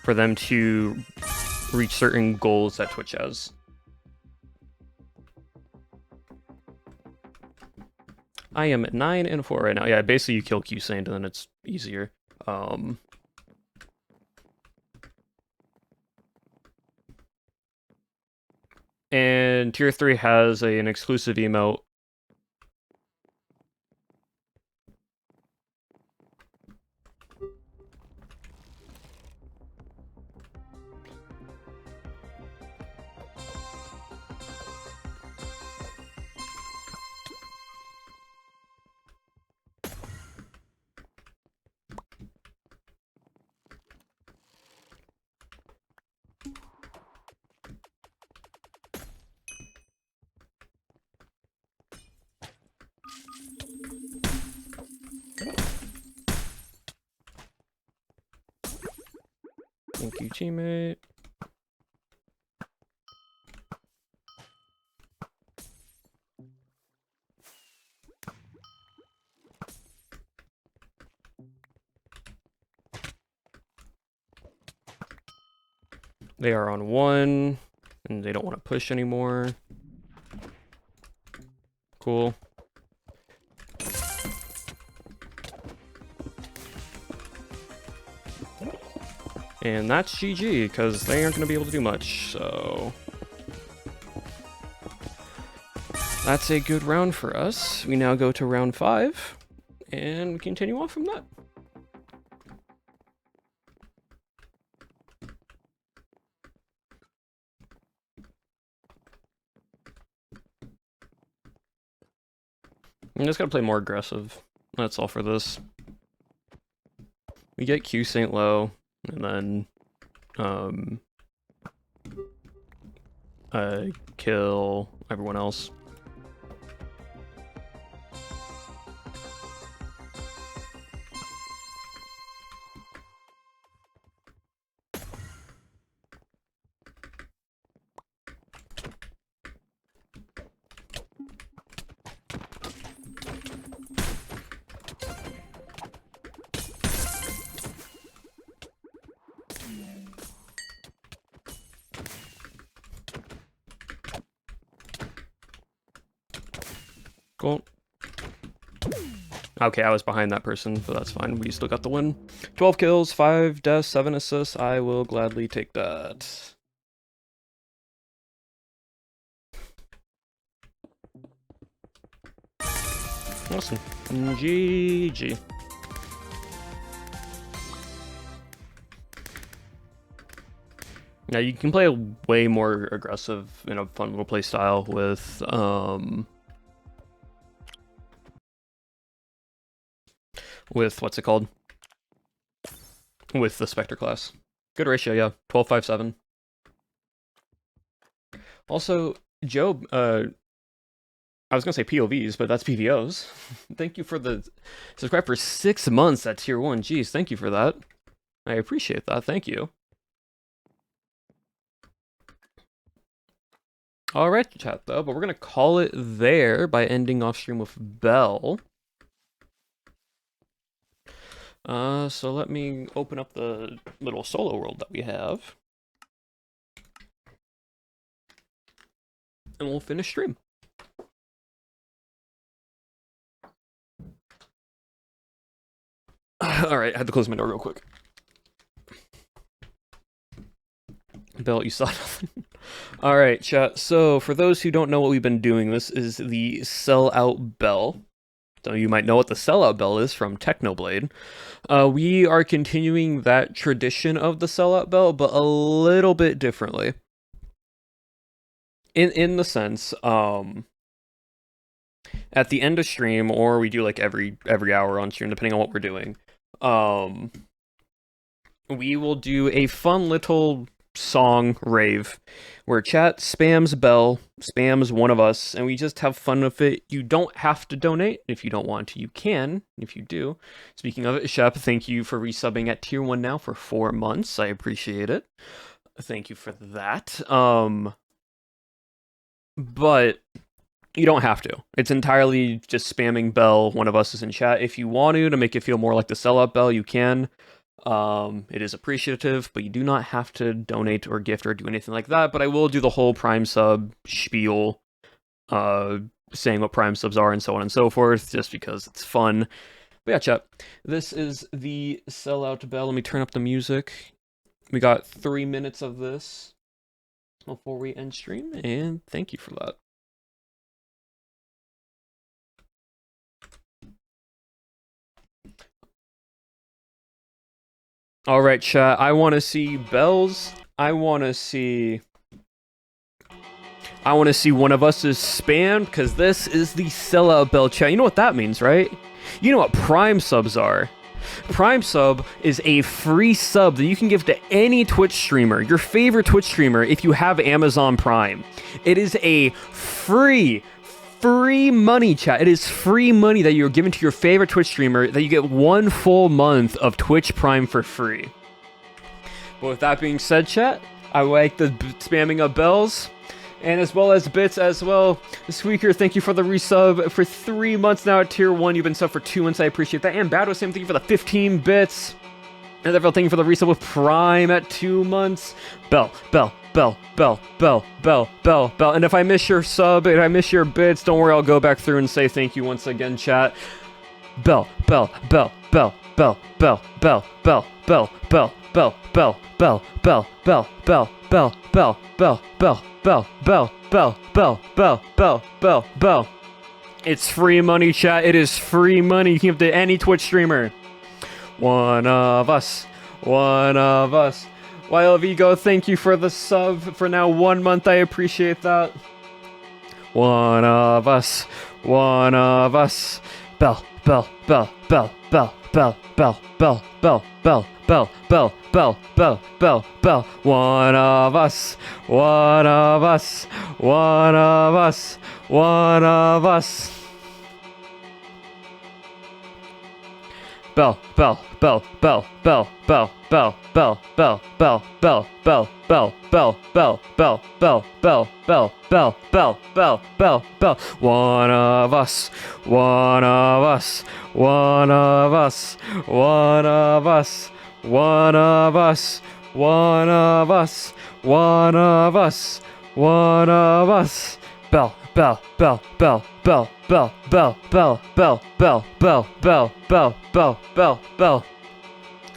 for them to reach certain goals that Twitch has. I am 9 and 4 right now. Yeah, basically you kill Q-Saint and then it's easier. And tier 3 has an exclusive emote. Thank you, teammate. They are on 1, and they don't want to push anymore. Cool. And that's GG, because they aren't going to be able to do much, so... That's a good round for us. We now go to round 5, and continue on from that. I'm just gonna play more aggressive. That's all for this. We get Q St. Lo, and then kill everyone else. Cool. Okay, I was behind that person, but that's fine. We still got the win. 12 kills, 5 deaths, 7 assists. I will gladly take that. Awesome. GG. Now you can play a way more aggressive, fun little play style with what's it called? With the Spectre class. Good ratio, yeah. 12-5-7. Also, Joe, I was gonna say POVs, but that's PVOs. Thank you for the subscribe for 6 months at tier 1. Jeez, thank you for that. I appreciate that. Thank you. Alright, chat, though, but we're gonna call it there by ending off stream with Bell. So let me open up the little solo world that we have. And we'll finish stream. Alright, I had to close my door real quick. Bell, you saw nothing. Alright, chat. So, for those who don't know what we've been doing, this is the Sellout Bell. So you might know what the Sellout Bell is from Technoblade. We are continuing that tradition of the Sellout Bell, but a little bit differently. In the sense, at the end of stream, or we do like every hour on stream, depending on what we're doing, we will do a fun little song rave where chat spams Bell, spams one of us, and we just have fun with it. You don't have to donate. If you don't want to, you can. If you do. Speaking of it, Shep, thank you for resubbing at tier 1 now for 4 months. I appreciate it. Thank you for that. But you don't have to. It's entirely just spamming Bell. One of us is in chat. If you want to make it feel more like the Sellout Bell, you can. It is appreciative, but you do not have to donate or gift or do anything like that. But I will do the whole Prime sub spiel, saying what Prime subs are and so on and so forth, just because it's fun. But yeah, chat, this is the Sellout Bell. Let me turn up the music. We got 3 minutes of this. before we end stream, and thank you for that. All right, chat. I want to see bells. I want to see one of us is spammed, because this is the sellout bell, chat. You know what that means, right? You know what Prime subs are. Prime sub is a free sub that you can give to any Twitch streamer, your favorite Twitch streamer, if you have Amazon Prime. It is a free money, chat. It is free money that you're giving to your favorite Twitch streamer that you get 1 full month of Twitch Prime for free. But with that being said, chat, I like the spamming of bells. And as well as bits as well. Squeaker, thank you for the resub for 3 months now at tier 1. You've been subbed for 2 months. I appreciate that. And Bado, same, thank you for the 15 bits. And thank you for the resub with Prime at 2 months. Bell. And if I miss your sub, if I miss your bits, don't worry, I'll go back through and say thank you once again, chat. Bell. It's free money, chat. It is free money. You can give to any Twitch streamer. One of us. Wild Vigo, thank you for the sub for now 1 month. I appreciate that. One of us. Bell. One of us. Bell. Bell.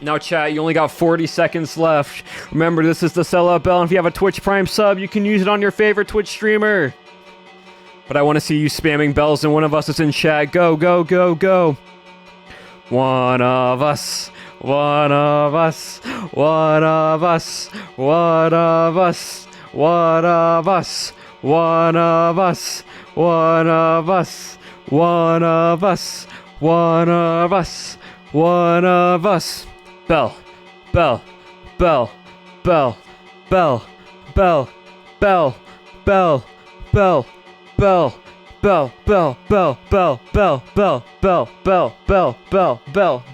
Now, chat, you only got 40 seconds left. Remember, this is the sellout bell, and if you have a Twitch Prime sub, you can use it on your favorite Twitch streamer. But I want to see you spamming bells, and one of us is in chat. Go. One of us.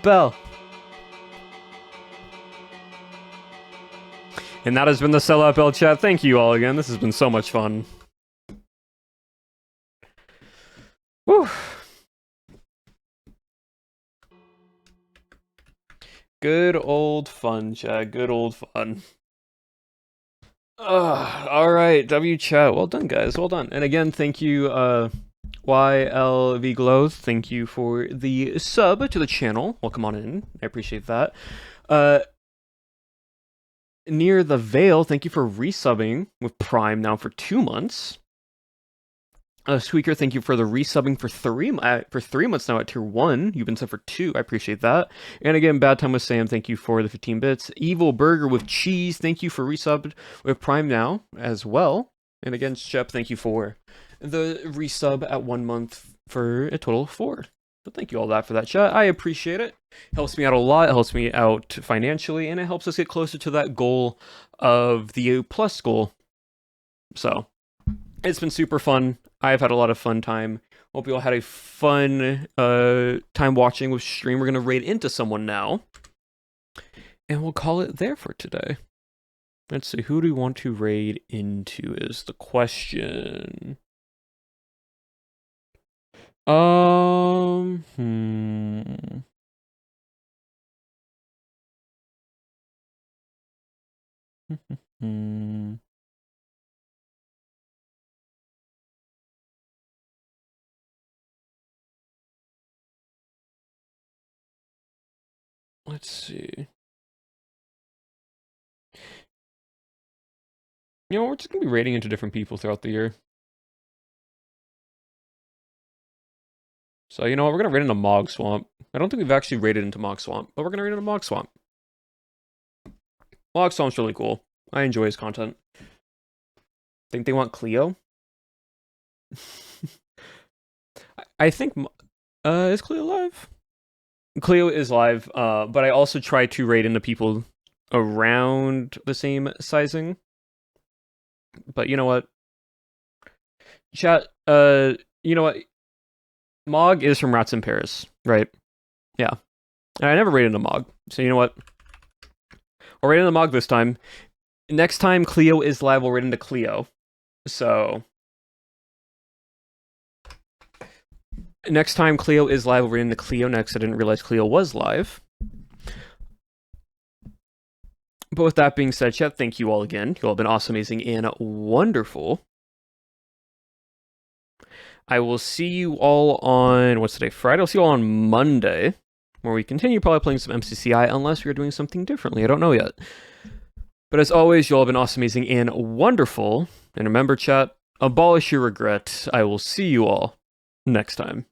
Bell. And that has been the sellout bell, chat. Thank you all again. This has been so much fun. Whew. Good old fun, chat. Good old fun. All right, W chat. Well done, guys. Well done. And again, thank you, YLV Glows. Thank you for the sub to the channel. Welcome on in. I appreciate that. Near the Veil, thank you for resubbing with Prime now for 2 months. Squeaker, thank you for the resubbing for 3 months now at tier 1. You've been subbed for 2. I appreciate that. And again, Bad Time with Sam, thank you for the 15 bits. Evil Burger with Cheese, thank you for resubbed with Prime now as well. And again, Shep, thank you for the resub at 1 month for a total of 4. So thank you all for that, chat. I appreciate it. Helps me out a lot. It helps me out financially, and it helps us get closer to that goal of the plus goal. So it's been super fun. I've had a lot of fun time. Hope you all had a fun time watching with stream. We're going to raid into someone now. And we'll call it there for today. Let's see, who do we want to raid into is the question. Let's see. You know, we're just gonna be raiding into different people throughout the year. So, you know what, we're gonna raid into Mog Swamp. I don't think we've actually raided into Mog Swamp, but we're gonna raid into Mog Swamp. Mog Swamp's really cool. I enjoy his content. Think they want Cleo? I think, is Cleo live? Cleo is live, but I also try to raid into people around the same sizing. But you know what? Chat, you know what? Mog is from Rats in Paris, right? Yeah. And I never raided into Mog, so you know what? We'll raid into Mog this time. Next time Cleo is live, we'll raid into Cleo. So next time Cleo is live, we'll raid into Cleo next. I didn't realize Cleo was live. But with that being said, chat, thank you all again. You all have been awesome, amazing, and wonderful. I will see you all on, what's today, Friday? I'll see you all on Monday, where we continue probably playing some MCCI, unless we are doing something differently. I don't know yet. But as always, you all have been awesome, amazing, and wonderful. And remember, chat, abolish your regret. I will see you all next time.